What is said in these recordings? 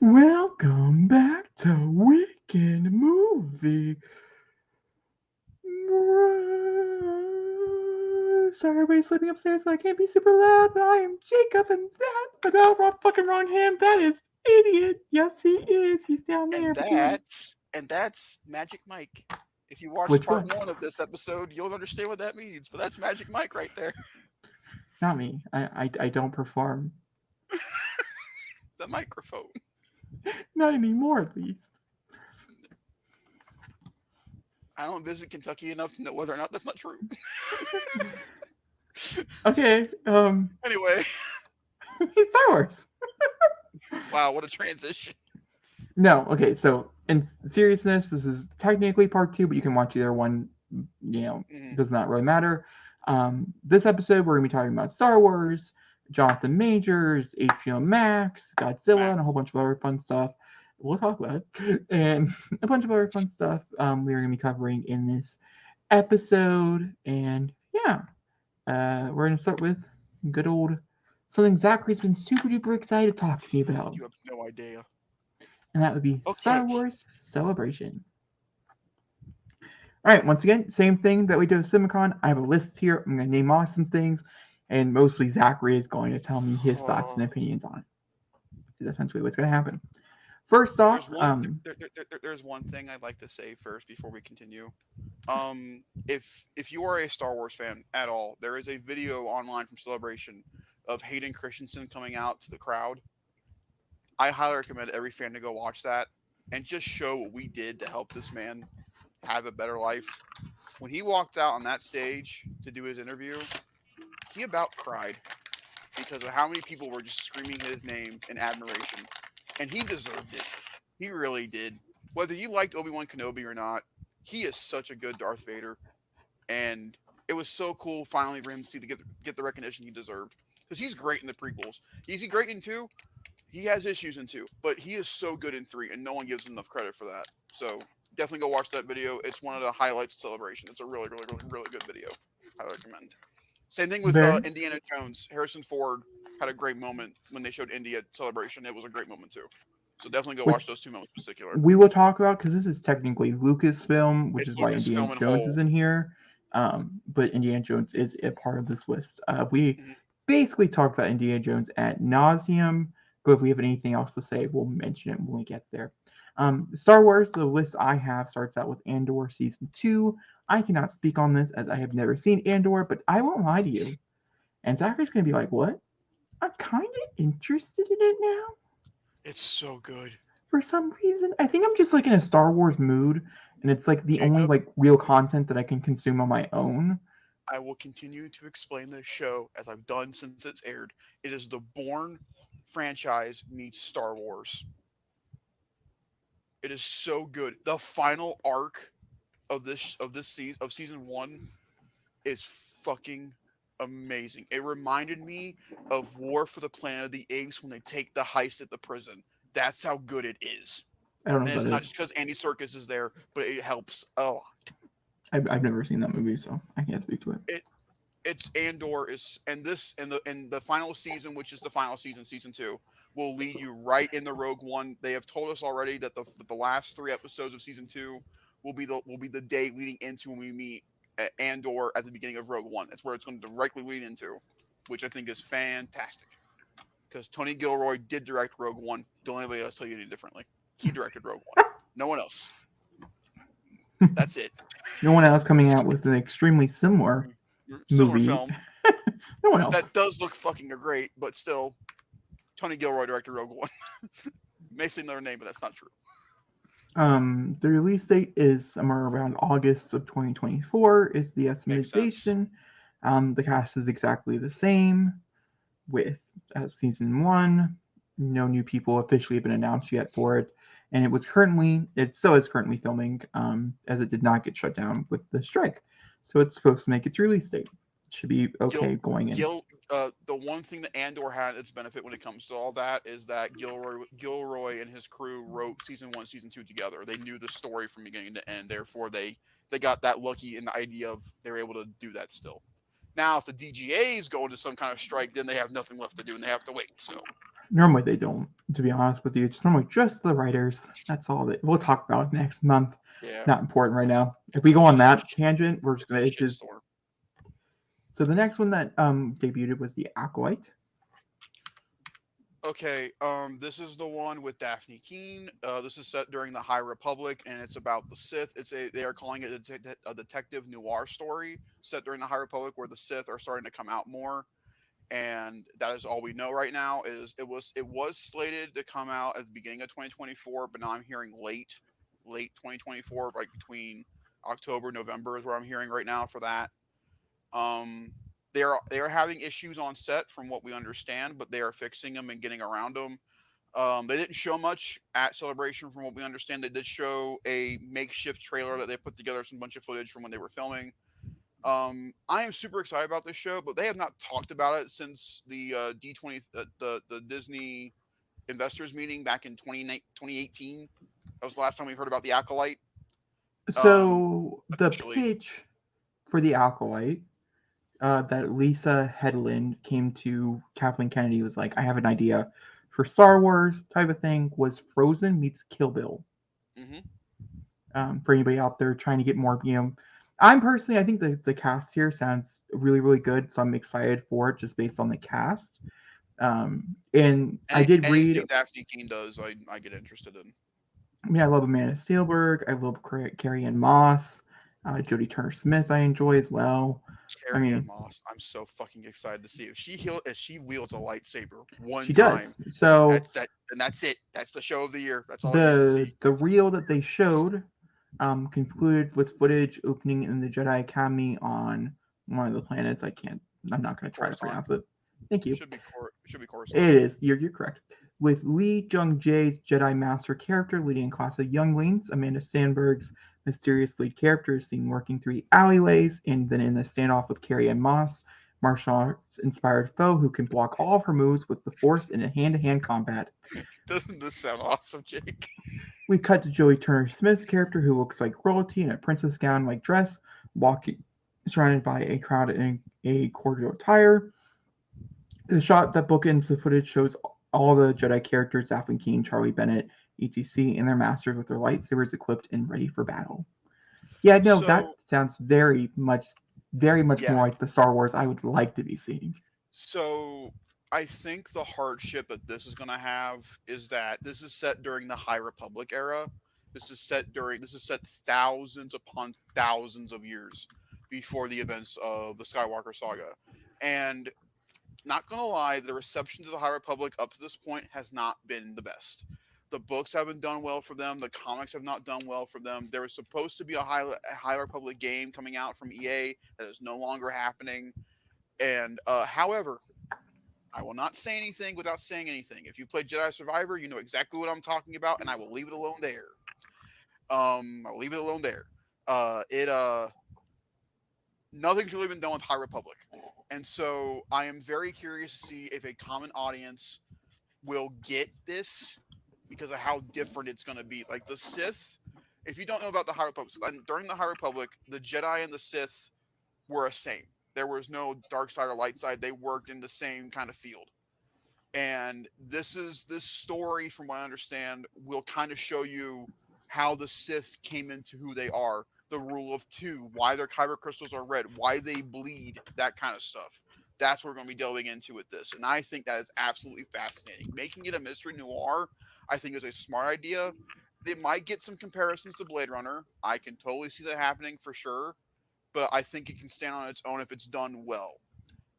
Welcome back to Weekend Movie. Sorry, everybody's sleeping upstairs, so I can't be super loud. But I am Jacob, and fucking wrong hand. That is idiot. Yes, he is. He's down there. And But you know, that's Magic Mike. If you watched which part one? one of this episode, you'll understand what that means. But that's Magic Mike right there. Not me. I don't perform. The microphone. Not anymore, at least. I don't visit Kentucky enough to know whether or not that's not true. Okay. Anyway, Star Wars. wow, what a transition. No, okay, so in seriousness, this is technically part two, but you can watch either one. Mhm. Does not really matter. This episode, we're going to be talking about Star Wars, Jonathan Majors, HBO Max, Godzilla, and a whole Max. bunch of other fun stuff. We'll talk about it. And a bunch of other fun stuff we're going to be covering in this episode. And yeah, we're going to start with good old something Zachary's been super duper excited to talk to me about, You have no idea. and that would be Okay. Star Wars Celebration. All right, once again, same thing that we did with CinemaCon. I have a list here. I'm going to name off some things, and mostly Zachary is going to tell me his thoughts and Uh, opinions on it. Is essentially what's going to happen. First off, there's one. There's one thing I'd like to say first before we continue. If you are a Star Wars fan at all, there is a video online from Celebration of Hayden Christensen coming out to the crowd. I highly recommend every fan to go watch that and just show what we did to help this man have a better life. When he walked out on that stage to do his interview, he about cried because of how many people were just screaming his name in admiration. And he deserved it. He really did. Whether you liked Obi-Wan Kenobi or not, he is such a good Darth Vader. And it was so cool finally for him to see to get the recognition he deserved. Because he's great in the prequels. Is he great in two? He has issues in two, but he is so good in three, and no one gives him enough credit for that. So definitely go watch that video. It's one of the highlights of Celebration. It's a really, really, really, really good video. I recommend. Same thing with very Indiana Jones. Harrison Ford had a great moment when they showed Indy at Celebration. It was a great moment too. So definitely go which watch those two moments in particular. we will talk about because this is technically Lucasfilm, which It's is why Indiana Lucasfilm and Jones is whole. in here. But Indiana Jones is a part of this list. We Mhm. basically talked about Indiana Jones at nauseum, but if we have anything else to say, we'll mention it when we get there. Star Wars, the list I have starts out with Andor Season 2. I cannot speak on this as I have never seen Andor, but I won't lie to you. And Zachary's going to be like, what? I'm kind of interested in it now It's so good, for some reason. I think I'm just like in a Star Wars mood, and it's like the only Jacob. like real content that I can consume on my own. I will continue to explain this show as I've done since it's aired. It is the Bourne franchise meets Star Wars. It is so good. The final arc of this season of season one is fucking amazing. It reminded me of War for the Planet of the Apes when they take the heist at the prison. That's how good it is. I don't know And what it's that not is. just because Andy Serkis is there, but it helps a lot. I've never seen that movie, so I can't speak to it. It it's Andor is and this and the final season, which is the final season, season two, will lead you right into Rogue One. They have told us already that the last three episodes of season two will be the day leading into when we meet Andor at the beginning of Rogue One. That's where it's going to directly lead into, which I think is fantastic. Because Tony Gilroy did direct Rogue One. Don't anybody else tell you any differently. He directed Rogue One. No one else. That's it. No one else coming out with an extremely similar Similar movie. film No one else. that does look fucking great, but still, Tony Gilroy directed Rogue One. May say another name, but that's not true. The release date is somewhere around August of 2024 is the Makes sense. estimation. The cast is exactly the same with season one. No new people officially have been announced yet for it, and it still is currently filming, as it did not get shut down with the strike. So it's supposed to make its release date. It should be Gil, okay going in. the one thing that Andor had its benefit when it comes to all that is that Gilroy and his crew wrote season one, season two together. They knew the story from beginning to end. Therefore, they got that lucky in the idea of they're able to do that still. Now, if the DGAs go into some kind of strike, then they have nothing left to do and they have to wait. So Normally they don't, to be honest with you. It's normally just the writers. That's all that we'll talk about next month. Yeah, Not important right now. If we go it's on just that tangent, we're just it's gonna a it's shit just store. so the next one that debuted was the Acolyte. Okay, this is the one with Daphne Keene. This is set during the High Republic, and it's about the Sith. They are calling it a detective noir story set during the High Republic, where the Sith are starting to come out more, and that is all we know right now. It was slated to come out at the beginning of 2024, but now I'm hearing late 2024, like between October November is where I'm hearing right now for that. Um, they are having issues on set from what we understand, but they are fixing them and getting around them. They didn't show much at Celebration from what we understand. They did show a makeshift trailer that they put together some bunch of footage from when they were filming. I am super excited about this show, but they have not talked about it since the D20 the Disney investors meeting back in 2018. That was the last time we heard about the Acolyte um, So the officially. pitch for the Acolyte that Lisa Headland came to Kathleen Kennedy was like, I have an idea for Star Wars type of thing. Was Frozen meets Kill Bill. Hmm. For anybody out there trying to get more, I'm personally, I think the cast here sounds really, really good. So I'm excited for it just based on the cast. And I did read, Anything Daphne Keene does, I get interested in. I mean, I love Amanda Steelberg. I love Carrie Ann Moss. Jodie Turner Smith, I enjoy as well. I Carrie Ann mean, Moss. I'm so fucking excited to see if she wields a lightsaber one she time. does. So And that's it. That's the show of the year. That's all I need to the see. the reel that they showed concluded with footage opening in the Jedi Academy on one of the planets. I'm not going to try to Coruscant pronounce it. Thank you. should be Coruscant. It is. You're correct. With Lee Jung Jae's Jedi Master character leading a class of younglings, Amanda Sandberg's mysterious lead character is seen working through the alleyways, and then in a standoff with Carrie Ann Moss, martial arts inspired foe who can block all of her moves with the Force in a hand to hand combat. Doesn't this sound awesome, Jake? We cut to Joey Turner Smith's character, who looks like royalty in a princess gown like dress, walking surrounded by a crowd in a corridor attire. The shot that bookends the footage shows all the Jedi characters, Daphne Keene, Charlie Bennett, etc., and their masters with their lightsabers equipped and ready for battle. Yeah, no, that So sounds very much yeah. more like the Star Wars I would like to be seeing. So I think the hardship that this is going to have is that this is set during the High Republic era. This is set thousands upon thousands of years before the events of the Skywalker saga. And not gonna lie, the reception to the High Republic up to this point has not been the best. The books haven't done well for them. The comics have not done well for them. There was supposed to be a High Republic game coming out from EA that is no longer happening. And however, I will not say anything without saying anything. If you play Jedi Survivor, you know exactly what I'm talking about, and I will leave it alone there. I'll leave it alone there. It Nothing's really been done with High Republic, and so I am very curious to see if a common audience will get this because of how different it's going to be. Like the Sith, if you don't know about the High Republic, during the High Republic, the Jedi and the Sith were a same. There was no dark side or light side. They worked in the same kind of field. And this story, from what I understand, will kind of show you how the Sith came into who they are, the rule of two, why their kyber crystals are red, why they bleed, that kind of stuff. That's what we're going to be delving into with this, and I think that is absolutely fascinating. Making it a mystery noir, I think, is a smart idea. They might get some comparisons to Blade Runner. I can totally see that happening for sure, but I think it can stand on its own if it's done well.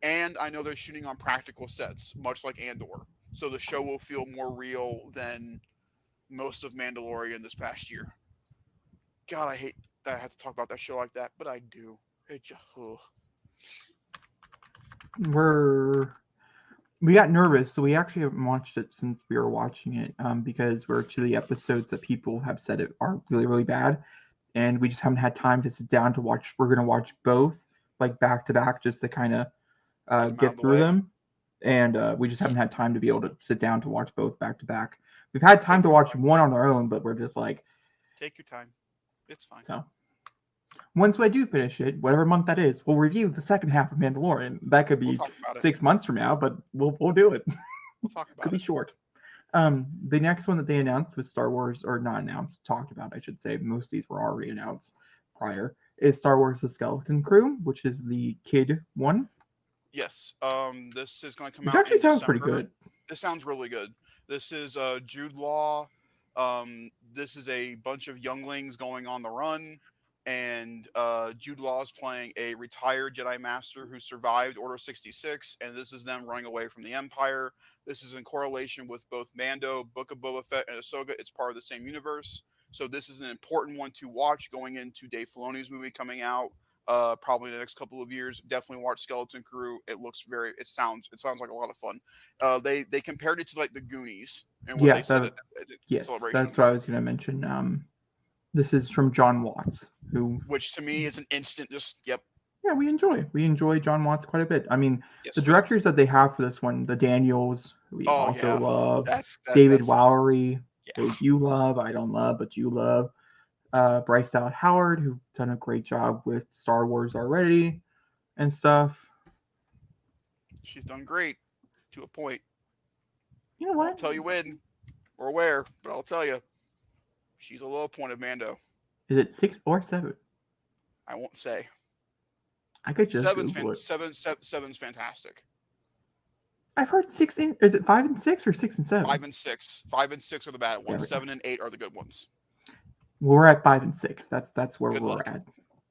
And I know they're shooting on practical sets, much like Andor. So the show will feel more real than most of Mandalorian this past year. God, I hate that I have to talk about that show like that, but I do. It just, ugh. We're we got nervous, so we actually haven't watched it since we were watching it because we're to the episodes that people have said it are really, really bad, and we just haven't had time to sit down to watch. We're gonna watch both like back to back just to kind of Get them out of get the through way. them, and we just haven't had time to be able to sit down to watch both back to back. We've had time Take to your watch time. one on our own, but we're just like Take your time. It's fine. so. Once I do finish it, whatever month that is, we'll review the second half of Mandalorian. That could We'll be talk about it. 6 months from now, but we'll do it. We'll talk Could about be it. short. The next one that they announced was Star Wars, or not announced, talked about, I should say. Most of these were already announced prior. Is Star Wars: The Skeleton Crew, which is the kid one, Yes. This is going to come which out actually in sounds pretty December. good. This sounds really good. This is Jude Law. This is a bunch of younglings going on the run, and Jude Law is playing a retired Jedi Master who survived Order 66, and this is them running away from the Empire. This is in correlation with both Mando, Book of Boba Fett, and Ahsoka. It's part of the same universe, so this is an important one to watch going into Dave Filoni's movie coming out. Probably in the next couple of years. Definitely watch Skeleton Crew. It looks very. It sounds like a lot of fun. They compared it to like the Goonies and what Yeah, they said at yes, Celebration, that's what I was going to mention. This is from John Watts, who, which to me is an instant. Just yep, yeah, we enjoy John Watts quite a bit. I mean, the yes we do. directors that they have for this one, the Daniels, who we Oh also yeah, love, David that's Lowery, yeah. who you love, I don't love, but you love, Bryce Dallas Howard, who's done a great job with Star Wars already and stuff. She's done great to a point. You know I won't what? tell you when or where, but I'll tell you she's a low point of Mando. Is it 6 or 7? I won't say. I could just Google it. Seven's fantastic. I've heard 6. Is it 5 and 6 or 6 and 7? 5 and 6. 5 and 6 are the bad There ones. we go. 7 and 8 are the good ones. We're at 5 and 6. That's where Good we're luck. at.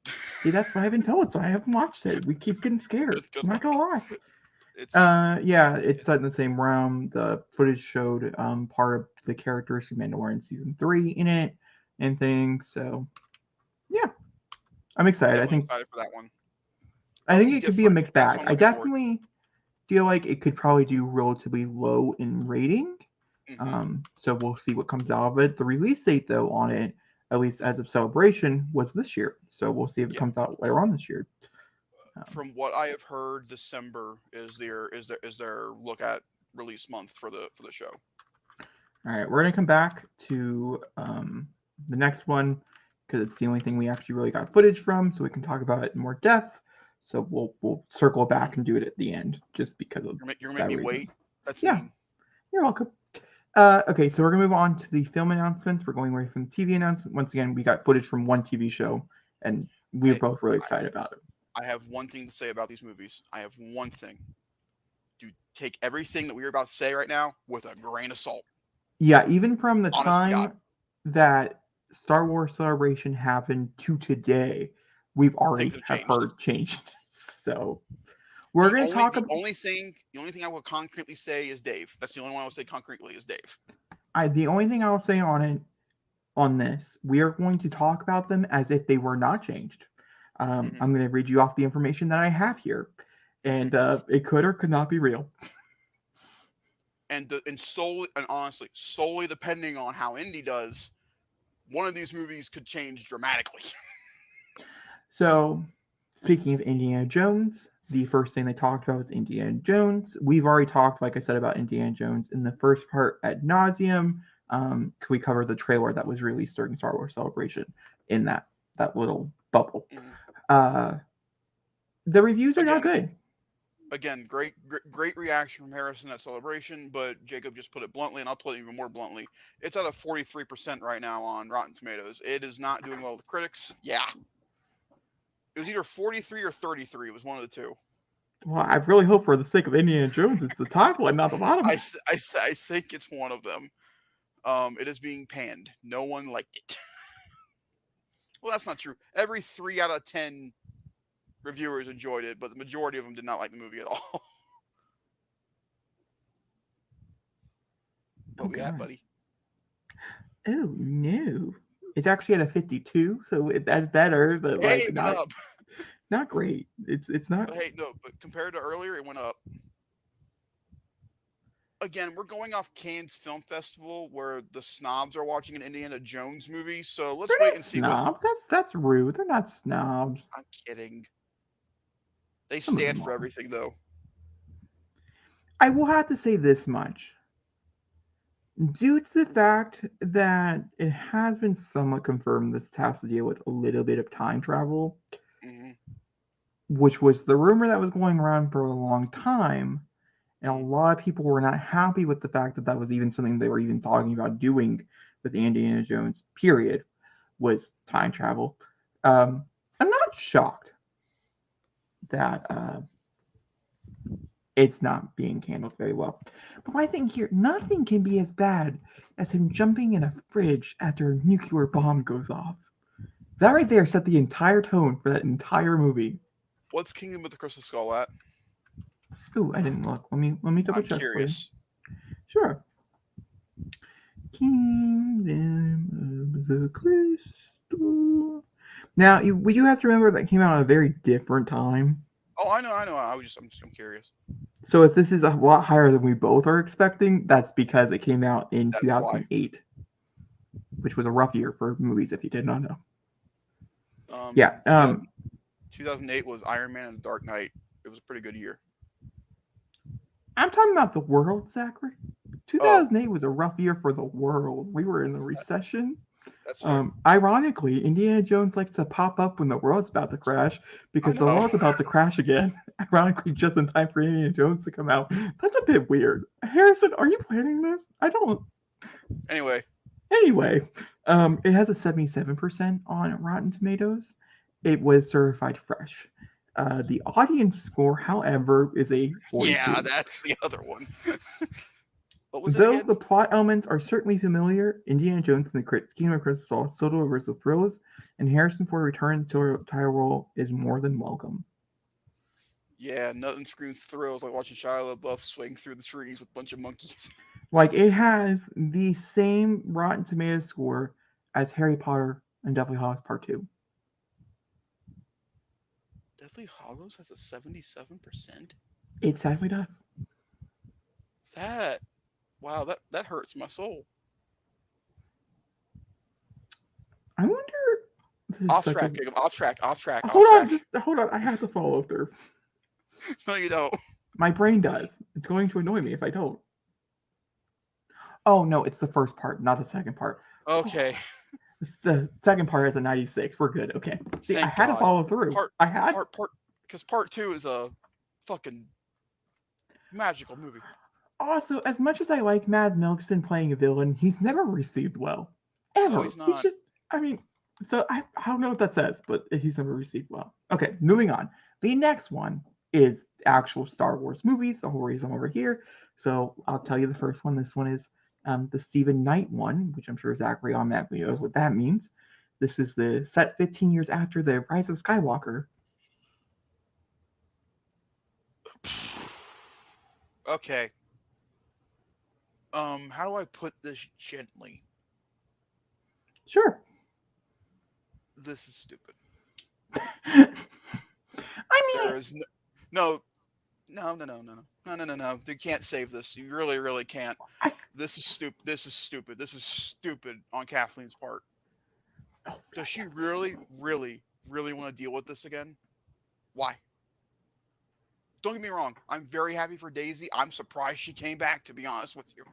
See, that's what I've been told, so I haven't watched it. We keep getting scared. Good I'm not luck. gonna lie. It's Yeah, it's set in the same realm. The footage showed part of the characters from Mandalorian season 3 in it and things. So yeah, I'm excited. I definitely think excited for that one. I It'll think be it could be a different. mixed That's bag. what I'm I looking forward. definitely feel like it could probably do relatively low in rating. Hmm. So we'll see what comes out of it. The release date, though, on it, at least as of Celebration, was this year. So we'll see if it Yeah. comes out later on this year. From what I have heard, December is their look at release month for the show. All right, we're gonna come back to the next one because it's the only thing we actually really got footage from, so we can talk about it in more depth. So we'll circle back and do it at the end, just because of You're gonna make that me reason. wait. That's Yeah, mean. you're welcome. Okay, so we're gonna move on to the film announcements. We're going away from the TV announcement. Once again, we got footage from one TV show, and we were I both really excited about it. I have one thing to say about these movies. I have one thing. Dude, take everything that we're about to say right now with a grain of salt. Yeah, even from the Honest to God, time that Star Wars Celebration happened to today, we've things already have have changed. heard change. So we're going to talk The about only thing I will concretely say is Dave. That's the only one I will say concretely is Dave. the only thing I'll say on it on this. We are going to talk about them as if they were not changed. Hmm. I'm going to read you off the information that I have here, Hmm. and it could or could not be real. And honestly, solely depending on how Indy does, one of these movies could change dramatically. So, speaking of Indiana Jones, the first thing they talked about was Indiana Jones. We've already talked, like I said, about Indiana Jones in the first part ad nauseum. Could we cover the trailer that was released during Star Wars Celebration in that little bubble? Mhm. Uh, the reviews are not Again, good. great reaction from Harrison at Celebration, but Jacob just put it bluntly, and I'll put it even more bluntly. It's at a 43% right now on Rotten Tomatoes. It is not doing well with critics. Yeah, it was either 43 or 33. It was one of the two. Well, I really hope for the sake of Indiana Jones, it's the top one, not the bottom. I think it's one of them. It is being panned. No one liked it. Well, that's not true. Every 3 out of 10 reviewers enjoyed it, but the majority of them did not like the movie at all. What we at, buddy? Oh no, it's actually at a 52, so that's better, but Hey, like it went up. not great. It's not. But hey, no, but compared to earlier, it went up. Again, we're going off Cannes Film Festival, where the snobs are watching an Indiana Jones movie. So let's They're wait not and see what. snobs. That's rude. They're not snobs. I'm kidding. They Some of stand them for are. everything, though. I will have to say this much. Due to the fact that it has been somewhat confirmed this has to deal with a little bit of time travel, Hmm. which was the rumor that was going around for a long time, And a lot of people were not happy with the fact that that was even something they were even talking about doing with Indiana Jones, period, was time travel. I'm not shocked that it's not being handled very well. But my thing here, nothing can be as bad as him jumping in a fridge after a nuclear bomb goes off. That right there set the entire tone for that entire movie. What's Kingdom of the Crystal Skull at? Ooh, I didn't look. Let me double I'm check for you. curious. Sure. Kingdom of the Crystal. Now, we do have to remember that came out at a very different time. Oh, I know. I'm curious. So if this is a lot higher than we both are expecting, that's because it came out in That's why. 2008, which was a rough year for movies, if you did not know. Yeah. 2008 was Iron Man and the Dark Knight. It was a pretty good year. I'm talking about the world, Zachary. 2008 was a rough year for the world. We were in a recession. That's fair. Ironically, Indiana Jones likes to pop up when the world's about to crash because the world's about to crash again. Ironically, just in time for Indiana Jones to come out. That's a bit weird. Harrison, are you planning this? I don't. Anyway, it has a 77% on Rotten Tomatoes. It was certified fresh. The audience score, however, is a 42. Yeah, that's the other one. What was Though it again? the plot elements are certainly familiar, Indiana Jones and the Kingdom of Crystal Skull still delivers the thrills, and Harrison Ford's return to title role is more than welcome. Yeah, nothing screams thrills like watching Shia LaBeouf swing through the trees with a bunch of monkeys. Like, it has the same Rotten Tomatoes score as Harry Potter and Deathly Hallows Part 2. Deathly Hallows has a 77%? It sadly does. Wow, that hurts my soul. I wonder... Off track. Hold on. I have to follow through. No, you don't. My brain does. It's going to annoy me if I don't. Oh, no, it's the first part, not the second part. Okay. The second part is a 96. We're good. Okay. See, I had to follow through. Because part 2 is a fucking magical movie. Also, as much as I like Mads Mikkelsen playing a villain, he's never received well. Ever. No, he's not. He's just, so I don't know what that says, but he's never received well. Okay, moving on. The next one is actual Star Wars movies, the whole reason I'm over here. So I'll tell you the first one. This one is the Stephen Knight one, which I'm sure Zachary automatically knows what that means. This is the set 15 years after the Rise of Skywalker. Okay. How do I put this gently? Sure. This is stupid. I mean, there is no. You can't save this. You really, really can't. This is stupid. This is stupid on Kathleen's part. Does she really, really, really want to deal with this again? Why? Don't get me wrong. I'm very happy for Daisy. I'm surprised she came back, to be honest with you.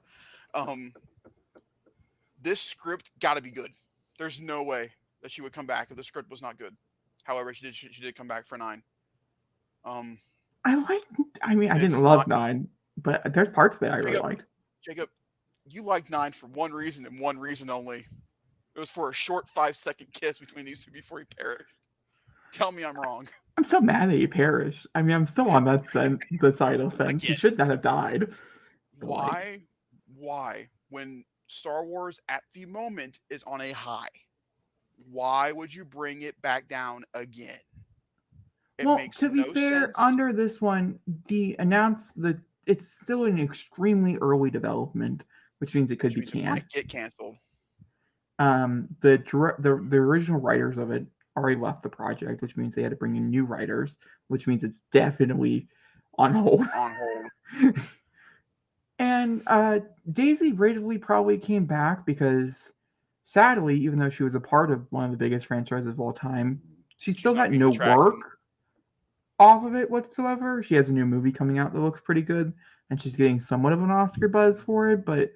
This script got to be good. There's no way that she would come back if the script was not good. However, she did come back for 9. I didn't love 9, but there's parts of it I really liked. Jacob, you liked 9 for one reason and one reason only. It was for a short 5-second kiss between these two before he perished. Tell me I'm wrong. I'm so mad that he perished. I'm still on the side of the fence. He should not have died. Why? When Star Wars at the moment is on a high, why would you bring it back down again? It makes to be fair, sense. Under this one, it's still in extremely early development, which means it could be canned. It might get canceled. The original writers of it already left the project, which means they had to bring in new writers, which means it's definitely on hold. And Daisy Ridley probably came back because, sadly, even though she was a part of one of the biggest franchises of all time, she's still got no work off of it whatsoever. She has a new movie coming out that looks pretty good, and she's getting somewhat of an Oscar buzz for it, but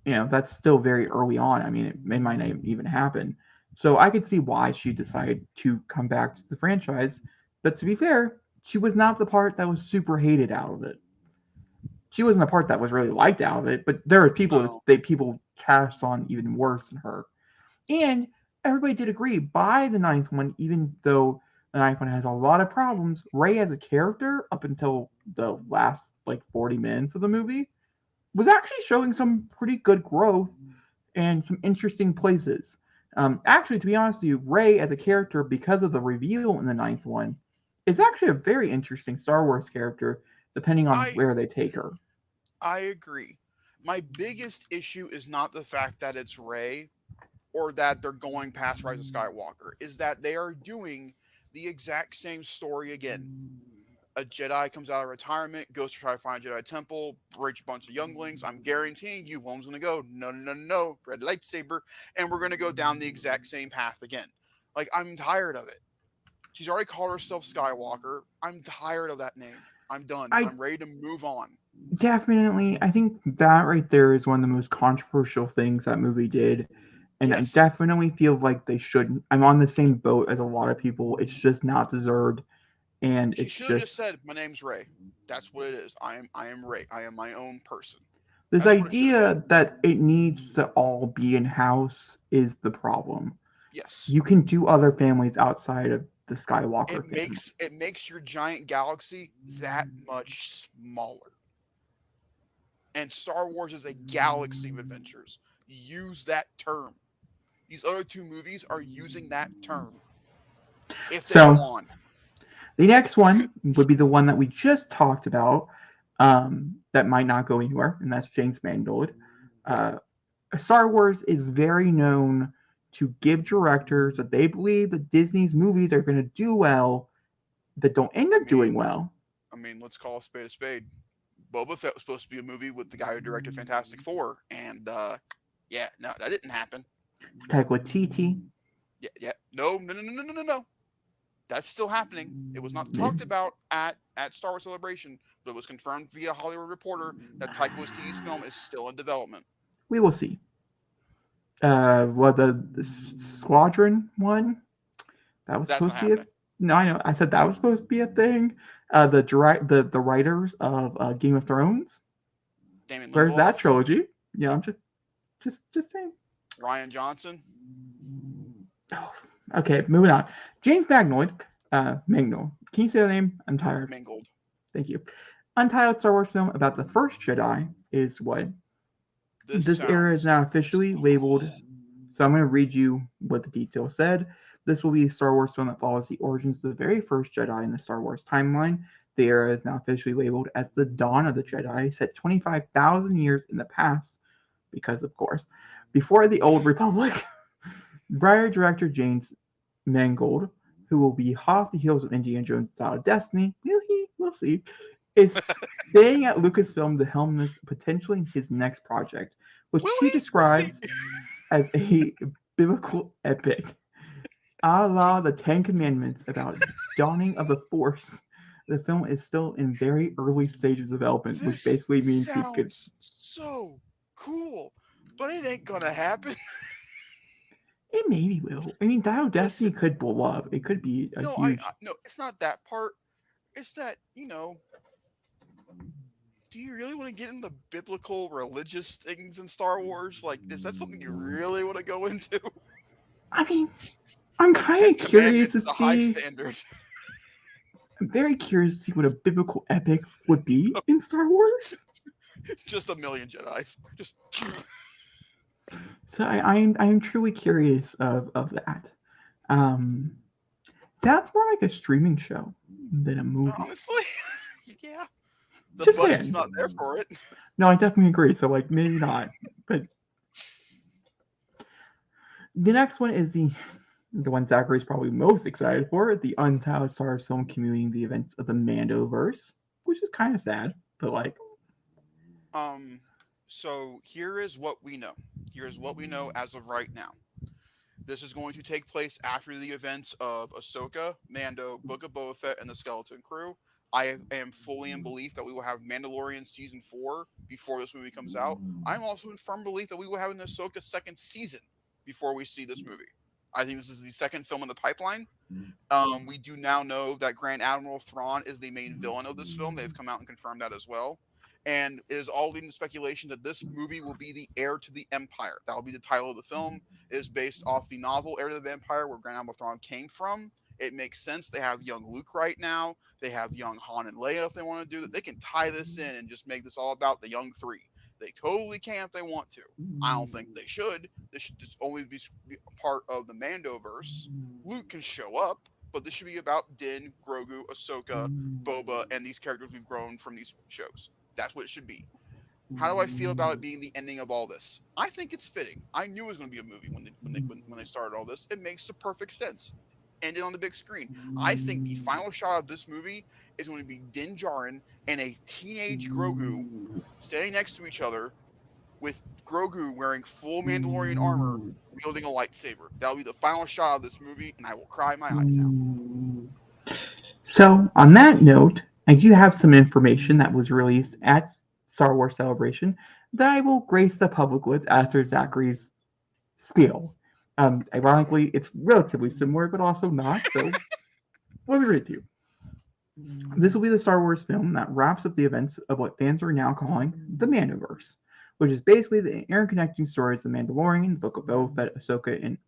that's still very early on. It might not even happen. So I could see why she decided to come back to the franchise. But to be fair, she was not the part that was super hated out of it. she wasn't a part that was really liked out of it, but there were people No, people cast on even worse than her. And everybody did agree by the ninth one, even though the ninth one has a lot of problems, Ray as a character up until the last like 40 minutes of the movie was actually showing some pretty good growth and some interesting places. Actually, to be honest with you, Ray as a character, because of the reveal in the ninth one, is actually a very interesting Star Wars character, depending on I where they take her. I agree. My biggest issue is not the fact that it's Ray or that they're going past Rise of Skywalker, is that they are doing the exact same story again. A Jedi comes out of retirement, goes to try to find a Jedi temple, breach a bunch of younglings. I'm guaranteeing you, one's going to go, no, no, no, no, red lightsaber, and we're going to go down the exact same path again. Like, I'm tired of it. She's already called herself Skywalker. I'm tired of that name. I'm done. I I'm ready to move on. definitely, I think that right there is one of the most controversial things that movie did. And I Yes, definitely feel like they shouldn't. I'm on the same boat as a lot of people. It's just not deserved. And she it's should have just just said, "My name's Ray." That's what it is. I am Ray. I am my own person. this That's what it should have been. idea that it needs to all be in house is the problem. Yes. You can do other families outside of the Skywalker family. It makes your giant galaxy that much smaller. And Star Wars is a galaxy of adventures. Use that term. These other two movies are using that term if they go So on. the next one would be the one that we just talked about, that might not go anywhere, and that's James Mangold. Yep. Uh, Star Wars is very known to give directors that they believe that Disney's movies are going to do well that don't end I up doing mean, well. let's call a spade a spade. Boba Fett was supposed to be a movie with the guy who directed Fantastic Four, and yeah, no, that didn't happen. Taika Waititi. Yeah, yeah, no, no, no, no, no, no, no, no. That's still happening. It was not Yeah, talked about at Star Wars Celebration, but it was confirmed via Hollywood Reporter that Taika Waititi's film is still in development. we will see. What the Squadron one that was That's supposed not to be a happening. no, I know. I said that was supposed to be a thing. The writers of Game of Thrones. Damon Where's that Lindelof, trilogy? Yeah, I'm just saying. Ryan Johnson, Oh, okay, moving on. James Magnoid. Magnoid. Can you say the name? I'm tired. Mangold. Thank you. Untitled Star Wars film about the first Jedi is what This this era is sounds now so officially labeled. cool. So I'm going to read you what the detail said. This will be a Star Wars film that follows the origins of the very first Jedi in the Star Wars timeline. The era is now officially labeled as the Dawn of the Jedi, set 25,000 years in the past, because of course, before the Old Republic. Briar director James Mangold, who will be hot off the heels of Indiana Jones' Dial of Destiny, will he? We'll see, is staying at Lucasfilm to helm this potentially his next project, which Will he he? We'll see. describes as a biblical epic, a la the Ten Commandments about dawning of the Force. The film is still in very early stages of development, which This basically means he could. sounds so cool, but it ain't gonna happen. It maybe will. I mean, Dial of Destiny Listen, could blow up. It could be a no, huge. no, it's not that part. It's that do you really want to get into biblical religious things in Star Wars? Like, is that something you really want to go into? I mean, I'm Like, kind Ten of curious Commandments to is a high see. standard. I'm very curious to see what a biblical epic would be in Star Wars. Just a million Jedi's. Just So I am truly curious of that. Um, Sounds more like a streaming show than a movie. honestly, yeah. The Just budget's saying. not there for it. No, I definitely agree. So like maybe not. But the next one is the one Zachary's probably most excited for, the untitled Star Wars film commuting the events of the Mandoverse, which is kind of sad, but like Um, so here is what we know. Here's what we know as of right now. This is going to take place after the events of Ahsoka, Mando, Book of Boba Fett, and the Skeleton Crew. I am fully in belief that we will have Mandalorian season 4 before this movie comes out. I'm also in firm belief that we will have an Ahsoka second season before we see this movie. I think this is the second film in the pipeline. We do now know that Grand Admiral Thrawn is the main villain of this film. They've come out and confirmed that as well. And it is all leading to speculation that this movie will be the heir to the Empire. That will be the title of the film. It is based off the novel Heir to the Empire, where Grand Admiral Thrawn came from. It makes sense. They have young Luke right now. They have young Han and Leia if they want to do that. They can tie this in and just make this all about the young three. They totally can if they want to. I don't think they should. This should just only be a part of the Mandoverse. Luke can show up, but this should be about Din, Grogu, Ahsoka, Boba, and these characters we've grown from these shows. That's what it should be. How do I feel about it being the ending of all this? I think it's fitting. I knew it was going to be a movie when they started all this. It makes the perfect sense. End it on the big screen. I think the final shot of this movie is going to be Din Djarin and a teenage Grogu standing next to each other, with Grogu wearing full Mandalorian armor, wielding a lightsaber. That'll be the final shot of this movie, and I will cry my eyes out. So, on that note, I do have some information that was released at Star Wars Celebration that I will grace the public with after Zachary's spiel. Ironically, it's relatively similar, but also not. So, let me read to you. This will be the Star Wars film that wraps up the events of what fans are now calling the Mandoverse, which is basically the interconnecting stories of The Mandalorian, The Book of Boba Fett, Ahsoka, and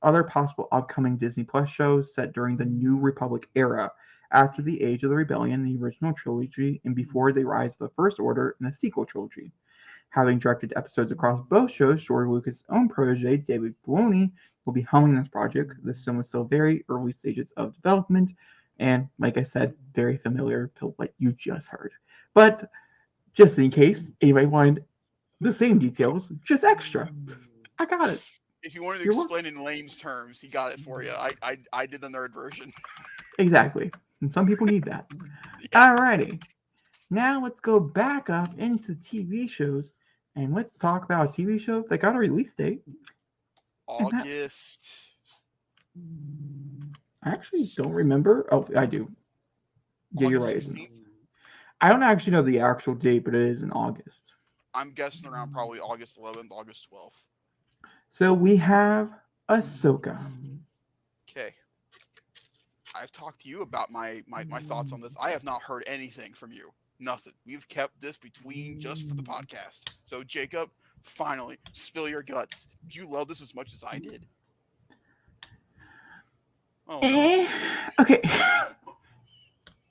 other possible upcoming Disney Plus shows set during the New Republic era, after the Age of the Rebellion, the original trilogy, and before the Rise of the First Order and the sequel trilogy. Having directed episodes across both shows, George Lucas' own protege, David Filoni, will be helming this project. This film is still very early stages of development, and like I said, very familiar to what you just heard. But just in case anybody wanted the same details, just extra, I got it. If you wanted to explain in layman's terms, he got it for you. I did the nerd version. Exactly. And some people need that. Yeah. Alrighty. Now let's go back up into TV shows and let's talk about a TV show that got a release date. August. I actually don't remember. Oh, I do. Yeah, you're right. 16th? I don't actually know the actual date, but it is in August. I'm guessing around probably August 11th, August 12th. So we have Ahsoka. Okay. I've talked to you about my thoughts on this. I have not heard anything from you. Nothing. We've kept this between just for the podcast. So, Jacob, finally, spill your guts. Did you love this as much as I did? Oh, no. Okay.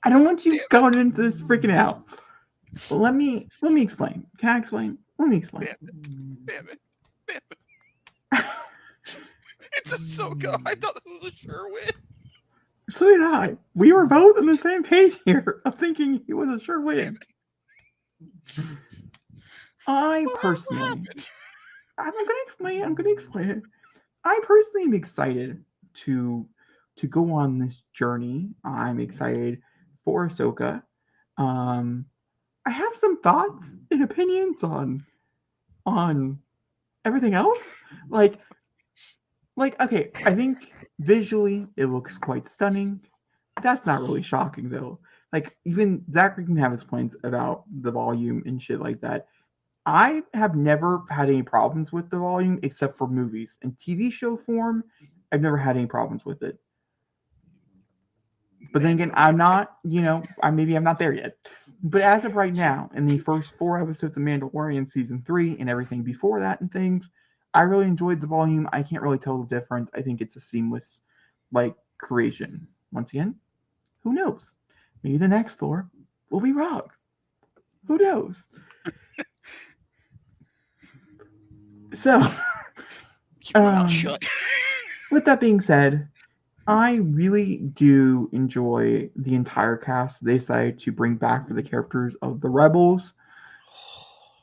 I don't want you going into this freaking out. Let me explain. Can I explain? Let me explain. Damn it. It's Ahsoka. I thought this was a sure win. So did I. We were both on the same page here of thinking he was a sure win. I personally, I'm gonna explain it. I personally am excited to go on this journey. I'm excited for Ahsoka. I have some thoughts and opinions on everything else. Like okay, I think visually it looks quite stunning. That's not really shocking though. Like even Zachary can have his points about the volume and shit like that. I have never had any problems with the volume except for movies. In TV show form, I've never had any problems with it. But then again, I'm not, I'm not there yet. But as of right now, in the first 4 episodes of Mandalorian season 3 and everything before that and things, I really enjoyed the volume. I can't really tell the difference. I think it's a seamless, creation. Once again, who knows? Maybe the next 4 will be wrong. Who knows? So, keep my mouth shut. With that being said, I really do enjoy the entire cast they decided to bring back for the characters of the Rebels.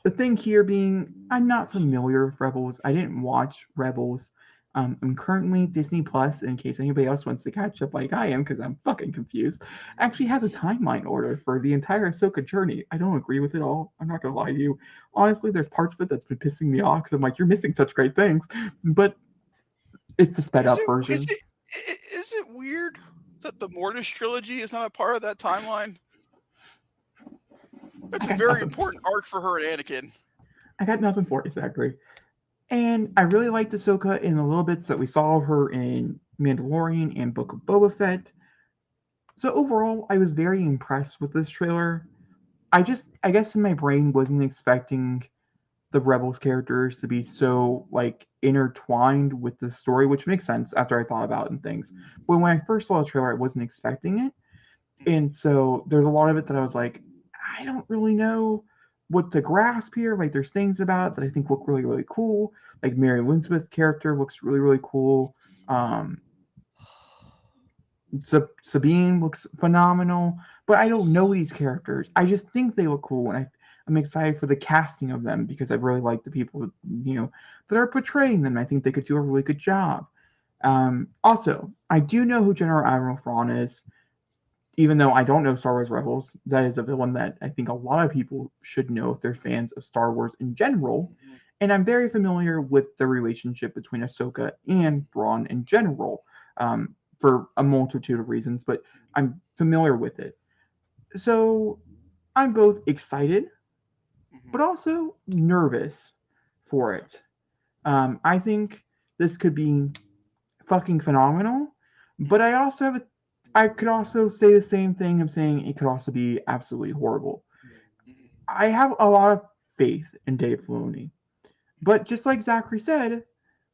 The thing here being, I'm not familiar with Rebels. I didn't watch Rebels. I'm currently Disney Plus, in case anybody else wants to catch up like I am, because I'm fucking confused. Actually has a timeline order for the entire Ahsoka journey. I don't agree with it all. I'm not going to lie to you. Honestly, there's parts of it that's been pissing me off, because I'm like, you're missing such great things. But it's the sped up version. Is it weird that the Mortis trilogy is not a part of that timeline? That's a very important arc for her and Anakin. I got nothing for it, Zachary. And I really liked Ahsoka in the little bits that we saw of her in Mandalorian and Book of Boba Fett. So overall, I was very impressed with this trailer. I guess in my brain wasn't expecting the Rebels characters to be so like intertwined with the story, which makes sense after I thought about it and things. But when I first saw the trailer, I wasn't expecting it. Mhm. And so there's a lot of it that I was like, I don't really know what to grasp here. Like there's things about it that I think look really, really cool. Like Mary Elizabeth's character looks really, really cool. Um, Sabine looks phenomenal, but I don't know these characters. I just think they look cool, and I'm excited for the casting of them because I really like the people that, that are portraying them. I think they could do a really good job. Also, I do know who General Admiral Thrawn is, even though I don't know Star Wars Rebels. That is a villain that I think a lot of people should know if they're fans of Star Wars in general. Mhm. And I'm very familiar with the relationship between Ahsoka and Thrawn in general, for a multitude of reasons, but I'm familiar with it. So I'm both excited, but Mhm. also nervous for Okay. it. I think this could be fucking phenomenal, but Mhm. I could also say the same thing of saying it could also be absolutely horrible. Mhm. I have a lot of faith in Dave Filoni, but just like Zachary said,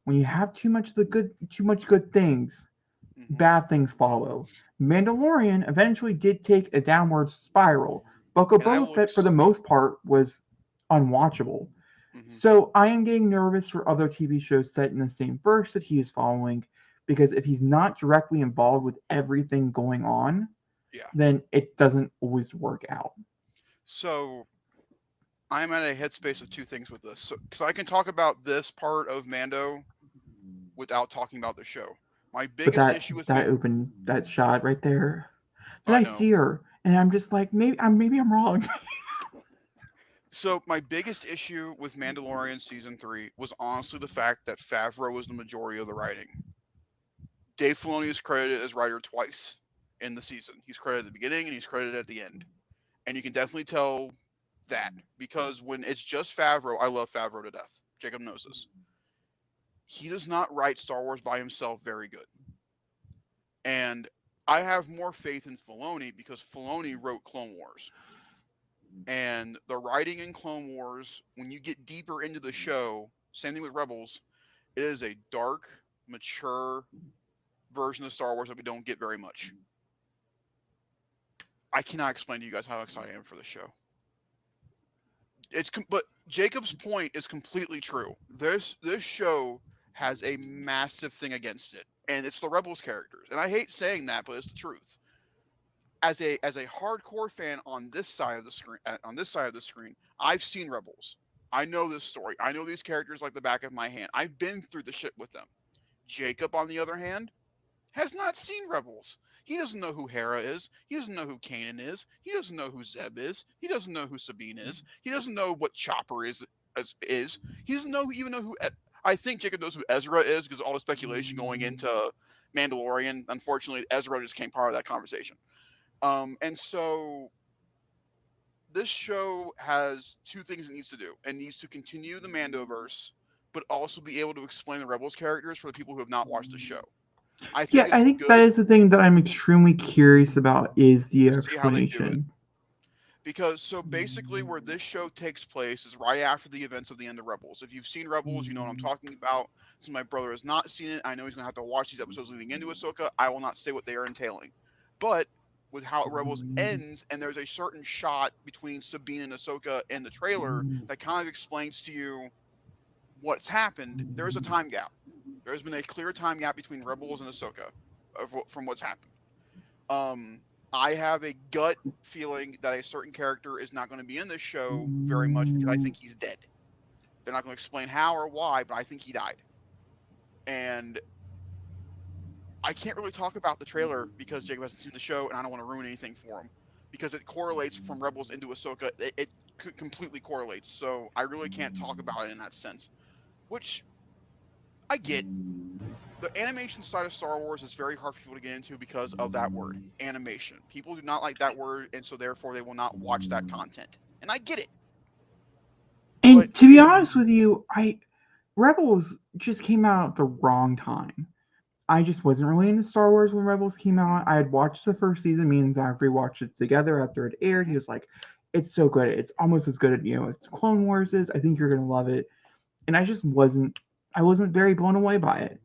when you have too much good things, Mhm. bad things follow. Mandalorian eventually did take a downward spiral. Book of And I Boba will. Fett, for the most part, was unwatchable. Mhm. So I am getting nervous for other TV shows set in the same verse that he is following, because if he's not directly involved with everything going on, Yeah. then it doesn't always work out. So I'm at a headspace of two things with this. So, because I can talk about this part of Mando without talking about the show. My But biggest issue with that opened that shot right there. Then I I know. see her, and I'm just like, maybe I'm wrong. So my biggest issue with Mandalorian season 3 was honestly the fact that Favreau was the majority of the writing. Dave Filoni is credited as writer twice in the season. He's credited at the beginning and he's credited at the end. And you can definitely tell that because when it's just Favreau, I love Favreau to death. Jacob knows this. He does not write Star Wars by himself very good. And I have more faith in Filoni because Filoni wrote Clone Wars. And the writing in Clone Wars, when you get deeper into the show, same thing with Rebels, it is a dark, mature version of Star Wars that we don't get very much. I cannot explain to you guys how excited I am for this show. But Jacob's point is completely true. This show has a massive thing against it, and it's the Rebels characters. And I hate saying that, but it's the truth. As a hardcore fan on this side of the screen, I've seen Rebels. I know this story. I know these characters like the back of my hand. I've been through the shit with them. Jacob, on the other hand, has not seen Rebels. He doesn't know who Hera is. He doesn't know who Kanan is. He doesn't know who Zeb is. He doesn't know who Sabine is. He doesn't know what Chopper is. He doesn't even know who. I think Jacob knows who Ezra is because all the speculation going into Mandalorian. Unfortunately, Ezra just came part of that conversation. And so this show has two things it needs to do. It needs to continue the Mandoverse, but also be able to explain the Rebels characters for the people who have not watched the show. I think Yeah, I it's think that good is the thing that I'm extremely curious about is the to see how they do it. explanation. Because so basically, where this show takes place is right after the events of the end of Rebels. If you've seen Rebels, you know what I'm talking about. Since my brother has not seen it, I know he's going to have to watch these episodes leading into Ahsoka. I will not say what they are entailing. But with how Rebels ends, and there's a certain shot between Sabine and Ahsoka in the trailer that kind of explains to you what's happened, there is a time gap. There has been a clear time gap between Rebels and Ahsoka from what's happened. Um, I have a gut feeling that a certain character is not going to be in this show very much because I think he's dead. They're not going to explain how or why, but I think he died. And I can't really talk about the trailer because Jacob hasn't seen the show, and I don't want to ruin anything for him because it correlates from Rebels into Ahsoka. It completely correlates, so I really can't talk about it in that sense. Which I get. The animation side of Star Wars is very hard for people to get into because of that word, animation. People do not like that word, and so therefore they will not watch that content. And I get it. But And to be if honest with you, I Rebels just came out at the wrong time. I just wasn't really into Star Wars when Rebels came mhm, out. I had watched the first season. Me and Zachary watched it together after it aired. He mhm, was like, it's so good. It's almost as good as as Clone Wars is. I think you're gonna love it. And I wasn't very blown away by it.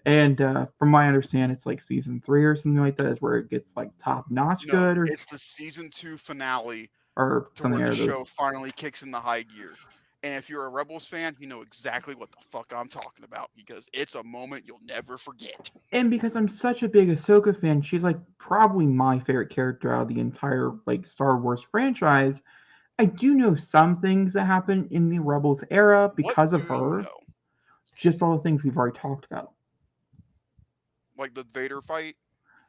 And from what I understand, it's like season 3 or something like that is where it gets like top notch No, good it's the season 2 finale or to something where the out of those. show finally kicks in the high gear. And if you're a Rebels fan, you know exactly what the fuck I'm talking about because it's a moment you'll never forget. And because I'm such a big Ahsoka fan, she's like probably my favorite character out of the entire like Star Wars franchise. I do know some things that happened in the Rebels era What because of do you her, know? just all the things we've already talked about. Like the Vader fight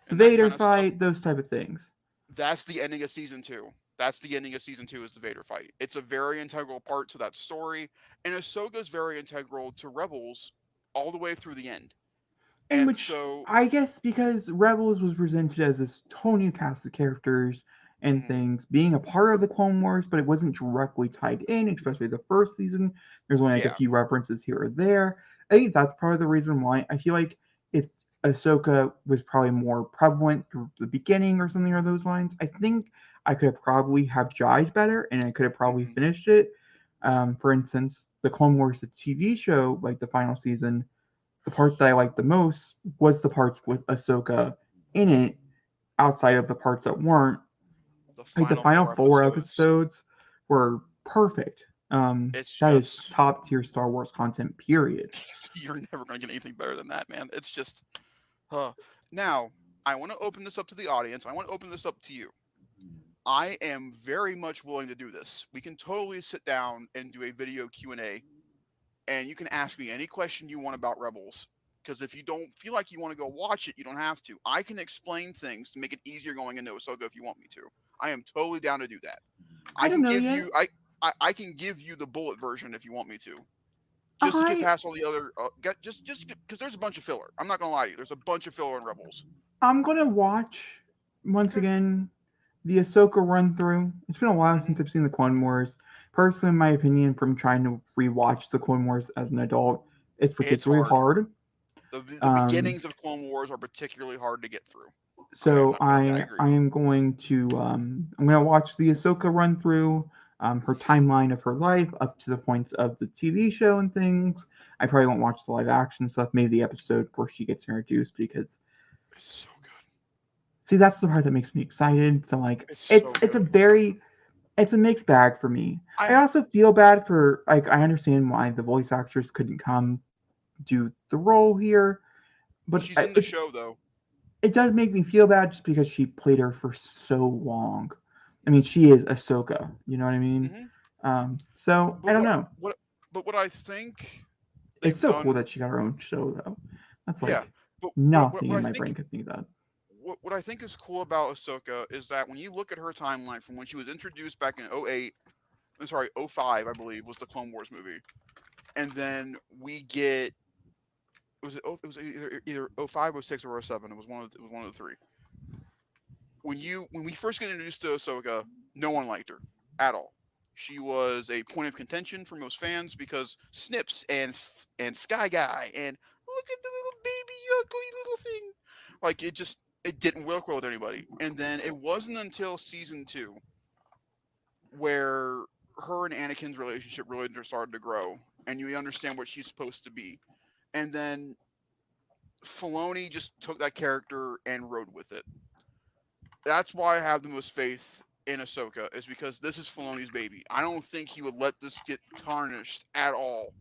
The and that Vader kind of stuff? fight, those type of things. That's the ending of season 2. That's the ending of season 2 is the Vader fight. It's a very integral part to that story, and Ahsoka's very integral to Rebels all the way through the end. In And which so, I guess because Rebels was presented as this whole new cast of characters and mhm, things being a part of the Clone Wars, but it wasn't directly tied in, especially the first season. There's only like a yeah, few references here or there. I think that's part of the reason why I feel like if Ahsoka was probably more prevalent through the beginning or something of those lines, I think I could have probably have jived better and I could have probably mhm, finished it. For instance, the Clone Wars, the TV show, like the final season, the part that I liked the most was the parts with Ahsoka in it, outside of the parts that weren't. the Like the final final 4 four episodes, episodes were perfect. it's That is just top tier Star Wars content, period. you're never going to get anything better than that, man. It's just huh. Now, I want to open this up to the audience. I want to open this up to you. I am very much willing to do this. We can totally sit down and do a video Q&A and you can ask me any question you want about Rebels. Because if you don't feel like you want to go watch it, you don't have to. I can explain things to make it easier going into Ahsoka if you want me to. I am totally down to do that. I I don't can know give yet. you I can give you the bullet version if you want me to, just to get I past all the other just because there's a bunch of filler. I'm not gonna lie to you. There's a bunch of filler in Rebels. I'm gonna watch once Okay. again the Ahsoka run through. It's been a while Hmm. since I've seen the Clone Wars. Personally, in my opinion, from trying to rewatch the Clone Wars as an adult, it's It's particularly hard. hard. The Um, beginnings of Clone Wars are particularly hard to get through. I am So not gonna. I agree. I am going to I'm going to watch the Ahsoka run through, her timeline of her life up to the points of the TV show and things. I probably won't watch the live action stuff, maybe the episode where she gets introduced because It's so good. see that's the part that makes me excited. So like It's so it's a good. very it's a mixed bag for me. I I also feel bad for like I understand why the voice actress couldn't come do the role here, but she's in the show though. it does make me feel bad just because she played her for so long. I mean, she is Ahsoka. You know what I mean? Hmm. So I But don't know. what but what I think It's they've so cool done, that she got her own show, though. That's yeah. like But nothing what in I my brain think could think of that. what I think is cool about Ahsoka is that when you look at her timeline from when she was introduced back in '08, I'm sorry, '05, I believe, was the Clone Wars movie, and then we get it was either '05, '06, or '07. It was one of the three. When we first get introduced to Ahsoka, no one liked her at all. She was a point of contention for most fans because Snips and Sky Guy and look at the little baby ugly little thing. Like it didn't work well with anybody. And then it wasn't until season 2 where her and Anakin's relationship really started to grow and you understand what she's supposed to be. And then Filoni just took that character and rode with it. That's why I have the most faith in Ahsoka is because this is Filoni's baby. I don't think he would let this get tarnished at all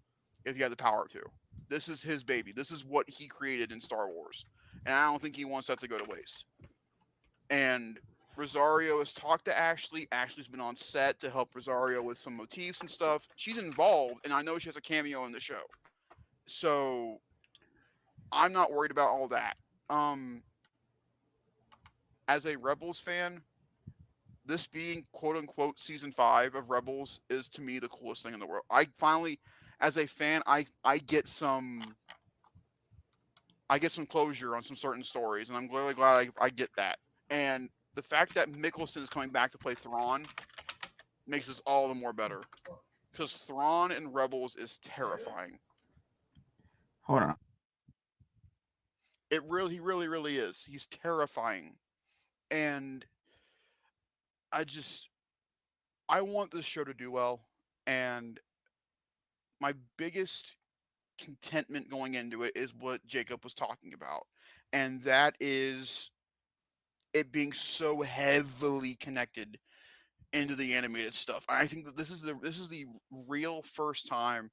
if he had the power to. This is his baby. This is what he created in Star Wars, and I don't think he wants that to go to waste. And Rosario has talked to Ashley. Ashley's been on set to help Rosario with some motifs and stuff. She's involved, and I know she has a cameo in the show. So I'm not worried about all that. Um, as a Rebels fan, this being quote unquote season 5 of Rebels is to me the coolest thing in the world. I finally, as a fan, I get some closure on some certain stories, and I'm really glad I get that. And the fact that Mickelson is coming back to play Thrawn makes this all the more better because Thrawn in Rebels is terrifying. Hold on. He really is. He's terrifying, and I just I want this show to do well, and my biggest contentment going into it is what Jacob was talking about, and that is it being so heavily connected into the animated stuff. I think that this is the real first time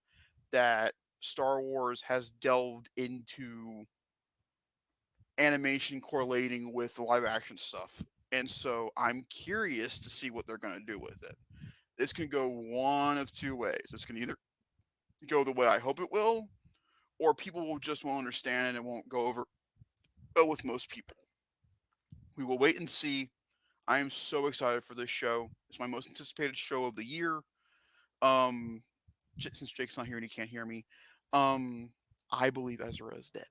that Star Wars has delved into animation correlating with the live action stuff. And so I'm curious to see what they're going to do with it. This can go one of two ways. This can either go the way I hope it will, or people will just won't understand and it won't go over well with most people. We will wait and see. I am so excited for this show. It's my most anticipated show of the year. Um, since Jake's not here and he can't hear me, um, I believe Ezra is dead.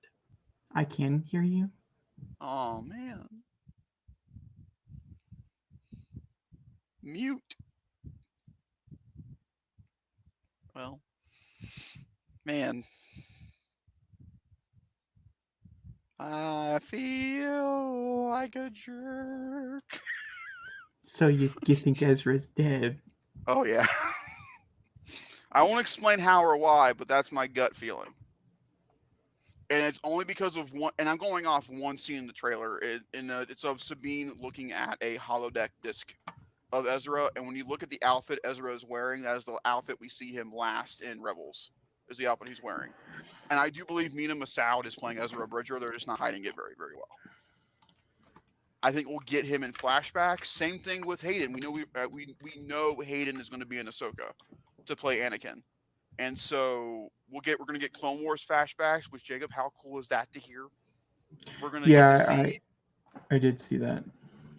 I can hear you. Oh man, mute. Well, man, I feel like a jerk. So you think Ezra's dead? Oh yeah. I won't explain how or why, but that's my gut feeling. And it's only because of one. And I'm going off one scene in the trailer. It's of Sabine looking at a holodeck disc of Ezra, and when you look at the outfit Ezra is wearing, that is the outfit we see him last in Rebels. Is the outfit he's wearing. And I do believe Mina Massoud is playing Ezra Bridger. They're just not hiding it very, very well. I think we'll get him in flashbacks. Same thing with Hayden. We know Hayden is going to be in Ahsoka to play Anakin, and so we're going to get Clone Wars flashbacks with Jacob. How cool is that to hear? We're going to get to Yeah, see. I did see that.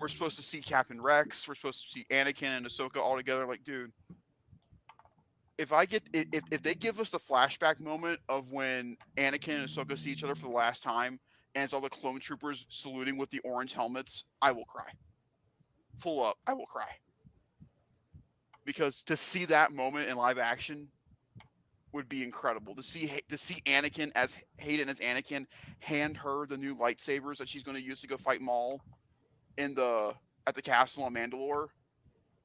We're supposed to see Captain Rex. We're supposed to see Anakin and Ahsoka all together. Like, dude, if they give us the flashback moment of when Anakin and Ahsoka see each other for the last time, and it's all the clone troopers saluting with the orange helmets, I will cry. Full up, I will cry. Because to see that moment in live action would be incredible. To see Anakin as Hayden as Anakin hand her the new lightsabers that she's going to use to go fight Maul in the at the castle on Mandalore.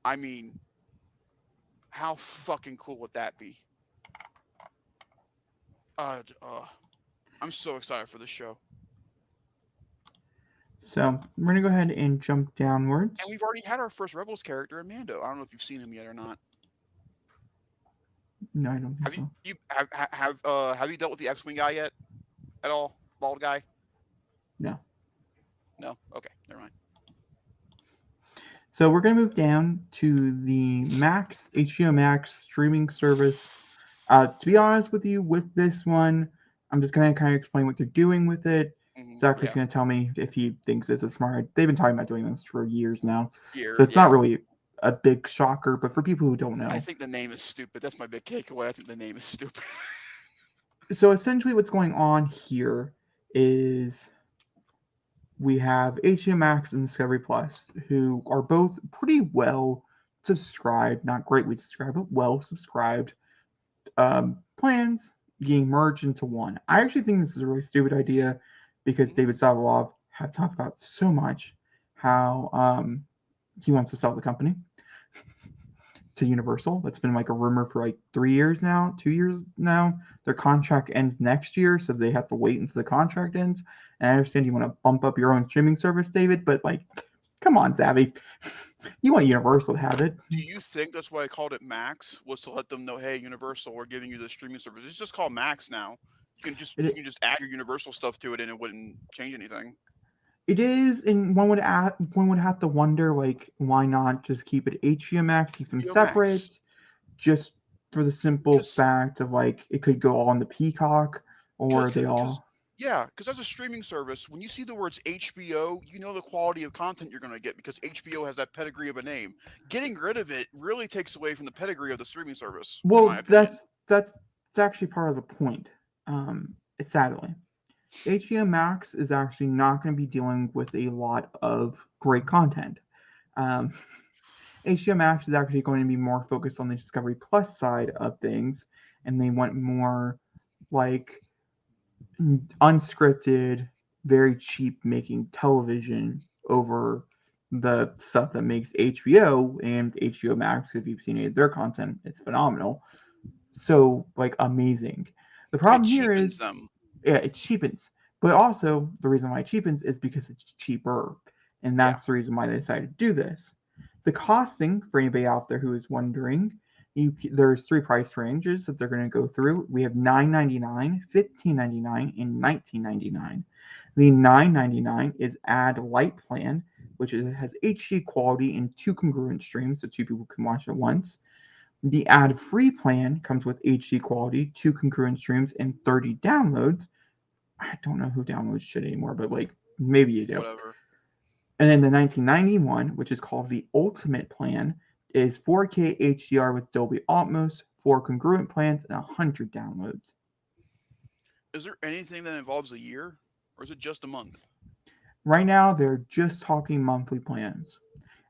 I mean, how fucking cool would that be? Uh, uh, I'm so excited for this show. So we're gonna go ahead and jump And downwards. we've already had our first Rebels character in Mando. I don't know if you've seen him yet or not. No, I don't think Have you so. you have you dealt with the X-wing guy yet at all? Bald guy? No. No. Okay, never mind. So we're gonna move down to the Max HBO Max streaming service. To be honest with you, with this one, I'm just gonna kind of explain what they're doing with it. Zach's Yeah. gonna tell me if he thinks it's a smart. They've been talking about doing this for years now, so Year. it's not Yeah. really a big shocker. But for people who don't I know, think the name is stupid. That's my big takeaway. I think the name is stupid. so essentially what's going on here is we have HBO Max and Discovery Plus, who are both pretty well subscribed, not greatly subscribed, but well subscribed plans being merged into one. I actually think this is a really stupid idea because David Zavalov had talked about so much how he wants to sell the company to Universal. That's been like a rumor for like 3 years now, 2 years now. Their contract ends next year, so they have to wait until the contract ends. And I understand you want to bump up your own streaming service, David, but like, come on, Zavi. You want Universal to have it. Do you think that's why I called it Max? Was to let them know, hey, Universal, we're giving you the streaming service. It's just called Max now. You It, can just add your Universal stuff to it, and it wouldn't change anything. it is, and one would have to wonder, like, why not just keep it HBO Max, keep them HBO Max, separate, just for the simple because fact of like it could go all on the Peacock, or they because all. yeah, because as a streaming service, when you see the words HBO, you know the quality of content you're going to get because HBO has that pedigree of a name. Getting rid of it really takes away from the pedigree of the streaming service, in my Well, opinion. that's actually part of the point. Sadly, HBO Max is actually not going to be dealing with a lot of great content. Um, HBO Max is actually going to be more focused on the Discovery Plus side of things, and they want more like unscripted, very cheap making television over the stuff that makes HBO and HBO Max. If you've seen any of their content, it's phenomenal. So like amazing. The It problem here cheapens is, them. yeah, it cheapens. But also the reason why it cheapens is because it's cheaper, and Yeah. that's the reason why they decided to do this. The costing for anybody out there who is wondering, there's three price ranges that they're going to go through. We have $9.99, $15.99, and $19.99. The $9.99 is Add Light plan, which has HD quality and two congruent streams, so two people can watch at once. The ad-free plan comes with HD quality, two concurrent streams, and 30 downloads. I don't know who downloads shit anymore, but like maybe you do. Whatever. And then the 1991, which is called the Ultimate plan, is 4K HDR with Dolby Atmos, four congruent plans, and 100 downloads. Is there anything that involves a year, or is it just a month? Right now, they're just talking monthly plans.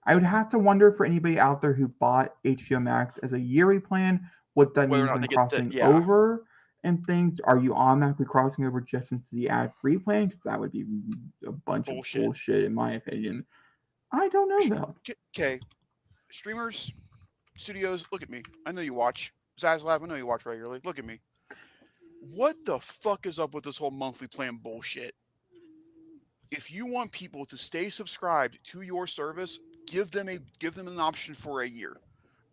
I would have to wonder for anybody out there who bought HBO Max as a yearly plan, what that Whether or means not when they get that, crossing yeah, over and things. Are you automatically crossing over just into the ad-free plan? Because that would be a bunch of bullshit. bullshit, in my opinion. I don't know though. Okay, streamers, studios, look at me. I know you watch. Zaslav, I know you watch regularly. Look at me. What the fuck is up with this whole monthly plan bullshit? If you want people to stay subscribed to your service, give them an option for a year.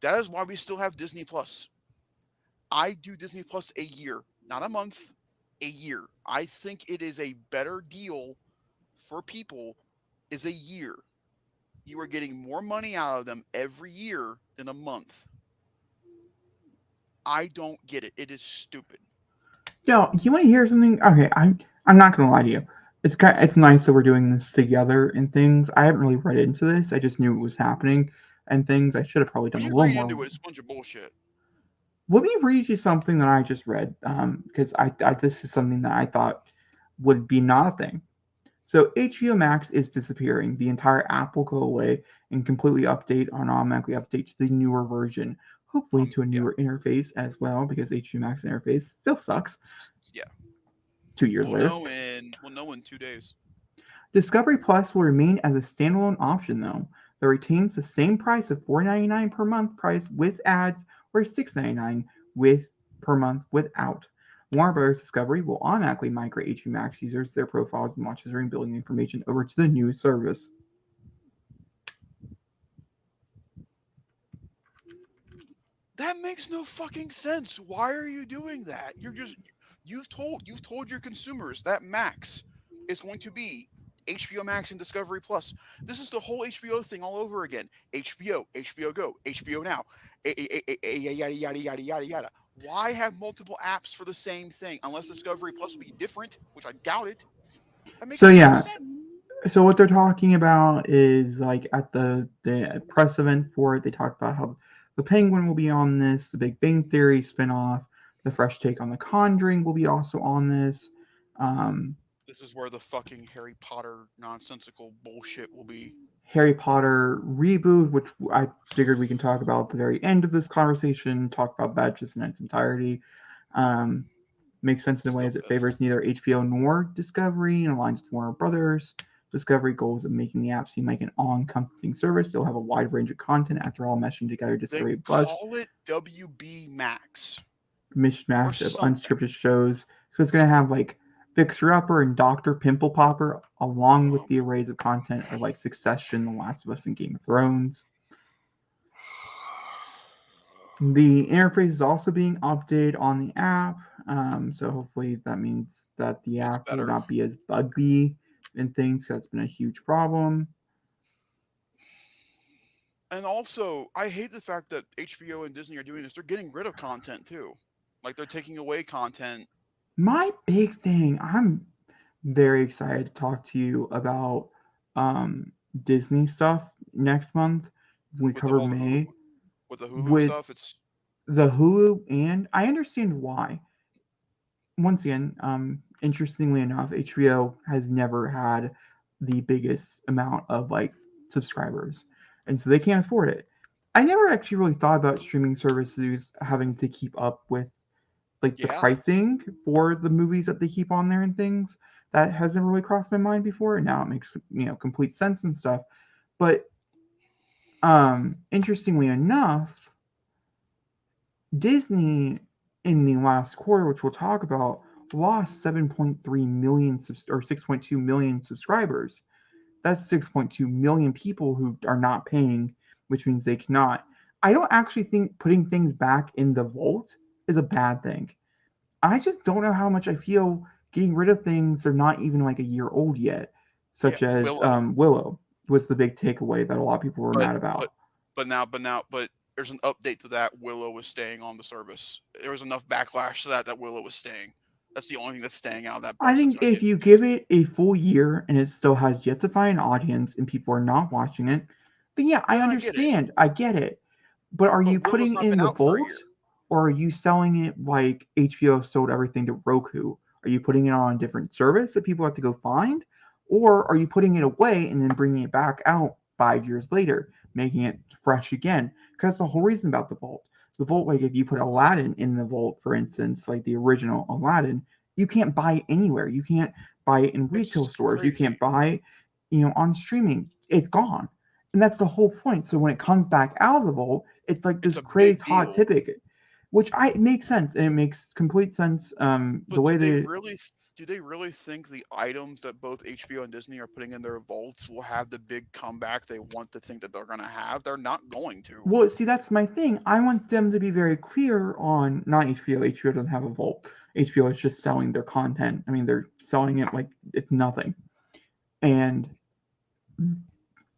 That is why we still have Disney Plus. I do Disney Plus a year, not a month, a year. I think it is a better deal for people is a year. You are getting more money out of them every year than a month. I don't get it. It is stupid. Yo, you want to hear something? Okay, I'm not gonna lie to you. It's nice that we're doing this together and things. I haven't really read into this. I just knew it was happening and things. I should have probably When done a you little read more. into it, it's a bunch of bullshit. Let me read you something that I just read, because I this is something that I thought would be not a thing. So HBO Max is disappearing. The entire app will go away and completely automatically update to the newer version, hopefully to a Yeah, newer interface as well, because HBO Max interface still sucks yeah. 2 years later. We'll know in 2 days. Discovery Plus will remain as a standalone option though, that retains the same price of $4.99 per month price with ads or $6.99 with per month without. Warner Bros. Discovery will automatically migrate HBO Max users, their profiles, and watches and billing information over to the new service. That makes no fucking sense. Why are you doing that? You've told your consumers that Max is going to be HBO Max and Discovery Plus. This is the whole HBO thing all over again. HBO, HBO Go, HBO Now, yada yada yada yada yada. Why have multiple apps for the same thing? Unless Discovery Plus will be different, which I doubt it. That So makes no yeah, sense. so what they're talking about is like at the press event for it, they talked about how the Penguin will be on this, the Big Bang Theory spinoff, the fresh take on the Conjuring will be also on this. Um, This is where the fucking Harry Potter nonsensical bullshit will be. Harry Potter reboot, which I figured we can talk about at the very end of this conversation, talk about that just in its entirety. Um, Makes sense in a way Still as it pissed. favors neither HBO nor Discovery and aligns with Warner Brothers. Discovery goals of making the app seem like an all-encompassing service. They'll have a wide range of content after all meshing together. Then Discovery Plus, call it WB Max or mishmash of something. unscripted shows. So it's going to have like Fixer Upper and Doctor Pimple Popper, along with the arrays of content of like Succession, The Last of Us, and Game of Thrones. The interface is also being updated on the app, so hopefully that means that the It's app will better. not be as buggy and things. 'Cause that's been a huge problem. And also, I hate the fact that HBO and Disney are doing this. They're getting rid of content too. Like they're taking away content My big thing, I'm very excited to talk to you about Disney stuff next month. We with the cover whole Hulu May with the Hulu with stuff. It's the Hulu, and I understand why. Once again, interestingly enough, HBO has never had the biggest amount of like subscribers, and so they can't afford it. I never actually really thought about streaming services having to keep up with like the yeah. pricing for the movies that they keep on there and things. That hasn't really crossed my mind before, and now it makes complete sense and stuff. But interestingly enough, Disney in the last quarter, which we'll talk about, lost 7.3 million or 6.2 million subscribers. That's 6.2 million people who are not paying, which means they cannot. I don't actually think putting things back in the vault is a bad thing. I just don't know how much I feel getting rid of things that are not even like a year old yet, Yeah, such as Willow. Willow was the big takeaway that a lot of people were But mad but about. but there's an update to that. Willow was staying on the service. There was enough backlash to that Willow was staying. That's the only thing that's staying out of that I bunch that's think gonna if get. you give it a full year and it still has yet to find an audience and people are not watching it, then yeah, I Then I get it. understand. I get it. But are you But Willow's putting not in been the out for a vault year. or are you selling it like HBO sold everything to Roku? Are you putting it on a different service that people have to go find? Or are you putting it away and then bringing it back out 5 years later, making it fresh again? Because that's the whole reason about the vault. The vault, like if you put Aladdin in the vault, for instance, like the original Aladdin, you can't buy it anywhere. You can't buy it in retail It's stores. You crazy. can't buy it, on streaming. It's gone. And that's the whole point. So when it comes back out of the vault, it's like It's this a crazed big hot deal. topic, which it makes sense and it makes complete sense. The But way they do they really think the items that both HBO and Disney are putting in their vaults will have the big comeback they want to think that they're going to have? They're not going to. well, see, that's my thing. I want them to be very clear on not HBO. HBO doesn't have a vault. HBO is just selling their content. I mean, they're selling it like it's nothing. And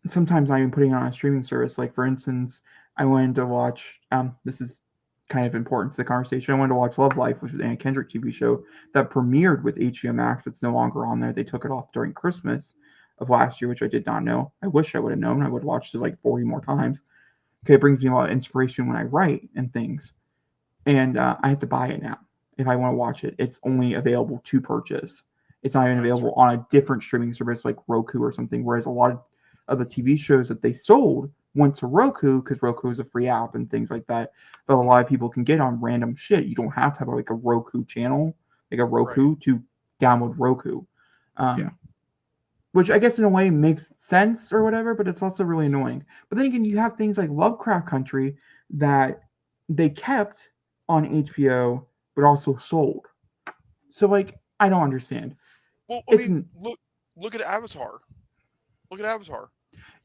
sometimes not even putting it on a streaming service. Like for instance, I wanted to watch. This is kind of important to the conversation. I wanted to watch Love Life, which is an Anna Kendrick TV show that premiered with HBO Max. It's no longer on there. They took it off during Christmas of last year, which I did not know. I wish I would have known. I would have watched it like 40 more times. Okay, it brings me a lot of inspiration when I write and things. And I have to buy it now if I want to watch it. It's only available to purchase. It's not even That's available on a different streaming service like Roku or something. Whereas a lot of the TV shows that they sold went to Roku because Roku is a free app and things like that. But a lot of people can get on random shit. You don't have to have like a Roku channel, like a right. Roku to download Roku. Yeah. Um, which I guess in a way makes sense or whatever, but it's also really annoying. But then again, you have things like Lovecraft Country that they kept on HBO but also sold. So like I don't understand. Well, I It's mean, look at Avatar. Look at Avatar.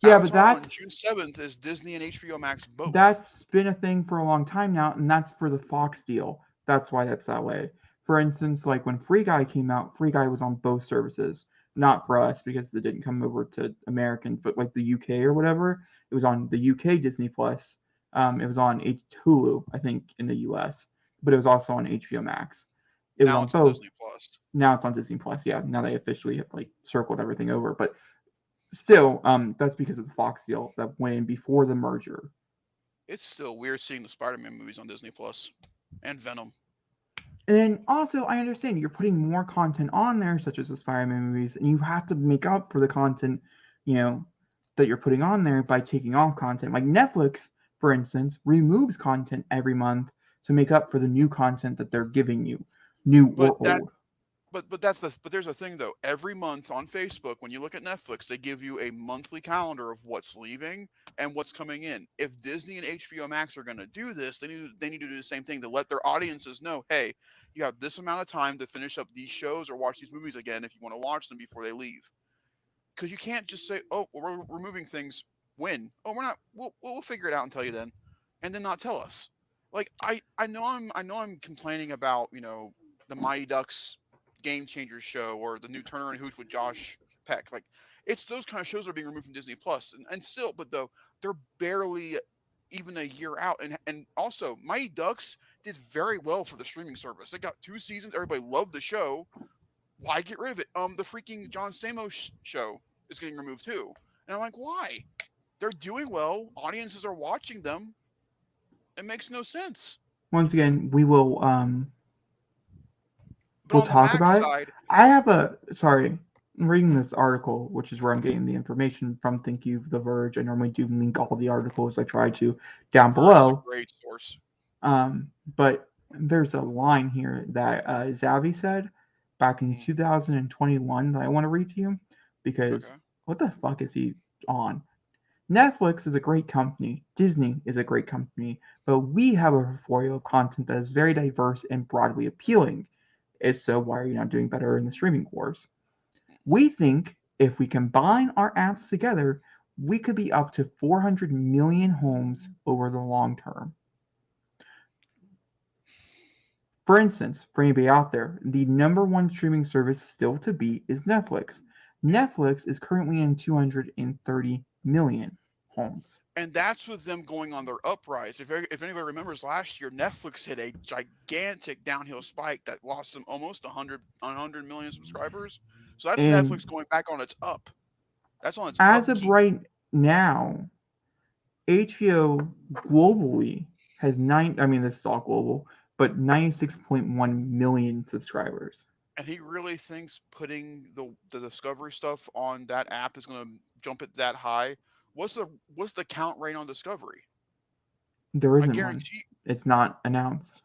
yeah, but Avatar on June 7th is Disney and HBO Max both. that's been a thing for a long time now, and that's for the Fox deal. That's why that's that way. For instance, like when Free Guy came out, Free Guy was on both services. Not for us because it didn't come over to Americans, but like the UK or whatever, it was on the UK Disney Plus. It was on Hulu, I think, in the US, but it was also on HBO Max. It was Now on it's on both. Disney Plus. Now it's on Disney Plus. Yeah, now they officially have like circled everything over, but still, that's because of the Fox deal that went in before the merger. It's still weird seeing the Spider-Man movies on Disney Plus and Venom. And then also, I understand you're putting more content on there, such as the Spider-Man movies, and you have to make up for the content, you know, that you're putting on there by taking off content. Like Netflix, for instance, removes content every month to make up for the new content that they're giving you, new But or that old. but there's a thing though. Every month on Facebook, when you look at Netflix, they give you a monthly calendar of what's leaving and what's coming in. If Disney and HBO Max are going to do this, they need to do the same thing to let their audiences know, hey, you have this amount of time to finish up these shows or watch these movies again if you want to watch them before they leave. Because you can't just say, oh, well, we're removing things when. Oh, we're not. We'll figure it out and tell you then, and then not tell us. Like I know I'm complaining about the Mighty Ducks Game Changers show or the new Turner and Hooch with Josh Peck. Like it's those kind of shows that are being removed from Disney Plus, and still, but though they're barely even a year out, and also Mighty Ducks did very well for the streaming service. They got 2 seasons. Everybody loved the show. Why get rid of it? The freaking John Stamos show is getting removed too, and I'm like, why? They're doing well. Audiences are watching them. It makes no sense. Once again, But we'll on the talk Max about it. side, I have a sorry, I'm reading this article, which is where I'm getting the information from. Thank you, The Verge. I normally do link all the articles I try to The down Verge is a below. great source. But there's a line here that Zavi said back in Hmm. 2021 that I want to read to you because Okay. what the fuck is he on? Netflix is a great company. Disney is a great company. But we have a portfolio of content that is very diverse and broadly appealing. If so, why are you not doing better in the streaming wars? We think if we combine our apps together, we could be up to 400 million homes over the long term. For instance, for anybody out there, the number one streaming service still to beat is Netflix. Yeah. Netflix is currently in 230 million homes. And that's with them going on their uprise. If anybody remembers last year, Netflix hit a gigantic downhill spike that lost them almost 100 million subscribers. So that's And Netflix going back on its up. That's on its as of upkeep. right now, HBO globally has this is all global, but 96.1 million subscribers. And he really thinks putting the Discovery stuff on that app is going to jump it that high. What's the count rate on Discovery? There I isn't one. guarantee. It's not announced.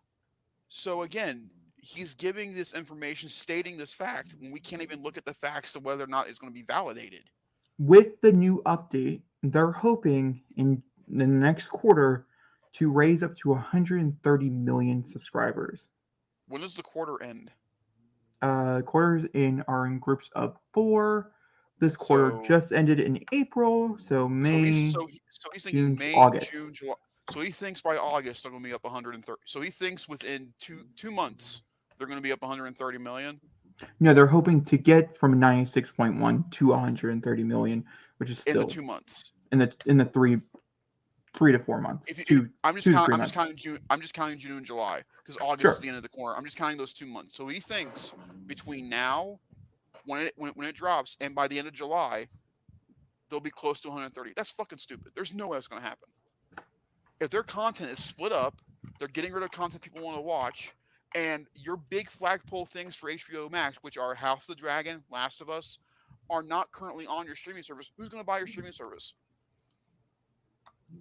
So again, he's giving this information, stating this fact when we can't even look at the facts to whether or not it's going to be validated. With the new update, they're hoping in the next quarter to raise up to 130 million subscribers. When does the quarter end? Quarters are in groups of 4. This quarter So just ended in April, so May, so he's thinking June, May, August. June, July. So he thinks by August they're going to be up 130. So he thinks within two months they're going to be up 130 million No, they're hoping to get from 96.1 to 130 million, which is in the still 2 months. in the 3 to 4 months, If I'm just 2 to 3 months. counting June. I'm just counting June and July because August is Sure. the end of the quarter. I'm just counting those 2 months. So he thinks between now when it drops and by the end of July they'll be close to 130. That's fucking stupid. There's no way that's going to happen. If their content is split up, they're getting rid of content people want to watch, and your big flagpole things for HBO Max, which are House of the Dragon, Last of Us, are not currently on your streaming service. Who's going to buy your streaming service?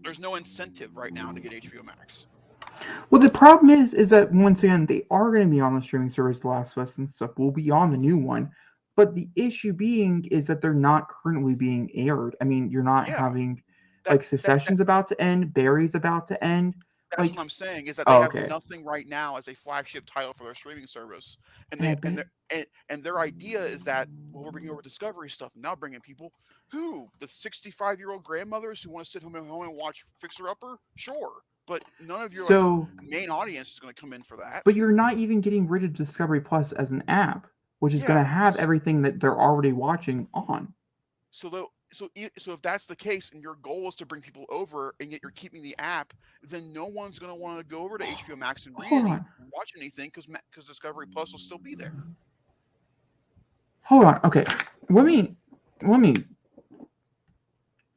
There's no incentive right now to get HBO Max. Well, the problem is that once again they are going to be on the streaming service. The Last of Us and stuff will be on the new one, but the issue being is that they're not currently being aired. I mean, you're not Yeah, having that like that that Succession's about to end, Barry's about to end. that's what Like, I'm saying is that they oh, have okay, nothing right now as a flagship title for their streaming service, and and they I bet and their idea is that well, we're bringing over Discovery stuff, now bringing people who the 65-year-old grandmothers who want to sit home and watch Fixer Upper, sure, but none of your like so. main audience is going to come in for that. But you're not even getting rid of Discovery Plus as an app, which is going Yeah, to have everything that they're already watching on. so though. So if that's the case and your goal is to bring people over and yet you're keeping the app, then no one's going to want to go over to HBO Max and Hold on, watch anything because Discovery Plus will still be there. hold on. Okay, let me.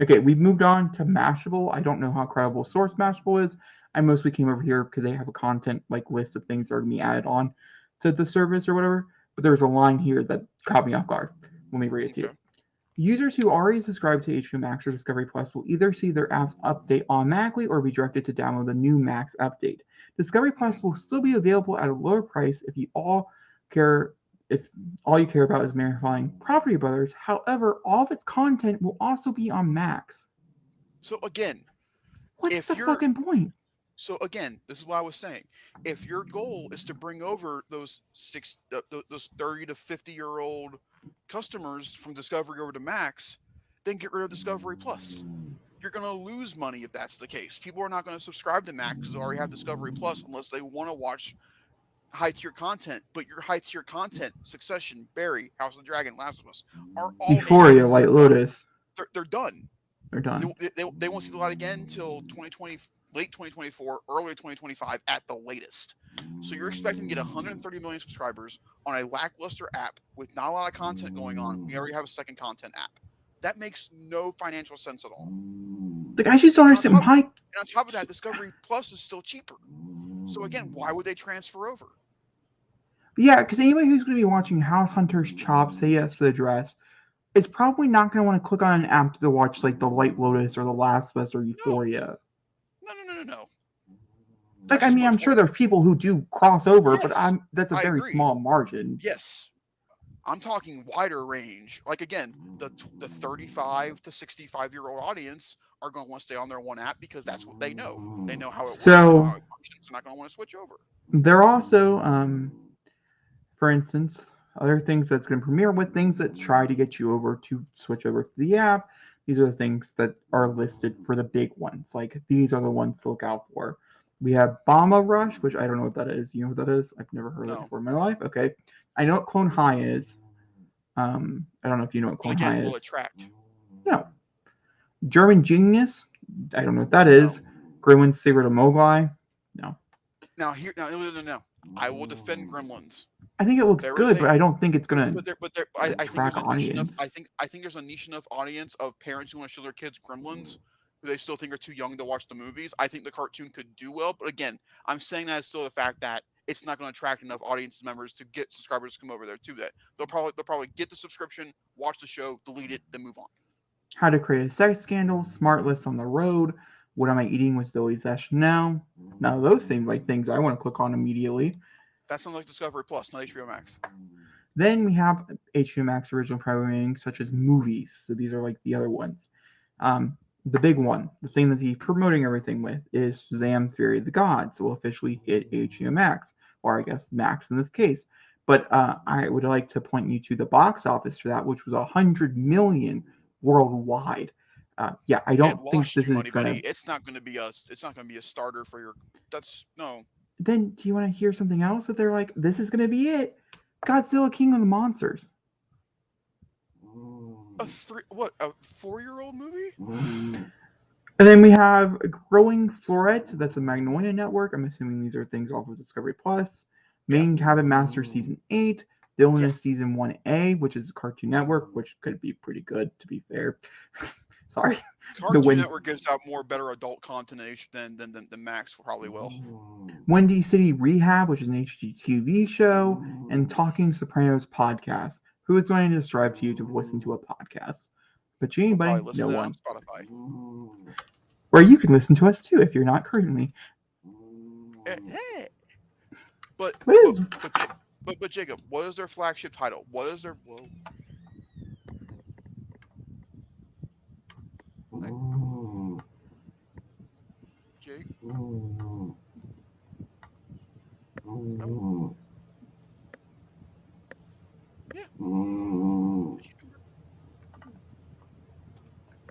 Okay, we've moved on to Mashable. I don't know how credible source Mashable is. I mostly came over here because they have a content like list of things that are going to be added on to the service or whatever. But there's a line here that caught me off guard. Let me read it to you. Okay. Users who already subscribe to HBO Max or Discovery Plus will either see their apps update automatically or be directed to download the new Max update. Discovery Plus will still be available at a lower price if all you care about is verifying Property Brothers. However, all of its content will also be on Max. So again, What's if the you're fucking point? so again, this is what I was saying. If your goal is to bring over those 30 to 50-year-old customers from Discovery over to Max, then get rid of Discovery Plus. You're going to lose money if that's the case. People are not going to subscribe to Max because they already have Discovery Plus unless they want to watch high tier content. But your high tier content, Succession, Barry, House of the Dragon, Last of Us, are all Euphoria, White Lotus, they're done. they're done. They won't see the light again until 2020, late 2024, early 2025 at the latest. So you're expecting to get 130 million subscribers on a lackluster app with not a lot of content going on. We already have a second content app. That makes no financial sense at all. Like, I just don't And on understand why. and on top of that, Discovery Plus is still cheaper. So again, why would they transfer over? Yeah, because anybody who's going to be watching House Hunters Chop Say Yes to the Dress is probably not going to want to click on an app to watch like the White Lotus or the Last of Us or Euphoria. No. Like, That's I too mean, much I'm sure work. there's people who do cross over, but Yes, that's a I very agree. small margin. Yes, I'm talking wider range. Like again, the 35 to 65-year-old audience are going to want to stay on their one app because that's what they know. They know how it works. They know how So it functions. They're not going to want to switch over. they're also, for instance, other things that's going to premiere with things that try to get you over to switch over to the app. These are the things that are listed for the big ones. Like these are the ones to look out for. We have Bomba Rush, which I don't know what that is. You know what that is? I've never heard of it No. before in my life. Okay. I know what Clone High is. I don't know if you know what But Clone again, High will is. it track? No. German Genius. I don't know what that No. is. Gremlin's Secret of Mogwai. No. Now here, now no. I will defend Gremlins. I think it looks There is good, a, but I don't think it's gonna but there, I think attract there's a niche enough. audience. I think there's a niche enough audience of parents who want to show their kids Gremlins, who they still think are too young to watch the movies. I think the cartoon could do well, but again, I'm saying that as still the fact that it's not going to attract enough audience members to get subscribers to come over there to that. They'll probably get the subscription, watch the show, delete it, then move on. How to create a sex scandal, smart list on the road, what am I eating with Zoe Deschanel? Now those seem like things I want to click on immediately. That sounds like Discovery Plus, not HBO Max. Then we have HBO Max original programming such as movies. So these are like the other ones. The big one, the thing that he's promoting everything with, is Shazam! Fury of the Gods. Will officially hit HBO Max, or I guess Max in this case. But I would like to point you to the box office for that, which was 100 million worldwide. Yeah, I It don't think lost this you is money, buddy. gonna. It's not going to be a. It's not going to be a starter for your. That's no. Then do you want to hear something else that they're like, this is gonna be it? Godzilla King of the Monsters. A 4-year-old movie? And then we have Growing Floret. That's a Magnolia Network. I'm assuming these are things off of Discovery Plus. Main Cabin Master Season 8. Villainous Season 1A, which is Cartoon Network, which could be pretty good, to be fair. Sorry. Cartoon Network gives out more better adult content than Max probably will. Windy City Rehab, which is an HGTV show. And Talking Sopranos podcast. Who is going to describe to you to listen to a podcast? But you anybody? Probably listen No to one. it on Spotify. Where you can listen to us too if you're not currently. But Jacob, what is their flagship title? What is their Jake? Oh. Yeah.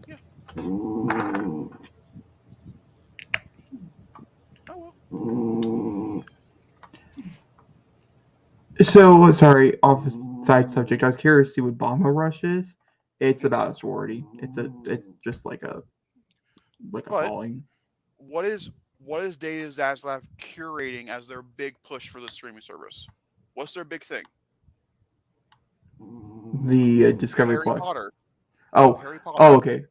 Yeah. Oh well. So sorry, off side subject. I was curious to see what Bomba Rush is. It's about a sorority. It's just like a falling. What is Dave Zaslav curating as their big push for the streaming service? What's their big thing? The Discovery Harry Plus. Potter. Oh, Harry Potter. Oh, okay.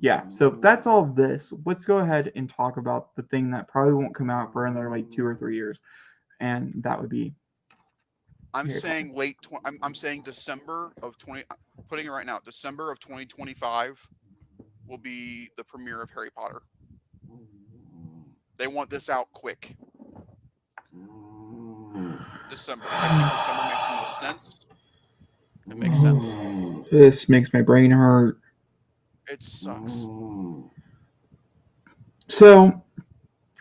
Yeah, so that's all this. Let's go ahead and talk about the thing that probably won't come out for another like 2 or 3 years, and that would be. I'm saying I'm saying December of 20. I'm putting it right now. December of 2025 will be the premiere of Harry Potter. They want this out quick. December. I think December makes the most sense. It makes sense. This makes my brain hurt. It sucks. So,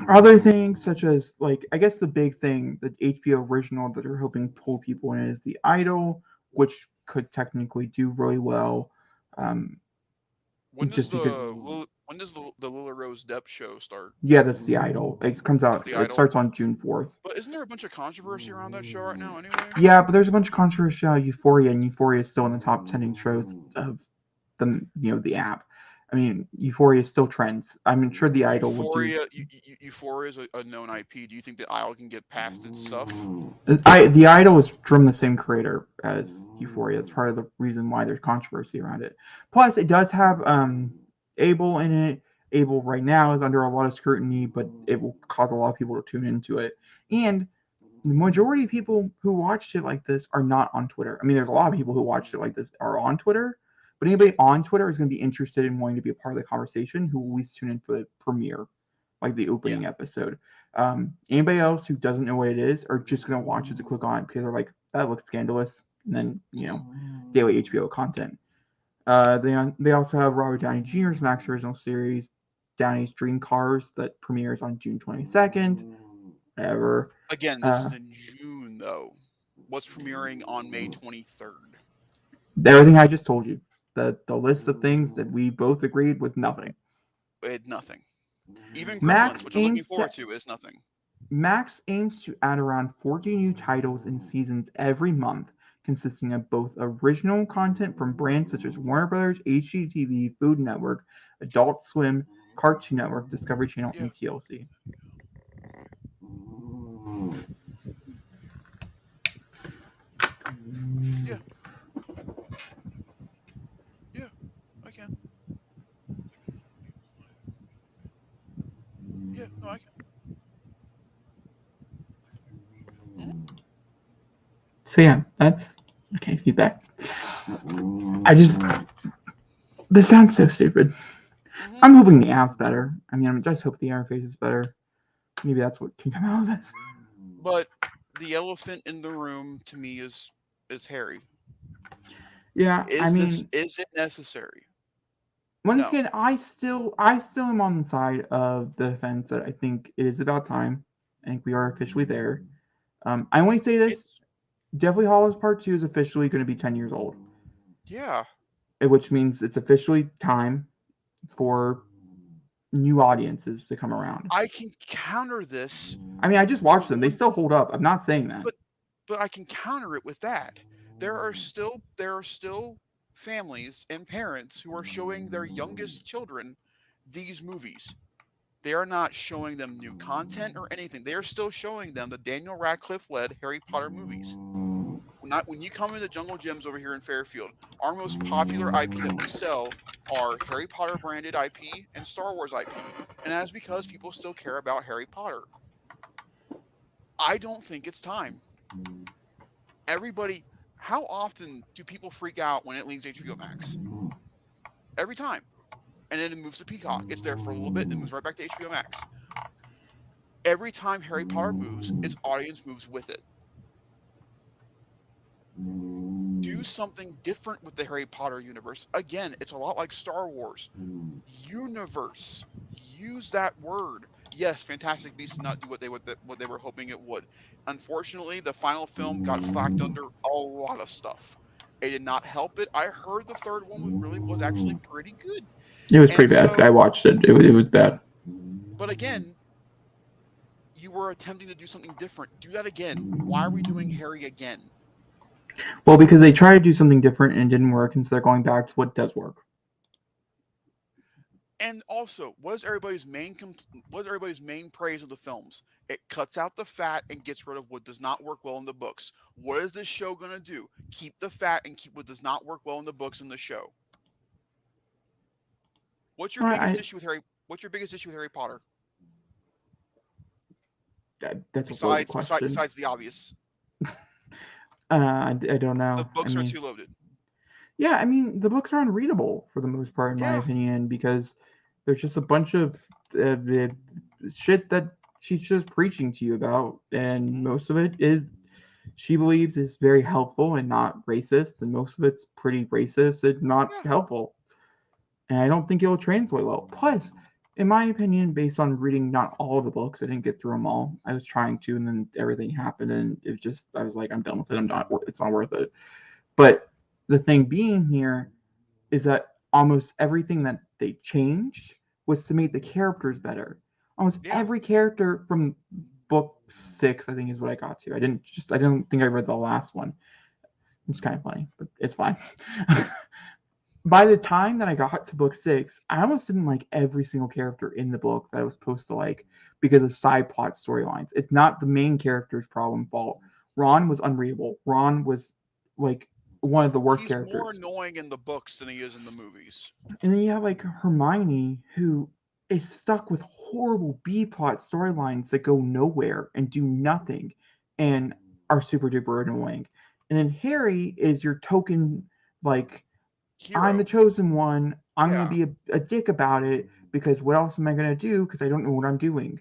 other things such as like I guess the big thing, the HBO original that they're hoping to pull people in is The Idol, which could technically do really well. When does the Lila Rose Depp show start? Yeah, that's The Idol. It comes out. It starts on June 4th. But isn't there a bunch of controversy around that show right now? Anyway. Yeah, but there's a bunch of controversy about Euphoria, and Euphoria is still in the top 10 shows of the app. I mean, Euphoria still trends. I'm sure The Idol will do. Euphoria is a known IP. Do you think The Idol can get past its stuff? The Idol is from the same creator as Euphoria. It's part of the reason why there's controversy around it. Plus, it does have Abel in it. Abel right now is under a lot of scrutiny, but it will cause a lot of people to tune into it. And the majority of people who watched it like this are not on Twitter. I mean, there's a lot of people who watched it like this are on Twitter. But anybody on Twitter is going to be interested in wanting to be a part of the conversation who will always tune in for the premiere, like the opening episode. Anybody else who doesn't know what it is are just going to watch it to click on it because they're like, that looks scandalous. And then, daily HBO content. They also have Robert Downey Jr.'s Max original series, Downey's Dream Cars, that premieres on June 22nd. Whatever. Again, this is in June though. What's premiering on May 23rd? Everything I just told you. The list of things that we both agreed was nothing. Nothing. Even Max Gremlins, which I'm looking aims forward to to, is nothing. Max aims to add around 40 new titles and seasons every month, consisting of both original content from brands such as Warner Brothers, HGTV, Food Network, Adult Swim, Cartoon Network, Discovery Channel, Yeah. and TLC. Yeah. Yeah. I can. Yeah. No, I can. So yeah, that's okay. Feedback. This sounds so stupid. I'm hoping the app's better. I mean, I just hope the interface is better. Maybe that's what can come out of this. But the elephant in the room to me is Harry. Yeah, I mean, is it necessary? once No. again, I still am on the side of the fence that I think it is about time. I think we are officially there. I only say this. It's Deathly Hallows Part 2 is officially going to be 10 years old, yeah. which means it's officially time for new audiences to come around. I can counter this I mean, I just for watched them. They one, still hold up. I'm not saying that. but I can counter it with that. There are still families and parents who are showing their youngest children these movies. They are not showing them new content or anything. They are still showing them the Daniel Radcliffe led Harry Potter movies. When you come into Jungle Gyms over here in Fairfield, our most popular IP that we sell are Harry Potter branded IP and Star Wars IP. And that's because people still care about Harry Potter. I don't think it's time. Everybody, how often do people freak out when it leaves HBO Max? Every time. And then it moves to Peacock. It's there for a little bit, then moves right back to HBO Max. Every time Harry Potter moves, its audience moves with it. Do something different with the Harry Potter universe. Again, it's a lot like Star Wars. Universe. Use that word. Yes, Fantastic Beasts did not do what they were hoping it would. Unfortunately, the final film got slacked under a lot of stuff. It did not help it. I heard the third one was actually pretty good. It was And pretty bad. so, I watched it. It was bad. but again, you were attempting to do something different. Do that again. Why are we doing Harry again? Well, because they tried to do something different and it didn't work, and so they're going back to what does work. And also, what is everybody's main praise of the films? It cuts out the fat and gets rid of what does not work well in the books. What is this show going to do? Keep the fat and keep what does not work well in the books in the show. What's your biggest issue with Harry? What's your biggest issue with Harry Potter? That's a loaded question. Besides the obvious. I don't know. The books are too loaded. Yeah, I mean, the books are unreadable for the most part, in my opinion, because there's just a bunch of the shit that she's just preaching to you about, and most of it is she believes is very helpful and not racist, and most of it's pretty racist and not helpful. And I don't think it'll translate well. Plus, in my opinion, based on reading not all the books, I didn't get through them all. I was trying to, and then everything happened, and I was like, I'm done with it. It's not worth it. But the thing being here is that almost everything that they changed was to make the characters better. Almost every character from book 6, I think, is what I got to. I don't think I read the last one. It's kind of funny, but it's fine. By the time that I got to book 6, I almost didn't like every single character in the book that I was supposed to like because of side plot storylines. It's not the main character's fault. Ron was unreadable. Ron was like one of the worst characters. He's more annoying in the books than he is in the movies. And then you have like Hermione, who is stuck with horrible B plot storylines that go nowhere and do nothing and are super duper annoying. And then Harry is your token, like, hero. I'm the chosen one. I'm going to be a dick about it because what else am I going to do? Because I don't know what I'm doing.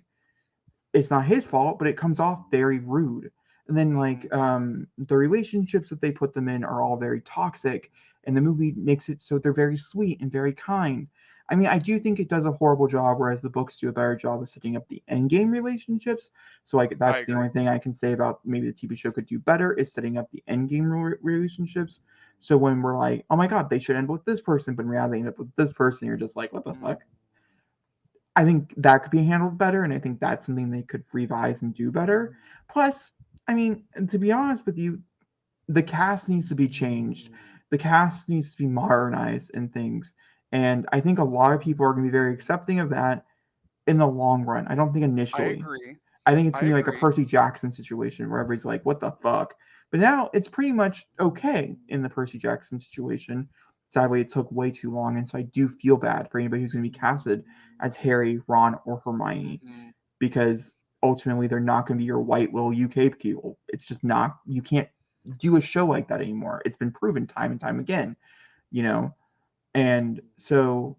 It's not his fault, but it comes off very rude. And then like the relationships that they put them in are all very toxic, and the movie makes it so they're very sweet and very kind. I mean, I do think it does a horrible job, whereas the books do a better job of setting up the endgame relationships. So like I that's the agree. only thing I can say about maybe the TV show could do better is setting up the endgame relationships. So when we're like, oh my god, they should end with this person, but in reality they end up with this person, you're just like, what the Mhm. fuck? I think that could be handled better, and I think that's something they could revise and do better. Plus, I mean, to be honest with you, the cast needs to be changed. The cast needs to be modernized and things. And I think a lot of people are going to be very accepting of that in the long run. I don't think I initially. agree. I think it's I gonna be like a agree. Percy Jackson situation where everybody's like, "What the fuck?" But now it's pretty much okay in the Percy Jackson situation. Sadly, it took way too long, and so I do feel bad for anybody who's going to be casted as Harry, Ron, or Hermione Hmm. because ultimately they're not going to be your white little UK people. It's just not. You can't do a show like that anymore. It's been proven time and time again, you know. And so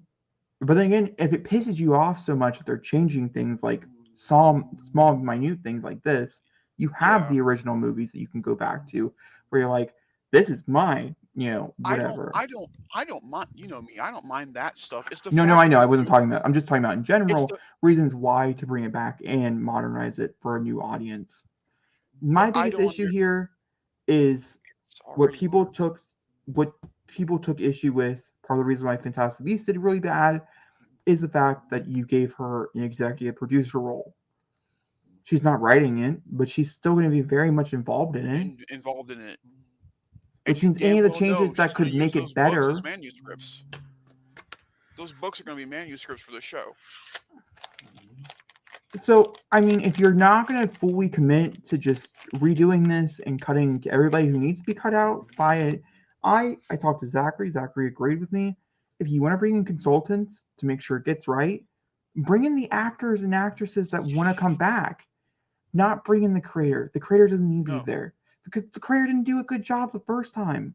but then again, if it pisses you off so much that they're changing things like small, minute things like this, you have Yeah. the original movies that you can go back to where you're like, this is my, I don't. whatever. I don't. I don't mind. You know me. I don't mind that stuff. It's the No, fact I that know. I they're wasn't doing. talking about. I'm just talking about in It's general the. reasons why to bring it back and modernize it for a new audience. But My I biggest don't issue under. here is It's what already people hard. took what people took issue with. Part of the reason why Fantastic Beasts did really bad is the fact that you gave her an executive producer role. She's not writing it, but she's still going to be very much involved in it, Involved in it, and which you means any damn of the well know changes that she's going could to use make it those books as better. manuscripts. Those books are going to be manuscripts for the show. So, I mean, if you're not going to fully commit to just redoing this and cutting everybody who needs to be cut out, fine. I talked to Zachary. Zachary agreed with me. If you want to bring in consultants to make sure it gets right, bring in the actors and actresses that want to come back. Not bring in the creator. The creator doesn't need to be No, there because the creator didn't do a good job the first time.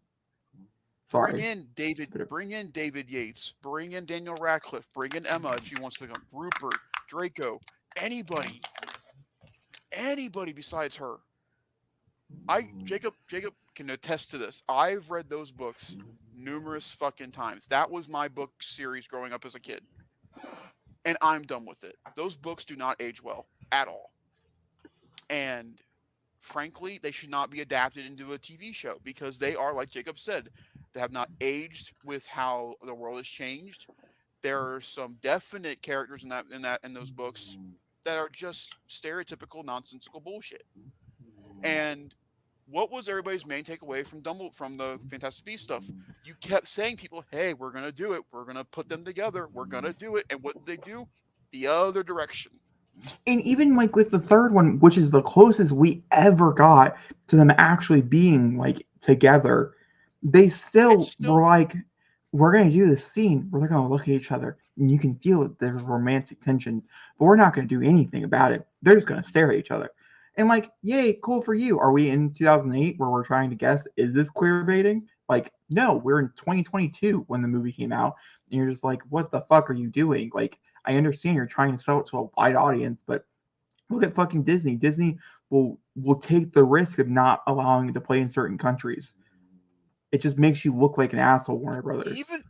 bring Sorry. in David. Bring in David Yates. Bring in Daniel Radcliffe. Bring in Emma if she wants to come. Rupert, Draco, anybody, anybody besides her. Jacob can attest to this. I've read those books numerous fucking times. That was my book series growing up as a kid, and I'm done with it. Those books do not age well at all, and frankly, they should not be adapted into a TV show because they are, like Jacob said, they have not aged with how the world has changed. There are some definite characters in those books that are just stereotypical nonsensical bullshit. And what was everybody's main takeaway from from the Fantastic Beasts stuff? You kept saying people, "Hey, we're gonna do it. We're gonna put them together. We're gonna do it." And what did they do? The other direction. And even like with the third one, which is the closest we ever got to them actually being like together, they It's still were still like, we're going to do this scene where they're going to look at each other and you can feel that there's romantic tension, but we're not going to do anything about it. They're just going to stare at each other. And like, yay, cool for you. Are we in 2008 where we're trying to guess, is this queer baiting? Like, no, we're in 2022 when the movie came out. And you're just like, what the fuck are you doing? Like, I understand you're trying to sell it to a wide audience, but look at fucking Disney. Disney will take the risk of not allowing it to play in certain countries. It just makes you look like an asshole, Warner Brothers. even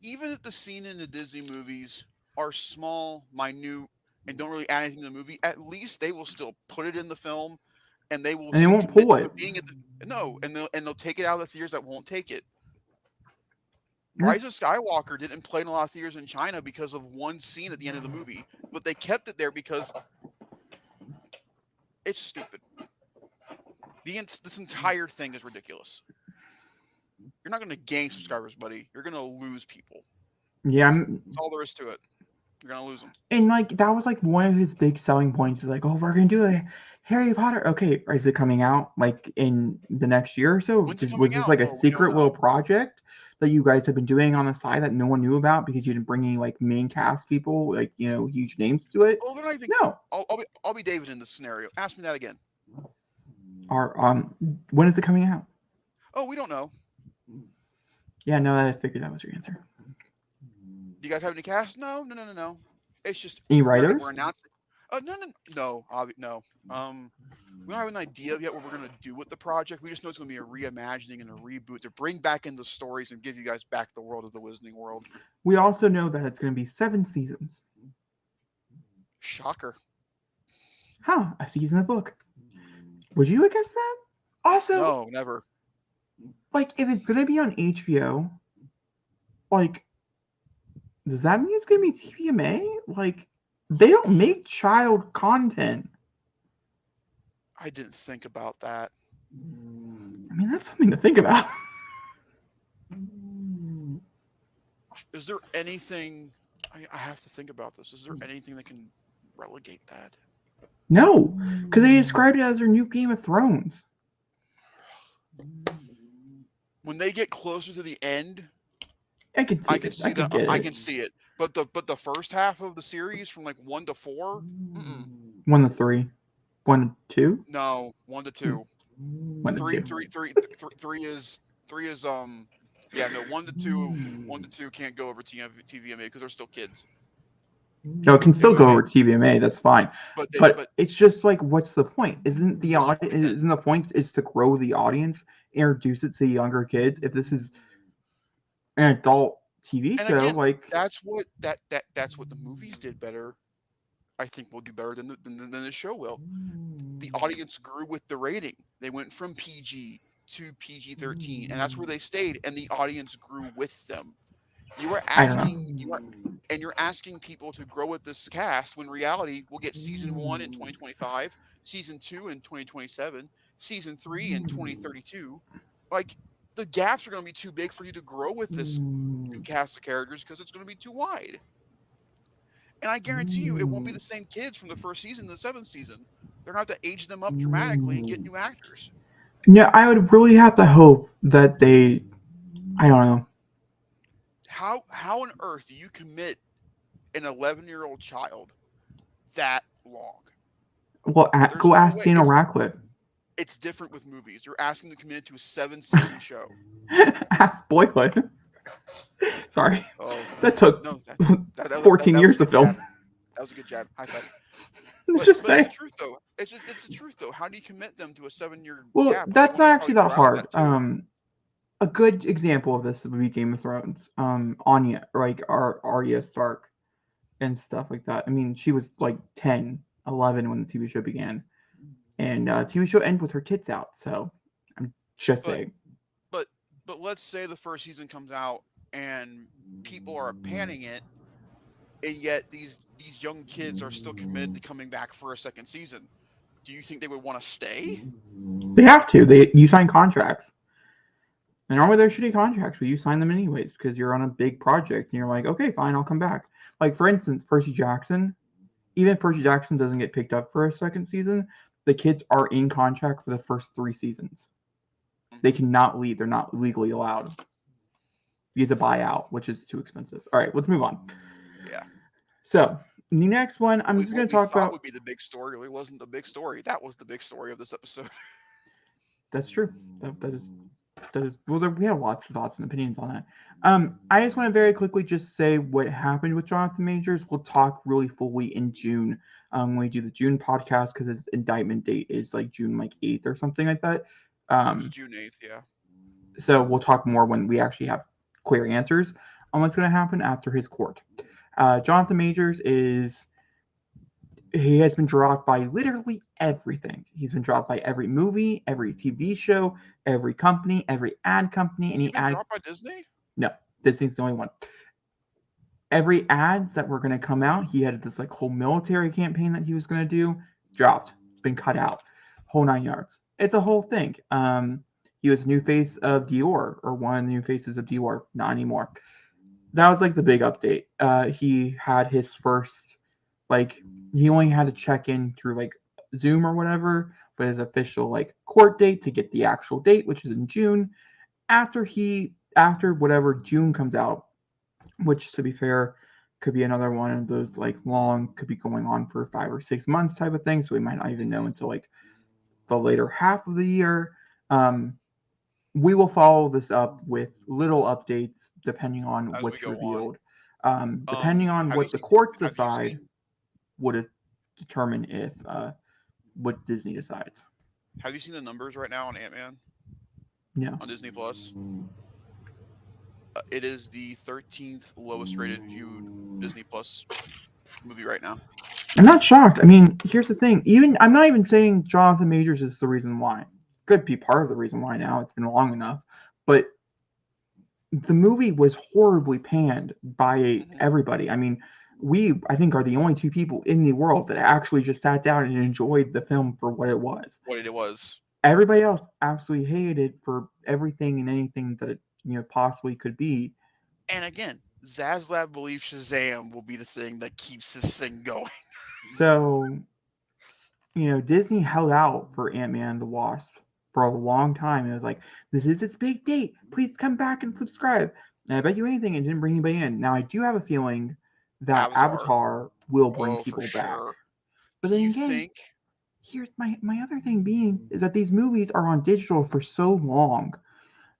if the scene in the Disney movies are small, minute, and don't really add anything to the movie, at least they will still put it in the film, and they will And they still won't commit pull to it. it being at the no, and they'll take it out of the theaters that won't take it. Yeah. Rise of Skywalker didn't play in a lot of theaters in China because of one scene at the end of the movie, but they kept it there because it's stupid. This entire thing is ridiculous. You're not going to gain subscribers, buddy. You're going to lose people. Yeah. That's all there is to it. You're going to lose them. And like that was like one of his big selling points is like, oh, we're gonna do a Harry Potter. Okay, is it coming out like in the next year or so? When's it Was coming this out? like a Oh, we don't secret little know. project that you guys have been doing on the side that no one knew about because you didn't bring any like main cast people, like huge names to it? Oh, they're not even. No. I'll be David in this scenario. Ask me that again. Or when is it coming out? Oh, we don't know. Yeah, no, I figured that was your answer. Do you guys have any cast? No, no, no, no, no. It's just Any we're writers? announcing. No, no, no, no. We don't have an idea yet what we're going to do with the project. We just know it's going to be a reimagining and a reboot to bring back in the stories and give you guys back the world of the Wizarding World. We also know that it's going to be 7 seasons. Shocker. A season a book. Would you have guessed that? Also, no, never. Like, if it's going to be on HBO, like, does that mean it's going to be TVMA? Like, they don't make child content. I didn't think about that. I mean, that's something to think about. Is there anything... I have to think about this. Is there anything that can relegate that? No, because they described it as their new Game of Thrones. When they get closer to the end, I can see it. But the first half of the series, from like 1 to 4, 1 to 3, 1 to 2. No, 1 to 2. 1 to 2. 3 is 1 to 2. 1 to 2 can't go over TVMA because they're still kids. No, it can still go over TVMA. That's fine. But it's just like, what's the point? Isn't the point is to grow the audience, introduce it to younger kids? If this is an adult TV show, again, like that's what the movies did better. I think will do better than the show will. The audience grew with the rating. They went from PG to PG-13, and that's where they stayed. And the audience grew with them. You're asking people to grow with this cast when in reality we'll get season 1 in 2025, season 2 in 2027, season 3 in 2032. Like, the gaps are going to be too big for you to grow with this new cast of characters because it's going to be too wide. And I guarantee you it won't be the same kids from the first season to the 7th season. They're going to have to age them up dramatically and get new actors. Yeah, I would really have to hope that they... I don't know. How on earth do you commit an 11-year-old child that long? Well, go ask Daniel Radcliffe. It's different with movies. You're asking them to commit to a 7-season show. Ask Boyhood. Sorry. Oh, that took 14 years to film. That was a good jab. High five. But it's the truth, though. It's the truth, though. How do you commit them to a 7-year gap? Well, that's not actually that hard. A good example of this would be Game of Thrones. Anya, like Arya Stark and stuff like that. I mean, she was like 10, 11 when the TV show began. And TV show ended with her tits out, so I'm just saying. But let's say the first season comes out and people are panning it, and yet these young kids are still committed to coming back for a second season. Do you think they would want to stay? They have to. You sign contracts. And normally they're shitty contracts, but you sign them anyways because you're on a big project and you're like, okay, fine, I'll come back. Like, for instance, Percy Jackson. Even if Percy Jackson doesn't get picked up for a second season, the kids are in contract for the first 3 seasons. They cannot leave. They're not legally allowed. You have to buy out, which is too expensive. All right, let's move on. Yeah. So, the next one, I'm just going to talk about... would be the big story really wasn't the big story. That was the big story of this episode. That's true. That is... Well, we have lots of thoughts and opinions on it. I just want to very quickly just say what happened with Jonatha Majors. We'll talk really fully in June when we do the June podcast because his indictment date is like June 8th or something like that. It's June 8th, yeah. So we'll talk more when we actually have clear answers on what's going to happen after his court. Jonatha Majors he has been dropped by literally everything. He's been dropped by every movie, every TV show, every company, every ad company. Has he been dropped by Disney? No, Disney's the only one. Every ads that were going to come out, he had this like whole military campaign that he was going to do, dropped. It's been cut out. Whole 9 yards. It's a whole thing. He was a new face of Dior, or one of the new faces of Dior. Not anymore. That was like the big update. He had his first... he only had to check in through like Zoom or whatever, but his official like court date to get the actual date, which is in June, after whatever June comes out, which to be fair, could be another one of those like long, could be going on for 5 or 6 months type of thing. So we might not even know until like the later half of the year. We will follow this up with little updates depending on what's revealed. Depending on what the courts decide, would determine if what Disney decides. Have you seen the numbers right now on Ant-Man No. on Disney Plus? It is the 13th lowest rated viewed Disney Plus movie right now. I'm not shocked. I mean, here's the thing. Even I'm not even saying Jonathan Majors is the reason why. Could be part of the reason why now. It's been long enough. But the movie was horribly panned by everybody. I mean, I think, are the only two people in the world that actually just sat down and enjoyed the film for what it was. What it was. Everybody else absolutely hated it for everything and anything that it possibly could be. And again, Zaslav believes Shazam will be the thing that keeps this thing going. So, Disney held out for Ant-Man and the Wasp for a long time. It was like, this is its big date. Please come back and subscribe. And I bet you anything, it didn't bring anybody in. Now, I do have a feeling that Avatar will bring people back. Sure. But Do then you again, think? here's my other thing being is that these movies are on digital for so long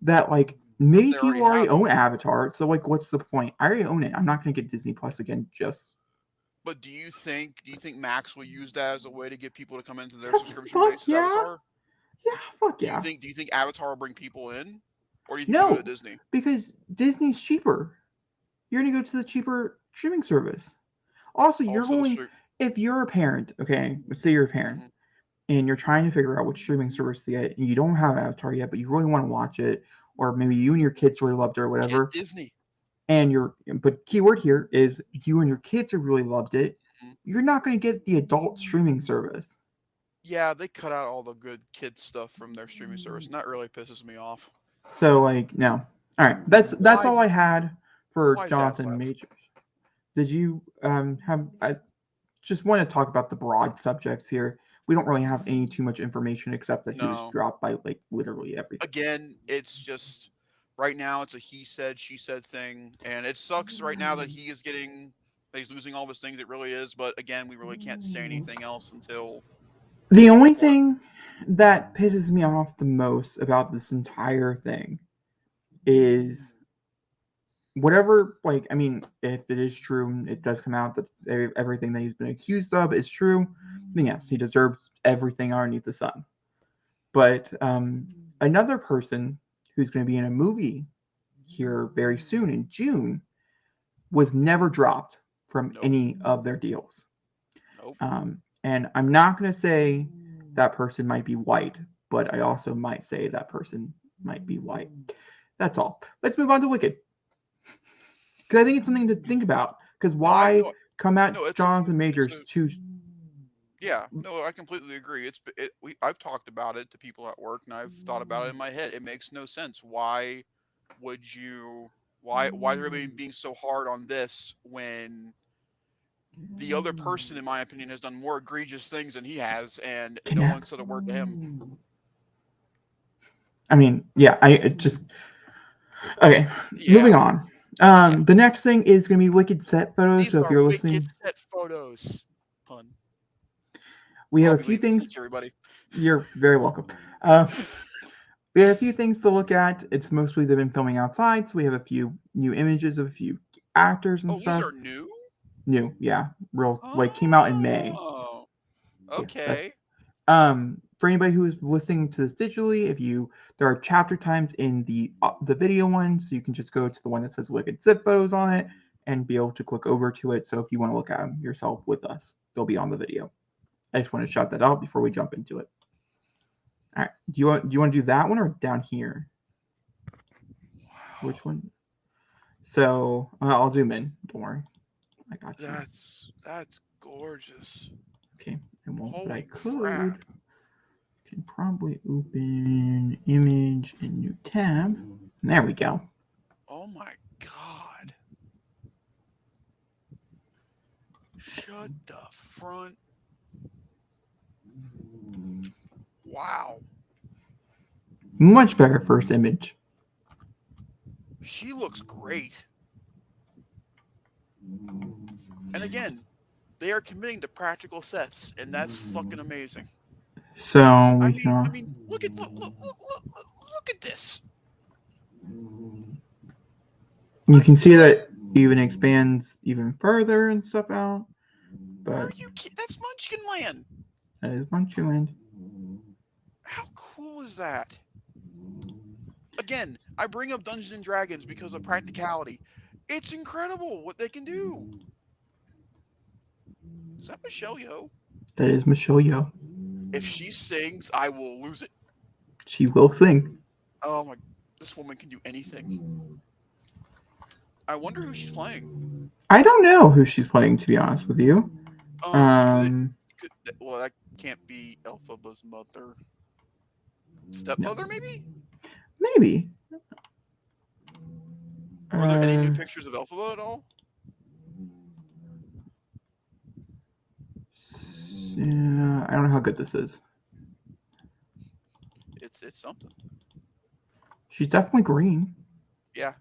that, like, maybe They already people already have them. own Avatar. So, like, what's the point? I already own it. I'm not going to get Disney Plus again just. But do you think Max will use that as a way to get people to come into their subscription Fuck base? yeah. Avatar? Yeah, fuck yeah. Do you think Avatar will bring people in, or do you think No, they go to Disney? Because Disney's cheaper. You're gonna go to the cheaper streaming service. Also, if you're a parent, okay, let's say you're a parent, and you're trying to figure out which streaming service to get, and you don't have Avatar yet, but you really want to watch it, or maybe you and your kids really loved it or whatever. Get Disney. But keyword here is you and your kids have really loved it. You're not going to get the adult streaming service. Yeah, they cut out all the good kids stuff from their streaming service, and that really pisses me off. So, like, no. All right, that's all I had for Jonathan Majors. Did you have? I just want to talk about the broad subjects here. We don't really have any too much information except that he was dropped by, like, literally everything. Again, it's just right now it's a he said she said thing, and it sucks right now that he's losing all of his things. It really is, but again, we really can't say anything else until. The only thing that pisses me off the most about this entire thing is whatever, like, I mean, if it is true, it does come out that everything that he's been accused of is true, then yes, he deserves everything underneath the sun. But another person who's going to be in a movie here very soon in June was never dropped from any of their deals. And I'm not going to say that person might be white, but I also might say that person might be white. That's all. Let's move on to Wicked. Because I think it's something to think about. Because why come at Jonathan Majors to... Yeah, no, I completely agree. I've talked about it to people at work, and I've thought about it in my head. It makes no sense. Why would you... Why is everybody being so hard on this when the other person, in my opinion, has done more egregious things than he has, and no one said a word to him? I mean, yeah, Okay, moving on. The next thing is going to be Wicked set photos. These are Wicked set photos. Pun. We have a few things. Everybody. You're very welcome. We have a few things to look at. It's mostly they've been filming outside, so we have a few new images of a few actors and stuff. These are new? New, yeah. Came out in May. Oh, okay. For anybody who's listening to this digitally, there are chapter times in the video one, so you can just go to the one that says Wicked Zip photos on it and be able to click over to it. So if you want to look at them yourself with us, they'll be on the video. I just want to shout that out before we jump into it. All right. Do you want to do that one or down here? Wow. Which one? So I'll zoom in. Don't worry. I got you. That's gorgeous. Okay. I won't, Holy but I could. crap. Can probably open image and new tab. There we go. Oh my god. Shut the front. Wow. Much better first image. She looks great. And again, they are committing to practical sets, and that's fucking amazing. So I mean, look at this. You can see that even expands even further and stuff out. But are you kidding? That's Munchkin Land. That is Munchkin Land. cool is that? Again, I bring up Dungeons and Dragons because of practicality. It's incredible what they can do. Is that Michelle Yeoh? That is Michelle Yeoh. If she sings, I will lose it. She will sing. Oh my, this woman can do anything. I wonder who she's playing. I don't know who she's playing, to be honest with you. Well, that can't be Elphaba's mother. Stepmother, maybe? Maybe. Are there any new pictures of Elphaba at all? I don't know how good this is. It's something. She's definitely green. Yeah.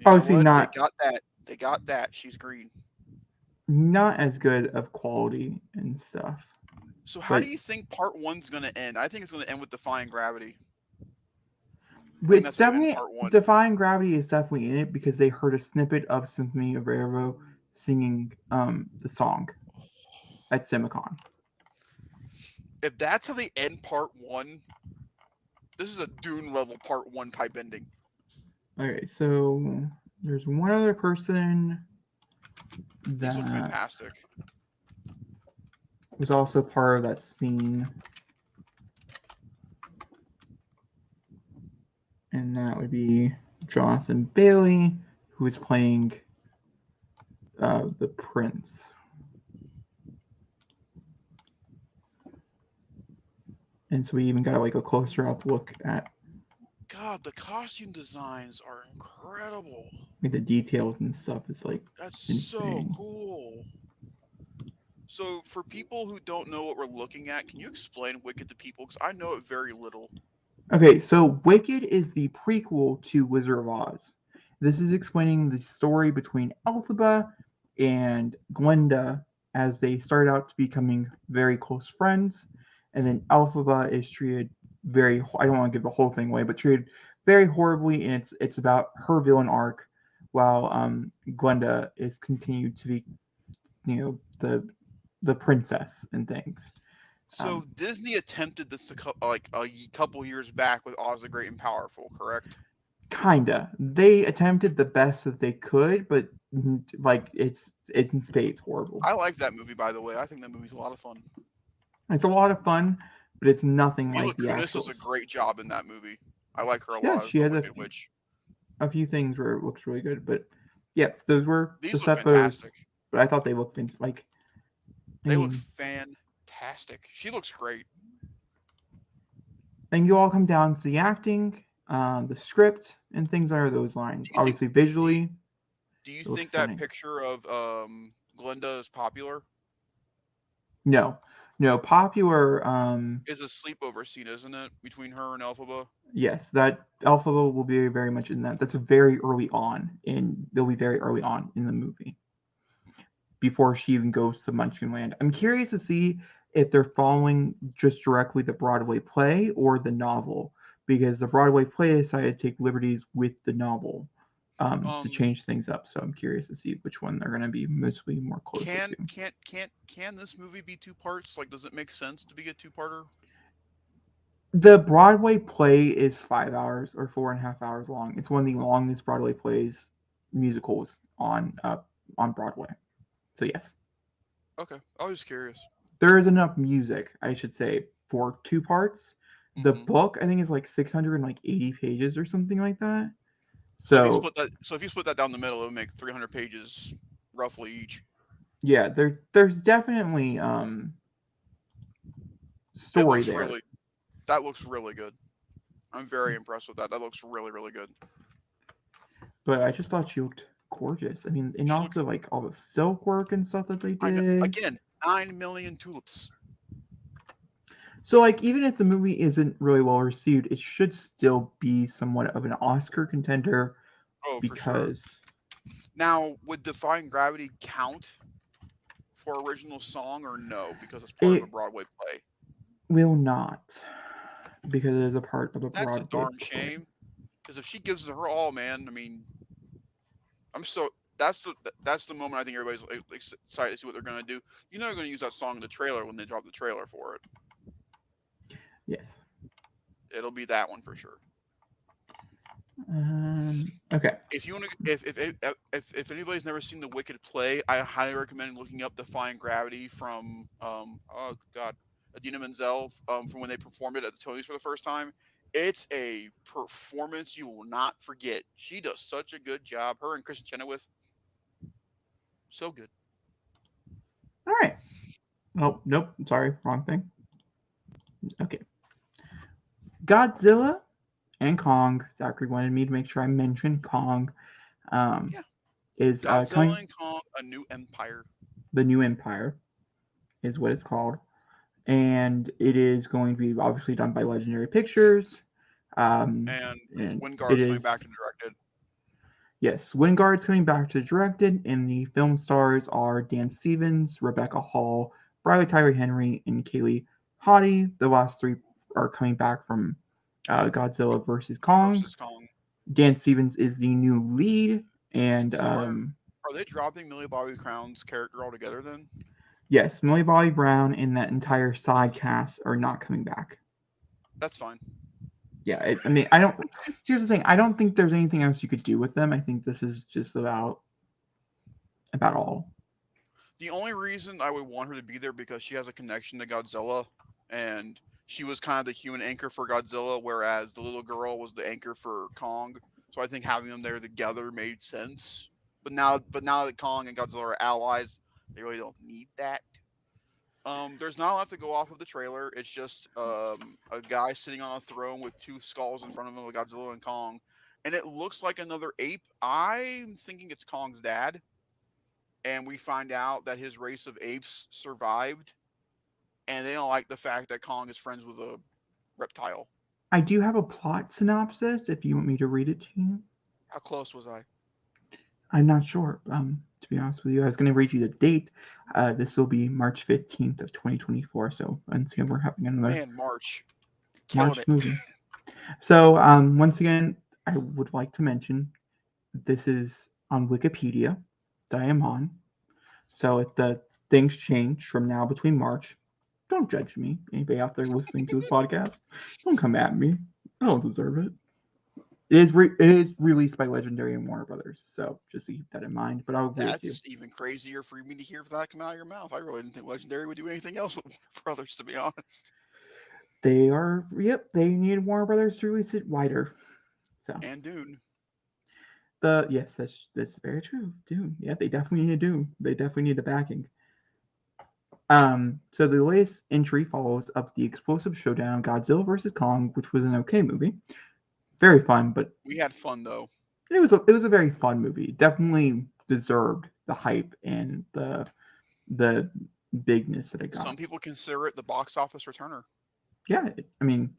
Obviously not. They got that. She's green. Not as good of quality and stuff. So how do you think part 1's going to end? I think it's going to end with Defying Gravity. It's definitely Defying Gravity is definitely in it because they heard a snippet of Symphony of Ervo singing the song at CinemaCon. If that's how they end part 1, this is a Dune level part 1 type ending. Okay, so there's one other person that these look fantastic. Was also part of that scene. And that would be Jonathan Bailey, who is playing the prince. And so we even got like a closer up look at. God, the costume designs are incredible. I mean, the details and stuff is like that's insane. So cool. So for people who don't know what we're looking at, can you explain Wicked to people? Because I know it very little. Okay, so Wicked is the prequel to Wizard of Oz. This is explaining the story between Elphaba and Glinda as they start out to becoming very close friends. And then Elphaba is treated very, I don't want to give the whole thing away, but treated very horribly. And it's about her villain arc while Glinda is continued to be, the princess and things. So Disney attempted this like a couple years back with Oz the Great and Powerful, correct? Kinda. They attempted the best that they could, but like it's in spades horrible. I like that movie, by the way. I think that movie's a lot of fun. It's a lot of fun, but it's nothing Mila like the Kunis actual. does a great job in that movie. I like her a Yeah, lot as she the has Wicked Witch. A few things where it looks really good, but yeah, those were these the look fantastic. But I thought they looked like. They look fantastic. She looks great. And you all come down to the acting, the script, and things under those lines. Obviously, visually. Do you think that picture of Glinda is popular? No, popular. Is a sleepover scene, isn't it, between her and Elphaba? Yes, that Elphaba will be very much in that. That's very early on, they'll be very early on in the movie before she even goes to Munchkinland. I'm curious to see if they're following just directly the Broadway play or the novel, because the Broadway play decided to take liberties with the novel to change things up. So I'm curious to see which one they're going to be mostly more close to. Can this movie be 2 parts? Like, does it make sense to be a 2-parter? The Broadway play is 5 hours or 4.5 hours long. It's one of the longest Broadway musicals on Broadway. So yes. Okay, I was curious. There is enough music, I should say, for 2 parts. The book, I think, is like 680 pages or something like that. So if you split that down the middle, it would make 300 pages roughly each. Yeah, there's definitely story there. That looks really good. I'm very impressed with that. That looks really, really good. But I just thought she looked gorgeous. I mean, and also like all the silk work and stuff that they did. I know. Again, 9 million tulips. So, like, even if the movie isn't really well received, it should still be somewhat of an Oscar contender. Oh, because... for sure. Now, would Defying Gravity count for original song or no? Because it's part of a Broadway play. Will not, because it is a part of a Broadway play. That's a darn shame. Because if she gives it her all, man, I mean, that's the moment I think everybody's excited to see what they're going to do. You know they're going to use that song in the trailer when they drop the trailer for it. Yes. It'll be that one for sure. Okay. If you want to, if anybody's never seen The Wicked play, I highly recommend looking up Defying Gravity from oh god, Adina Menzel from when they performed it at the Tonys for the first time. It's a performance you will not forget. She does such a good job. Her and Kristen Chenoweth, so good. All right. Oh, nope. Sorry. Wrong thing. Okay. Godzilla and Kong. Zachary wanted me to make sure I mentioned Kong. Um, Yeah, is Godzilla coming. and Kong: A New Empire. The New Empire is what it's called, and it is going to be obviously done by Legendary Pictures. And And it Wingard's coming back is, to direct it. yes, Wingard's coming back to direct it, and the film stars are Dan Stevens, Rebecca Hall, Bradley Tyree Henry, and Kaylee Hottie. The last three are coming back from Godzilla vs Kong. Versus Kong. Dan Stevens is the new lead, and So are they dropping Millie Bobby Brown's character altogether then? yes, Millie Bobby Brown and that entire side cast are not coming back. That's fine. Yeah, I mean, I don't. Here's the thing: I don't think there's anything else you could do with them. I think this is just about all. The only reason I would want her to be there because she has a connection to Godzilla, and she was kind of the human anchor for Godzilla, whereas the little girl was the anchor for Kong. So I think having them there together made sense. But now that Kong and Godzilla are allies, they really don't need that. There's not a lot to go off of the trailer. It's just a guy sitting on a throne with two skulls in front of him of Godzilla and Kong, and it looks like another ape. I'm thinking it's Kong's dad, and we find out that his race of apes survived, and they don't like the fact that Kong is friends with a reptile. I do have a plot synopsis if you want me to read it to you. How close was I? I'm not sure. To be honest with you, I was going to read you the date. This will be March 15th of 2024. So once again, we're having another Man, March, killing March it. movie. So once again, I would like to mention this is on Wikipedia that I am on. So if the things change from now between March, don't judge me. Anybody out there listening to this podcast, don't come at me. I don't deserve it. It is released by Legendary and Warner Brothers, so just keep that in mind. But I'll agree with you. That's even crazier for me to hear that come out of your mouth. I really didn't think Legendary would do anything else with Warner Brothers, to be honest. They are, yep, they need Warner Brothers to release it wider. So And Dune. yes, that's very true. Dune, yeah, they definitely need Dune. They definitely need the backing. So the latest entry follows up the explosive showdown Godzilla vs Kong, which was an okay movie, very fun, but We had fun though. it was a very fun movie. Definitely deserved the hype and the bigness that it Some got. people consider it the box office returner. Yeah, I mean,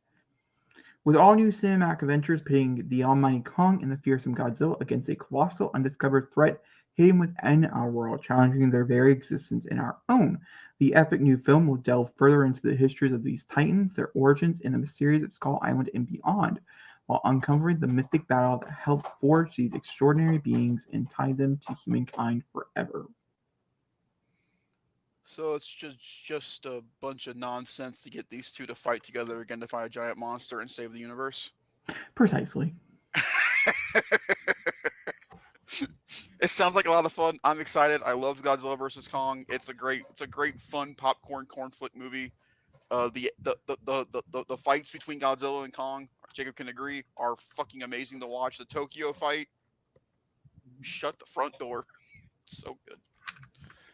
with all new cinematic adventures pitting the almighty Kong and the fearsome Godzilla against a colossal undiscovered threat hidden within our world, challenging their very existence in our own. The epic new film will delve further into the histories of these titans, their origins, and the mysteries of Skull Island and beyond, while uncovering the mythic battle that helped forge these extraordinary beings and tie them to humankind forever. So it's just a bunch of nonsense to get these two to fight together again to fight a giant monster and save the universe. Precisely. It sounds like a lot of fun. I'm excited. I love Godzilla vs Kong. It's a great fun popcorn corn flick movie. The fights between Godzilla and Kong, Jacob can agree, are fucking amazing to watch. The Tokyo fight, shut the front door. It's so good.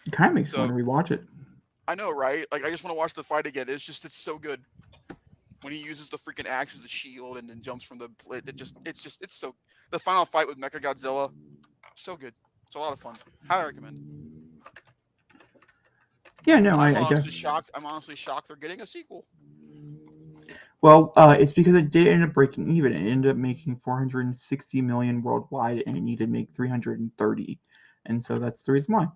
It kind of makes me So want to rewatch it. I know, right? Like I just want to watch the fight again. It's so good. When he uses the freaking axe as a shield and then jumps from the it's so the final fight with Mecha Godzilla, so good. It's a lot of fun. Highly recommend. Yeah, no, I'm I honestly definitely. shocked. I'm honestly shocked they're getting a sequel. Well, it's because it did end up breaking even. It ended up making 460 million worldwide, and it needed to make 330, and so that's the reason why.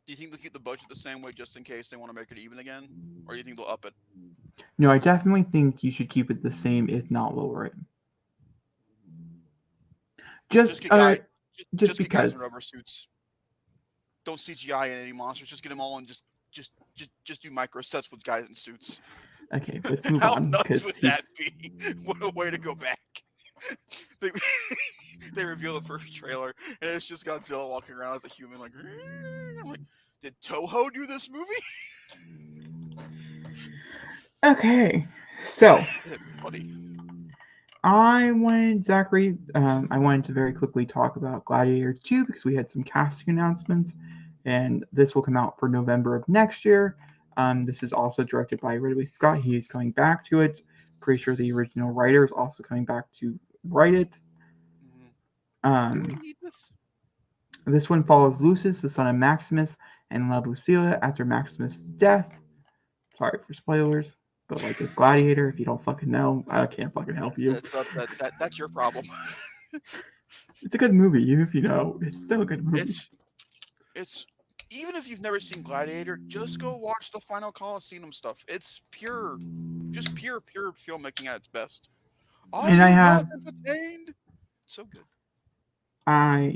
Do you think they'll keep the budget the same way just in case they want to make it even again, or do you think they'll up it? No, I definitely think you should keep it the same, if not lower it. Just Just, get guys, just just get guys in because. rubber suits. Don't CGI in any monsters. Just get them all in. Just do micro sets with guys in suits. Okay, let's move How on nuts because would that be? What a way to go back. They, they reveal the first trailer, and it's just Godzilla walking around as a human, like, I'm like, did Toho do this movie? Okay, so Buddy. I wanted to very quickly talk about Gladiator 2 because we had some casting announcements, and this will come out for November of next year. This is also directed by Ridley Scott. He is coming back to it. Pretty sure the original writer is also coming back to write it. Do we need this? This one follows Lucius, the son of Maximus, and La Lucilla after Maximus' death. Sorry for spoilers, but like it's Gladiator. If you don't fucking know, I can't fucking help you. That's your problem. It's a good movie, even if you know. It's still a good movie. It's even if you've never seen Gladiator, just go watch the Final Coliseum stuff. It's pure filmmaking at its best. Are you not entertained? It's so good. I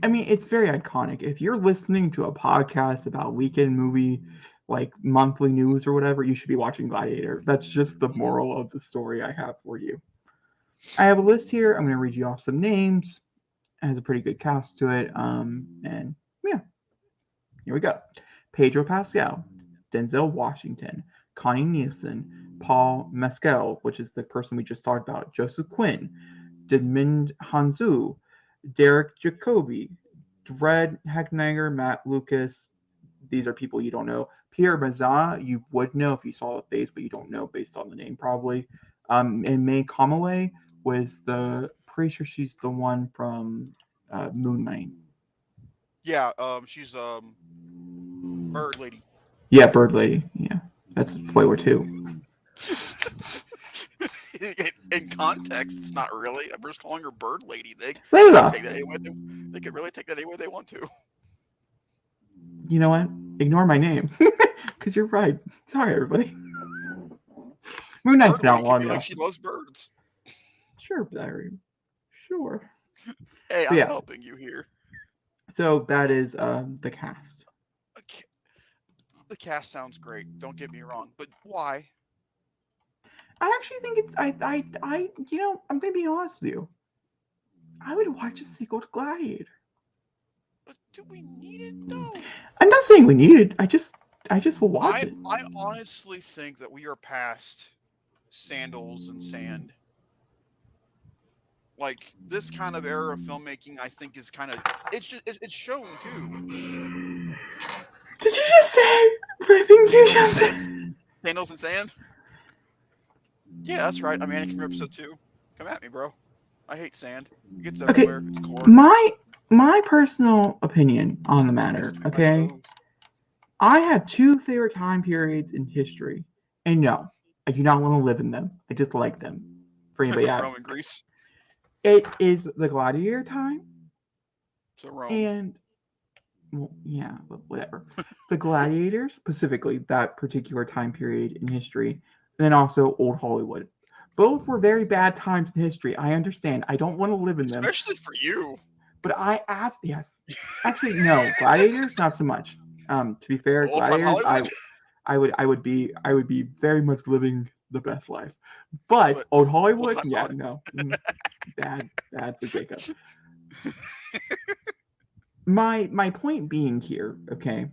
mean, it's very iconic. If you're listening to a podcast about weekend movie, like monthly news or whatever, you should be watching Gladiator. That's just the moral of the story I have for you. I have a list here. I'm going to read you off some names. It has a pretty good cast to it. And yeah, here we go. Pedro Pascal, Denzel Washington, Connie Nielsen, Paul Mescal, which is the person we just talked about, Joseph Quinn, Desmond Hanzu, Derek Jacobi, Dred Hecknager, Matt Lucas. These are people you don't know. Pierre Mazza, you would know if you saw the face, but you don't know based on the name probably. And May Comaway was pretty sure she's the one from Moon Knight. Yeah, she's Bird Lady. Yeah, Bird Lady. Yeah, that's Toy War 2. In context, it's not really. I'm just calling her Bird Lady. They could really take that any way they want to. You know what? Ignore my name, because you're right. Sorry, everybody. Moon Knight's not long enough. Like she loves birds. Sure, Barry. Sure. Hey, I'm helping you here. So that is the cast. The cast sounds great. Don't get me wrong, but why? I actually think it's I'm gonna be honest with you. I would watch a sequel to Gladiator. But do we need it though? I'm not saying we need it. I just will watch it. I honestly think that we are past sandals and sand. Like this kind of era of filmmaking, I think is kind of it's shown too. Did you just say what I think you just said? Sandals and sand? Yeah, that's right. I'm Anakin from episode 2. Come at me, bro. I hate sand. It gets everywhere. It's cold. My personal opinion on the matter, okay? I have 2 favorite time periods in history. And no, I do not want to live in them. I just like them. For anybody out. Rome and Greece. It is the Gladiator time. So Rome. And well, yeah, but whatever. The Gladiators, specifically that particular time period in history, and then also Old Hollywood. Both were very bad times in history. I understand. I don't want to live in them. Especially for you. But yes. Actually, no. Gladiators, not so much. To be fair, Gladiators, I would be very much living the best life. But Old Hollywood, yeah, no. Bad for Jacob. My point being here, okay,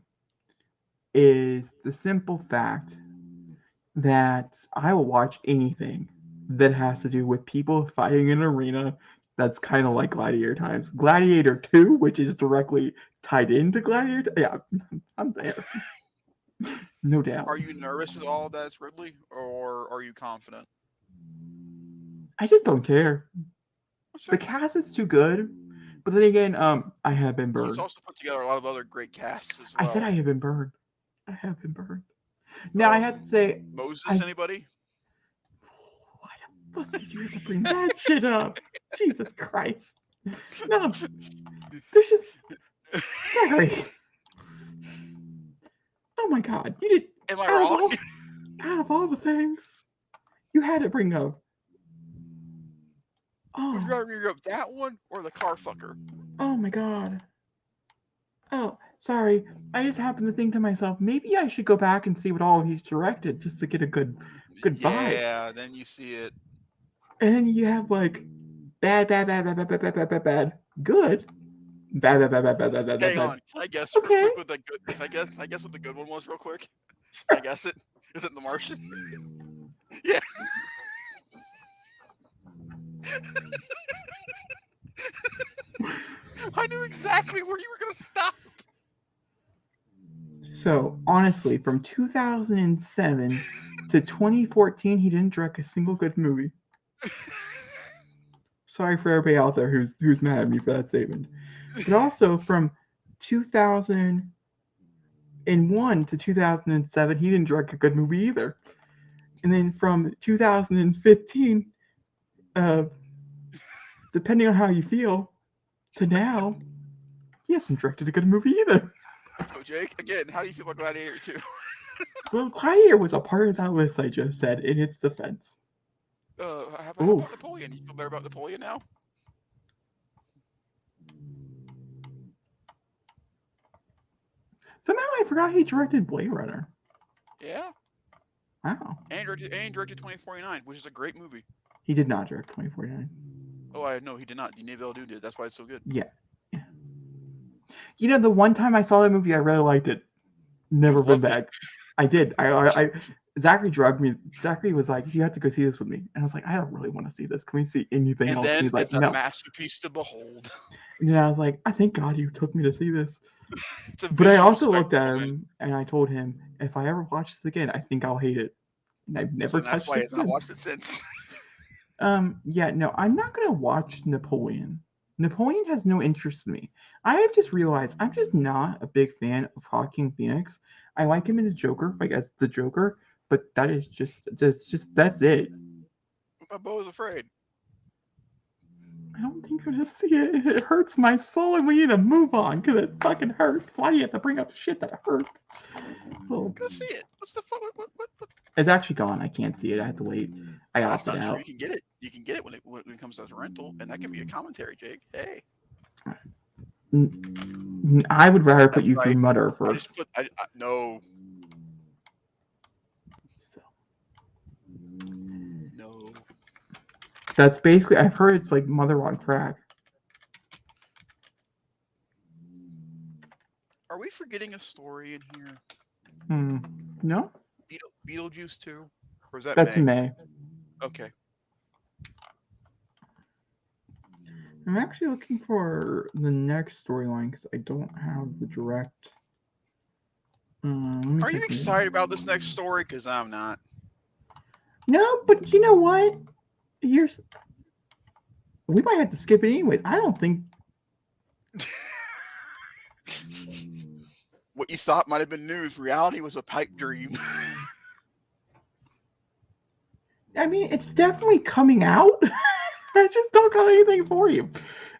is the simple fact that I will watch anything that has to do with people fighting in an arena that's kind of like Gladiator times. Gladiator 2, which is directly tied into Gladiator. Yeah, I'm there. No doubt. Are you nervous at all that it's Ridley, or are you confident? I just don't care. The cast is too good. But then again, I have been burned. He's also put together a lot of other great casts as well. I said I have been burned. Now I have to say, Moses, anybody? Why the fuck did you have to bring that shit up? Jesus Christ! No, there's just Gary. Oh my God, you did. Am I wrong? Out of all the things, you had to bring up. Oh. Would you rather bring up that one or the car fucker? Oh my God. Oh, sorry. I just happened to think to myself, maybe I should go back and see what all he's directed just to get a good goodbye. Yeah, then you see it. And then you have like bad, bad, bad, bad, bad, bad, bad, bad, bad, bad, good, bad, bad, bad, bad, bad, bad, bad, bad, Hang bad. on. Can I guess real Okay. quick what that good? Can I guess what the good one was real quick? Can I guess it? Is it The Martian? Yeah. I knew exactly where you were gonna stop. So honestly, from 2007 to 2014, he didn't direct a single good movie. Sorry for everybody out there who's mad at me for that statement. But also from 2001 to 2007, he didn't direct a good movie either. And then from 2015, uh, depending on how you feel, to now, he hasn't directed a good movie either. So Jake, again, how do you feel about Gladiator 2? Well, Gladiator was a part of that list I just said in its defense. How Oof. about Napoleon? You feel better about Napoleon now? Somehow I forgot he directed Blade Runner. Yeah. Wow. And directed 2049, which is a great movie. He did not direct 2049. Oh, I know he did not. Denis Villeneuve did. That's why it's so good. Yeah. You know, the one time I saw that movie, I really liked it. Never been back. I did. I Zachary drugged me. Zachary was like, "You have to go see this with me," and I was like, "I don't really want to see this. Can we see anything And else?" And then he's like, it's a "No." masterpiece to behold. And then I was like, "I thank God you took me to see this." It's a But I visual also looked at spectacle, man. him and I told him, "If I ever watch this again, I think I'll hate it." And I've never And that's touched why it he's not since. watched it since. Yeah, no, I'm not gonna watch Napoleon. Napoleon has no interest in me. I have just realized I'm just not a big fan of Joaquin Phoenix. I like him in the Joker, like as the Joker, but that is just that's it. My Bo is afraid. I don't think I'm gonna see it. It hurts my soul, and we need to move on because it fucking hurts. Why do you have to bring up shit that hurts? Oh, Go see it. What's the fuck? What? it's actually gone. I can't see it. I have to wait. I That's opted not true. out. You can get it. You can get it when it comes as a rental, and that can be a commentary, Jake. Hey, I would rather put that's you through right. Mutter I just first. put. No. No. That's basically. I've heard it's like Mother on crack. Are we forgetting a story in here? No, Beetlejuice 2? Or is that that's May? in May. Okay. I'm actually looking for the next storyline because I don't have the direct. Are you excited about this next story? Because I'm not. No, but you know what? Here's we might have to skip it anyways. I don't think. What you thought might have been news, reality was a pipe dream. I mean, it's definitely coming out. I just don't got anything for you.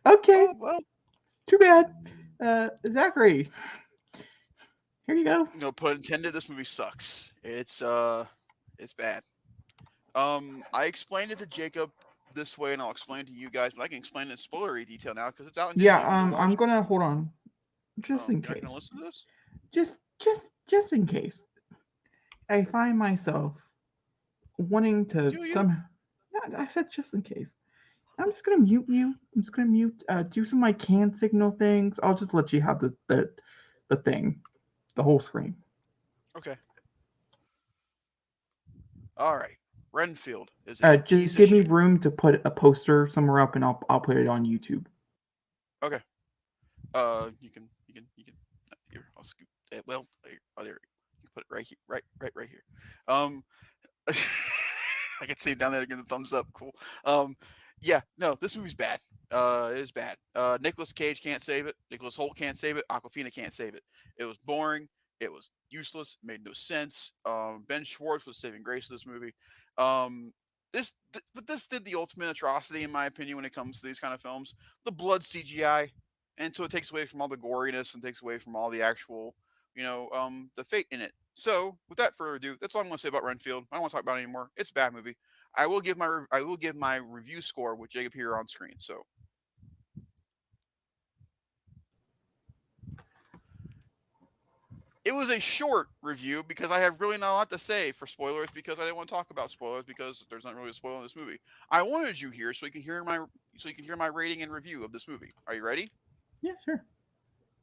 Okay, Oh, well. too bad. Zachary, here you go. No pun intended, this movie sucks. It's bad. I explained it to Jacob this way, and I'll explain it to you guys, but I can explain it in spoilery detail now because it's out in Yeah, Disney. You can go watch I'm it. gonna hold on, just Oh, in you're not gonna case. listen to this? Just in case. I find myself wanting to Do you? somehow. I said just in case. I'm just gonna mute you. I'm just gonna mute. Do some of my can signal things. I'll just let you have the thing, the whole screen. Okay. All right. Renfield is a piece Just of give me shit. room to put a poster somewhere up, and I'll put it on YouTube. Okay. You can. Here, I'll scoop. Well, there. You can put it right here, right here. Um, I can see down there again the thumbs up. Cool. Yeah. No, this movie's bad. It is bad. Nicolas Cage can't save it. Nicholas Holt can't save it. Aquafina can't save it. It was boring. It was useless. Made no sense. Ben Schwartz was saving grace of this movie. Um, but this did the ultimate atrocity in my opinion when it comes to these kind of films. The blood CGI, and so it takes away from all the goriness and takes away from all the actual, the fate in it. So, without further ado, that's all I'm going to say about Renfield. I don't want to talk about it anymore. It's a bad movie. I will give my review score with Jacob here on screen. So, It was a short review because I have really not a lot to say for spoilers because I didn't want to talk about spoilers because there's not really a spoiler in this movie. I wanted you here so you can hear my rating and review of this movie. Are you ready? Yeah, sure.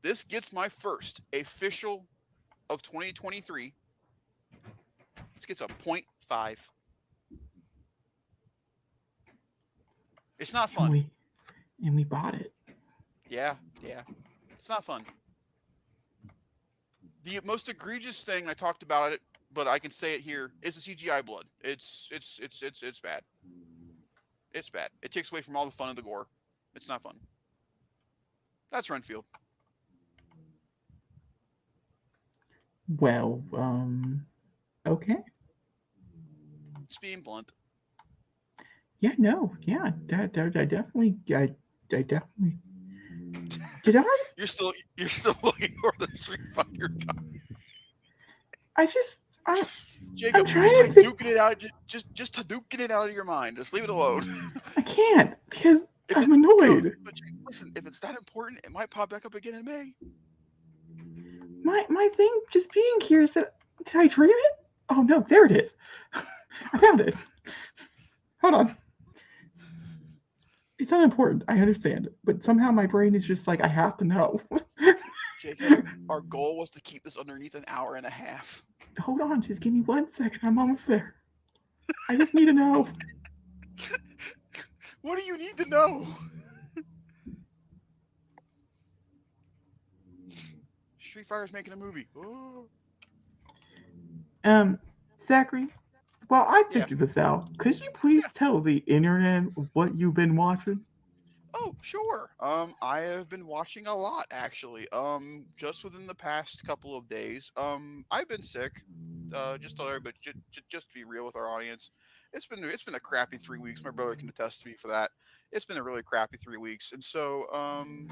This gets my first official of 2023. This gets a 0.5. It's not fun. And we bought it. Yeah. It's not fun. The most egregious thing I talked about it, but I can say it here, is the CGI blood. It's bad. It's bad. It takes away from all the fun of the gore. It's not fun. That's Renfield. Well, okay. Just being blunt. Yeah, no, yeah, I definitely. Did I? You're still looking for the Street Fighter guy. Jacob, I'm trying just to duking it out. Just duking it out of your mind. Just leave it alone. I can't because I'm annoyed. But listen, if it's that important, it might pop back up again in May. My thing just being here is that did I dream it? Oh no, there it is. I found it. Hold on. It's unimportant. I understand, but somehow my brain is just like I have to know. Jacob, our goal was to keep this underneath an hour and a half. Hold on, just give me 1 second. I'm almost there. I just need to know. What do you need to know? Street Fighter's making a movie. Oh. Zachary, while I figured this out, could you please tell the internet what you've been watching? Oh, sure. I have been watching a lot actually. Just within the past couple of days. I've been sick. Just to be real with our audience, it's been a crappy 3 weeks. My brother can attest to me for that. It's been a really crappy 3 weeks, and so I'm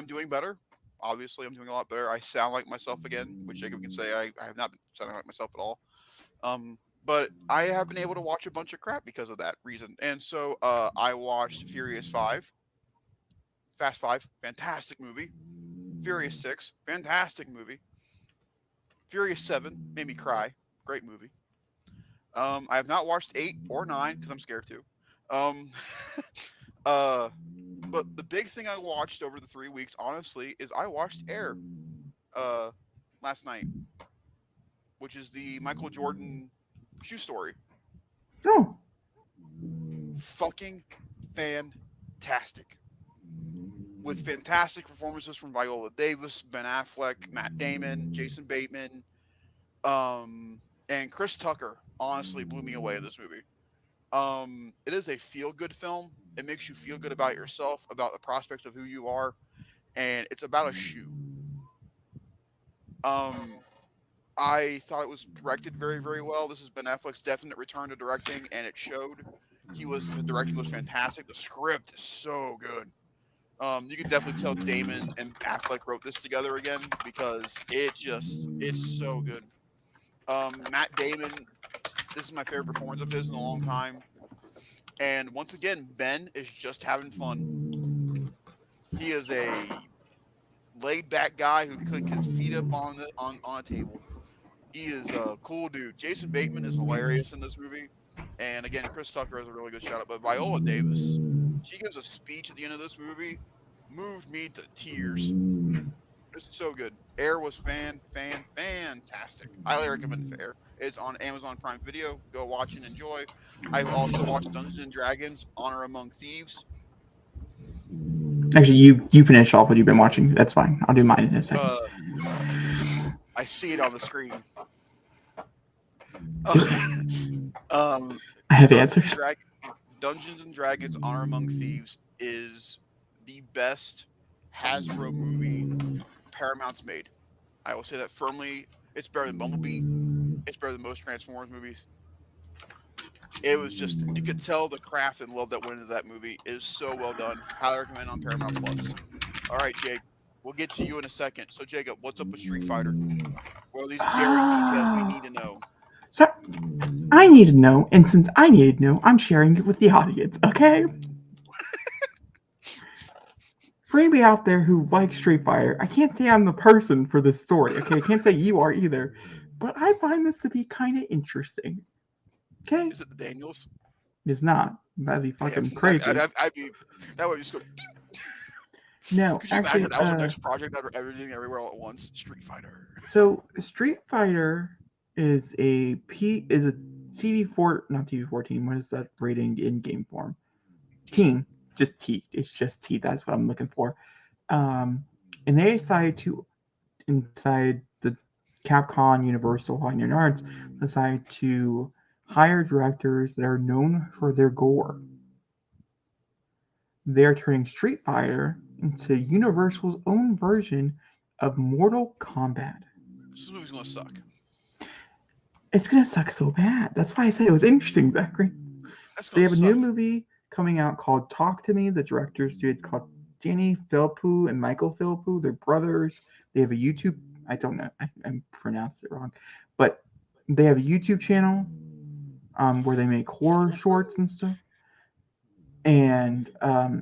doing better. Obviously, I'm doing a lot better. I sound like myself again, which Jacob can say I have not been sounding like myself at all. But I have been able to watch a bunch of crap because of that reason. And so I watched Furious 5, Fast 5, fantastic movie. Furious 6, fantastic movie. Furious 7 made me cry, great movie. I have not watched 8 or 9 because I'm scared to. But the big thing I watched over the 3 weeks, honestly, is I watched Air last night, which is the Michael Jordan shoe story. Oh. Fucking fantastic. With fantastic performances from Viola Davis, Ben Affleck, Matt Damon, Jason Bateman, and Chris Tucker honestly blew me away in this movie. It is a feel-good film. It makes you feel good about yourself, about the prospects of who you are, and it's about a shoe. I thought it was directed very, very well. This is Ben Affleck's definite return to directing, and it showed. The directing was fantastic. The script is so good. You can definitely tell Damon and Affleck wrote this together again because it's so good. Matt Damon, this is my favorite performance of his in a long time. And once again, Ben is just having fun. He is a laid-back guy who could get his feet up on a table. He is a cool dude. Jason Bateman is hilarious in this movie. And again, Chris Tucker is a really good shout-out. But Viola Davis, she gives a speech at the end of this movie, moved me to tears. It's so good. Air was fantastic. I highly recommend Air. It's on Amazon Prime Video. Go watch and enjoy. I've also watched Dungeons and Dragons: Honor Among Thieves. Actually, you finish off what you've been watching. That's fine. I'll do mine in a second. I see it on the screen. I have answers. Dungeons and Dragons: Honor Among Thieves is the best Hasbro movie Paramount's made. I will say that firmly. It's better than Bumblebee. It's better than most Transformers movies. It was just, you could tell the craft and love that went into that movie. It is so well done. Highly recommend on Paramount Plus. All right, Jake, we'll get to you in a second. So, Jacob, what's up with Street Fighter? What are these daring details we need to know? So, I need to know, and since I need to know, I'm sharing it with the audience, okay? for anybody out there who likes Street Fighter, I can't say I'm the person for this story. Okay, I can't say you are either, but I find this to be kind of interesting. Okay, Is it the Daniels? it's not. That'd be Damn, fucking crazy. I'd be that would just go. No, Could you imagine actually, if that was our next project? That everything everywhere all at once. Street Fighter. so Street Fighter is a TV4, not TV14. What is that rating in game form? Team, just T. It's just T. That's what I'm looking for. And they decided to inside the Capcom Universal Fine Arts decided to hire directors that are known for their gore. They are turning Street Fighter into Universal's own version of Mortal Kombat. This movie's gonna suck. It's gonna suck so bad. That's why I said it was interesting, Zachary. They have a new movie coming out called Talk to Me. The directors do it's called Danny Philippou and Michael Philippou. They're brothers. They have a YouTube. I don't know. I pronounced it wrong, but they have a YouTube channel where they make horror shorts and stuff. And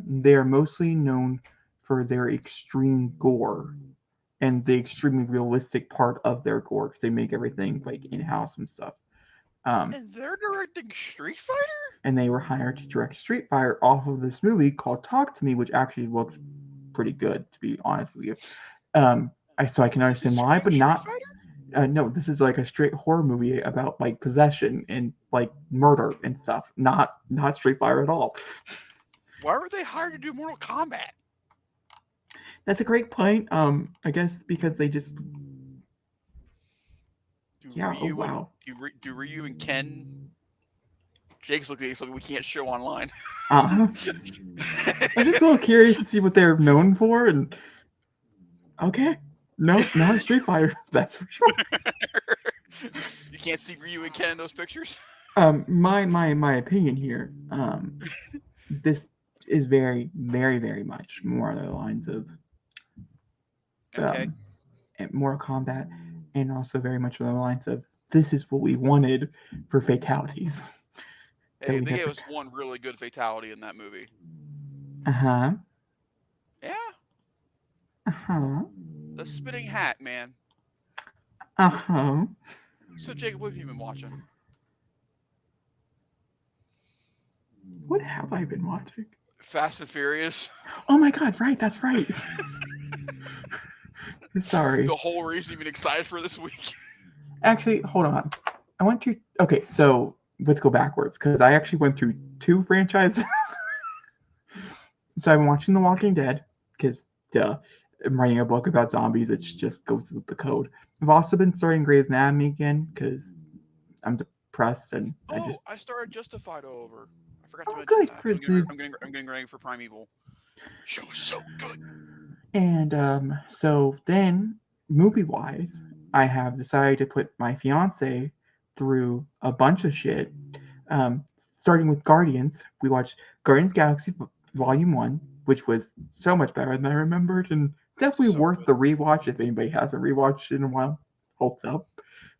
they are mostly known for their extreme gore and the extremely realistic part of their gore because they make everything like in house and stuff. And they're directing Street Fighter? And they were hired to direct Street Fighter off of this movie called Talk to Me, which actually looks pretty good, to be honest with you. So I can understand why, but not. No, this is like a straight horror movie about like possession and like murder and stuff. Not Street Fighter at all. Why were they hired to do Mortal Kombat? That's a great point. I guess because they just. Wow. Do Ryu and Ken? Jake's looking at something we can't show online. I'm just a little curious to see what they're known for, and okay, no, not Street Fighter, that's for sure. You can't see Ryu and Ken in those pictures. My opinion here. This is very, very, very much more along the lines of Mortal Kombat, and also very much along the lines of this is what we wanted for fatalities. Hey, they gave us one really good fatality in that movie. Uh-huh. Yeah. Uh-huh. The spitting hat, man. Uh-huh. So, Jacob, what have you been watching? What have I been watching? Fast and Furious. Oh my god, right, that's right. Sorry. The whole reason you've been excited for this week. Actually, hold on. I went through... Okay, so let's go backwards, because I actually went through 2 franchises. So I've been watching The Walking Dead, because, I'm writing a book about zombies. It just goes with the code. I've also been starting Grey's Anatomy again, because I'm depressed, and I started Justified over. I forgot to mention that. I'm getting ready for Primeval. Show is so good. And so then, movie-wise, I have decided to put my fiance through a bunch of shit. Starting with Guardians, we watched Guardians Galaxy Volume 1, which was so much better than I remembered, and definitely worth the rewatch if anybody hasn't rewatched it in a while. Holds up.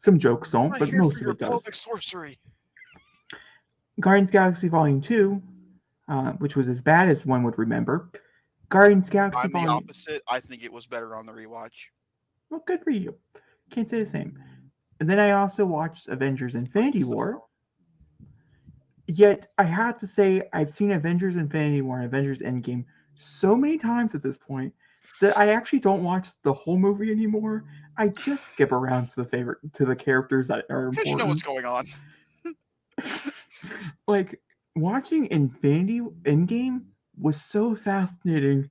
Some jokes don't, but most of it does. Sorcery. Guardians Galaxy Volume 2, which was as bad as one would remember. Guardians Galaxy I'm Volume... the opposite. I think it was better on the rewatch. Well, good for you. Can't say the same. And then I also watched Avengers Infinity War. Yet, I have to say, I've seen Avengers Infinity War and Avengers Endgame so many times at this point that I actually don't watch the whole movie anymore. I just skip around to the characters that are important. Because you know what's going on. Like, watching Infinity Endgame was so fascinating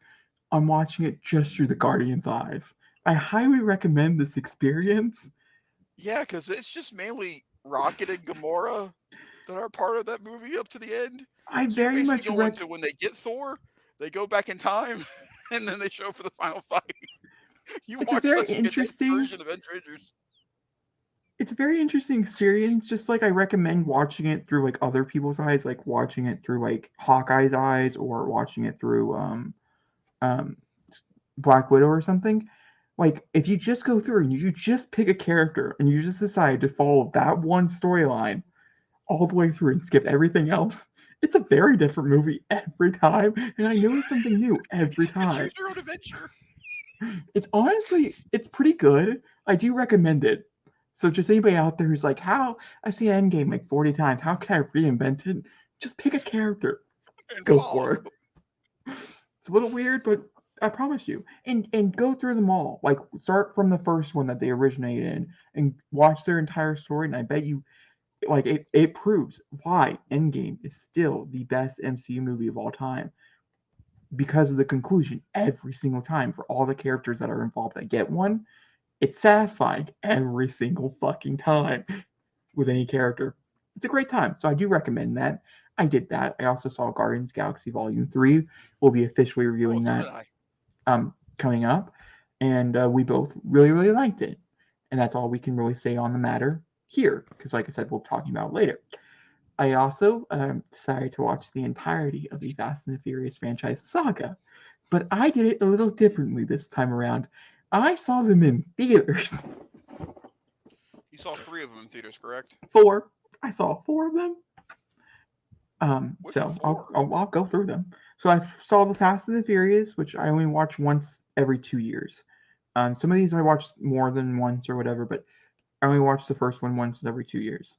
on watching it just through the Guardian's eyes. I highly recommend this experience. Yeah, because it's just mainly Rocket and Gamora that are part of that movie up to the end. I very much go into when they get Thor, they go back in time, and then they show for the final fight. You watch such a good version of Avengers. It's a very interesting experience. Just like I recommend watching it through like other people's eyes, like watching it through like Hawkeye's eyes or watching it through Black Widow or something. Like if you just go through and you just pick a character and you just decide to follow that one storyline all the way through and skip everything else, It's a very different movie every time, and I notice something new every It's time. choose your own adventure. It's honestly, it's pretty good. I do recommend it. So just anybody out there who's like, how I've seen Endgame like 40 times, how can I reinvent it? Just pick a character. And Go follow. for it. It's a little weird, but I promise you. And go through them all. Like start from the first one that they originated in and watch their entire story. And I bet you like it proves why Endgame is still the best MCU movie of all time. Because of the conclusion every single time for all the characters that are involved that get one. It's satisfying every single fucking time with any character. It's a great time. So I do recommend that. I did that. I also saw Guardians Galaxy Volume 3. We'll be officially Oh, reviewing so that did I. coming up. And we both really, really liked it. And that's all we can really say on the matter here. Because, like I said, we'll be talking about it later. I also decided to watch the entirety of the Fast and the Furious franchise saga. But I did it a little differently this time around. I saw them in theaters. You saw 3 of them in theaters, correct? Four. I saw four of them. Which So 4? I'll go through them. So I saw the Fast and the Furious, which I only watch once every 2 years. Some of these I watched more than once or whatever, but I only watched the first one once every 2 years.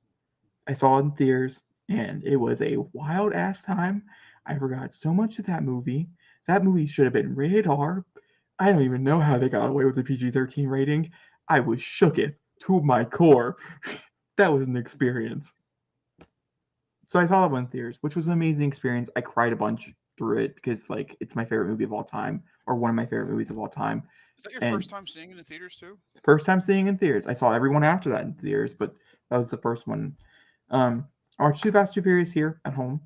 I saw it in theaters, and it was a wild ass time. I forgot so much of that movie. That movie should have been rated R. I don't even know how they got away with the PG-13 rating. I was shooketh to my core. That was an experience. So I saw that one in theaters, which was an amazing experience. I cried a bunch through it because like it's my favorite movie of all time, or one of my favorite movies of all time. Is that your And first time seeing it in theaters too? first time seeing it in theaters. I saw everyone after that in theaters, but that was the first one. I watched Too Fast Too Furious here at home,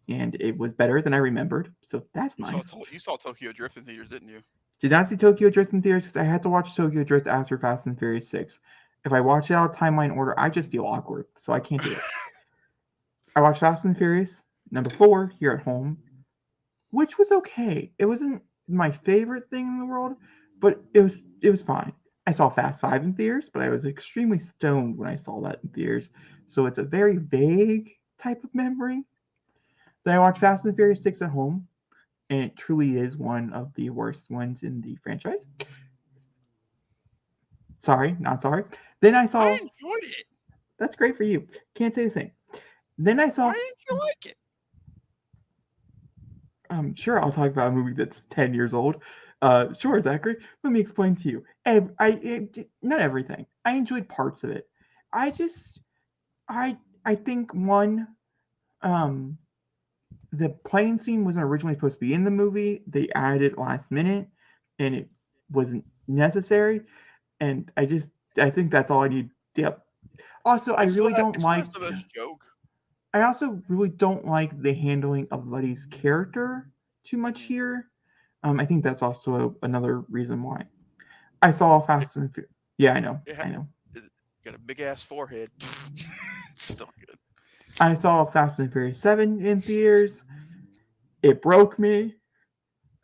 and it was better than I remembered. So that's nice. You saw Tokyo Drift in theaters, didn't you? Did not see Tokyo Drift in theaters because I had to watch Tokyo Drift after Fast and Furious 6. If I watch it out of timeline order, I just feel awkward, so I can't do it. I watched Fast and Furious number 4 here at home, which was okay. It wasn't my favorite thing in the world, but it was fine. I saw Fast 5 in theaters, but I was extremely stoned when I saw that in theaters, so it's a very vague type of memory. Then I watched Fast and Furious 6 at home, and it truly is one of the worst ones in the franchise. Sorry, not sorry. Then I I saw enjoyed it. that's great for you. Can't say the same. Then I Why saw didn't you like it? sure, I'll talk about a movie that's 10 years old. Sure, Zachary. Let me explain to you. Not everything. I enjoyed parts of it. I just, I think one, um, the plane scene wasn't originally supposed to be in the movie. They added it last minute, and it wasn't necessary. And I think that's all I need. Yep. Also, I really don't It still like. has the best joke. I also really don't like the handling of Letty's character too much Mhm. here. I think that's also another reason why. I saw It, Fast and Furious. Yeah, I know. it, I know. it got a big ass forehead. It's still good. I saw Fast and Furious 7 in theaters. It broke me.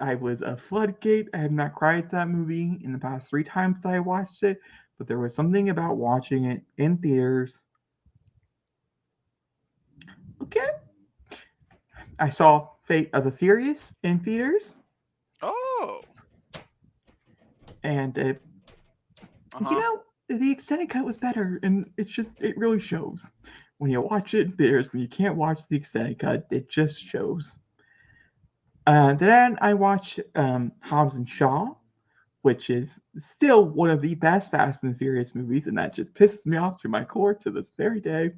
I was a floodgate. I have not cried at that movie in the past 3 times that I watched it, but there was something about watching it in theaters. Okay. I saw Fate of the Furious in theaters, Oh. and Uh huh. the extended cut was better, and it really shows. When you watch it in theaters, when you can't watch the extended cut, it just shows. Then I watched Hobbs and Shaw, which is still one of the best Fast and Furious movies, and that just pisses me off to my core to this very day.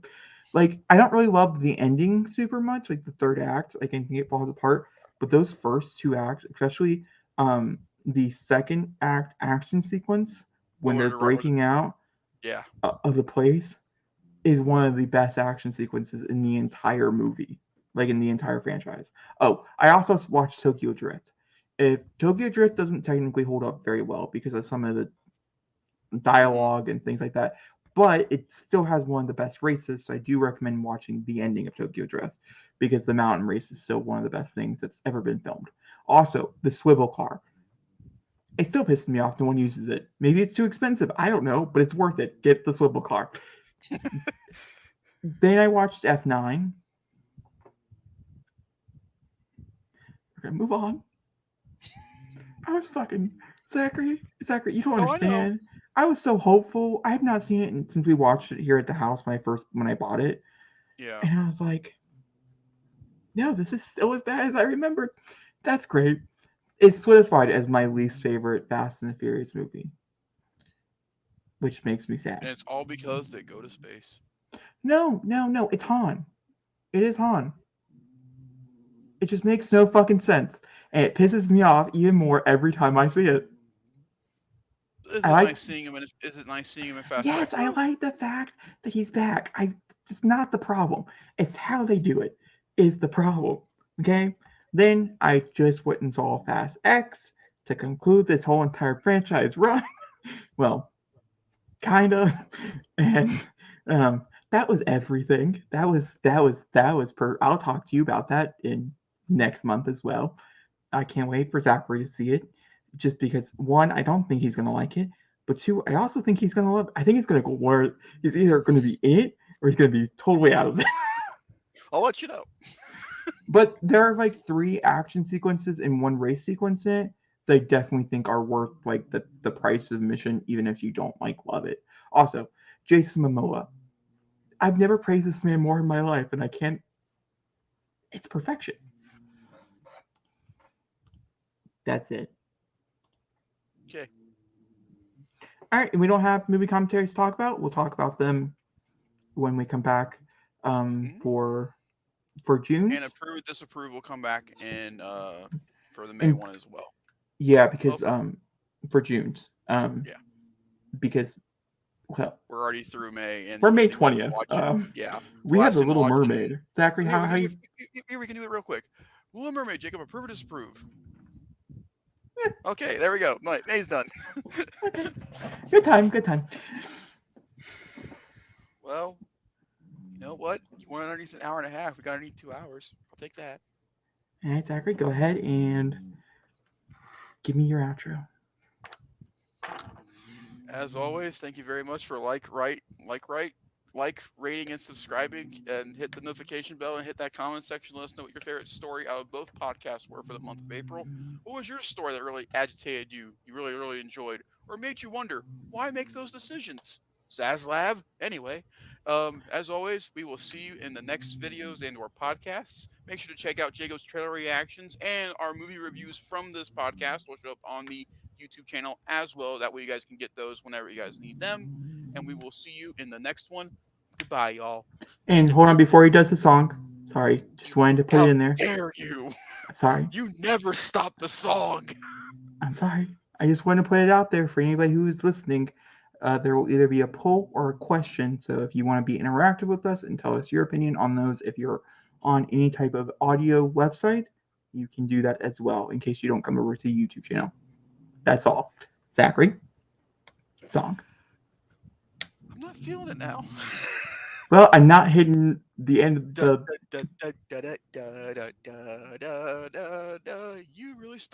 Like, I don't really love the ending super much, like the third act. Like, I think it falls apart. But those first 2 acts, especially the second act action sequence when they're Was breaking out yeah. of the place, is one of the best action sequences in the entire movie, like in the entire franchise. Oh, I also watched Tokyo Drift. If Tokyo Drift doesn't technically hold up very well because of some of the Hmm. dialogue and things like that, but it still has one of the best races. So I do recommend watching the ending of Tokyo Drift because the mountain race is still one of the best things that's ever been filmed. Also, the swivel car. It still pisses me off no one uses it. Maybe it's too expensive. I don't know, but it's worth it. Get the swivel car. Then I watched F9. We're gonna move on. I was fucking Zachary. You don't Oh, I know. understand. I was so hopeful. I have not seen it since we watched it here at the house when I bought it, Yeah. and I was like, no, this is still as bad as I remembered. That's great. It's solidified as my least favorite Fast and the Furious movie, which makes me sad. And it's all because they go to space. No, it's Han. It is Han. It just makes no fucking sense, and it pisses me off even more every time I see it. Is I it like, nice seeing him? Is it nice seeing him in Fast yes, X? I Though? like the fact that he's back. It's not the problem. It's how they do it is the problem. Okay. Then I just went and saw Fast X to conclude this whole entire franchise run. Well, kinda, and that was everything. That was per. I'll talk to you about that in next month as well. I can't wait for Zachary to see it, just because one, I don't think he's gonna like it, but two, I also think he's gonna love it. I think he's gonna go where he's either gonna be in it or he's gonna be totally out of it. I'll let you know. But there are like 3 action sequences and 1 race sequence in it that I definitely think are worth like the price of admission, even if you don't like love it. Also, Jason Momoa. I've never praised this man more in my life, and I can't. It's perfection. That's it. Okay. All right, and we don't have movie commentaries to talk about. We'll talk about them when we come back for June. And approve, disapprove will come back in for the May And one as well. yeah, because Hopefully. for June's Yeah. because well, We're already through May, and the we're only May thing left to 20th. watch. Yeah. We The have last the thing to Little watch Mermaid. Zachary, Here, how you? we can do it real quick. Little Mermaid, Jacob, approve or disapprove? Okay, there we go. May's done. Okay. Good time. Well, you know what? You went underneath an hour and a half. We got underneath 2 hours. I'll take that. All right, Zachary, go ahead and give me your outro. As always, thank you very much for rating, and subscribing, and hit the notification bell and hit that comment section. Let us know what your favorite story out of both podcasts were for the month of April. What was your story that really agitated you? You really, really enjoyed, or made you wonder why make those decisions? Zaslav. Anyway, as always, we will see you in the next videos and or podcasts. Make sure to check out Jago's trailer reactions and our movie reviews from this podcast. Will show up on the YouTube channel as well. That way you guys can get those whenever you guys need them. And we will see you in the next one. Goodbye, y'all. And hold on before he does the song. Sorry, just wanted to put it in there. How dare you? Sorry. You never stop the song. I'm sorry. I just want to put it out there for anybody who is listening. There will either be a poll or a question. So if you want to be interactive with us and tell us your opinion on those, if you're on any type of audio website, you can do that as well in case you don't come over to the YouTube channel. That's all. Zachary, song. I'm not feeling it now. Well, I'm not hitting the end of the. You really stopped.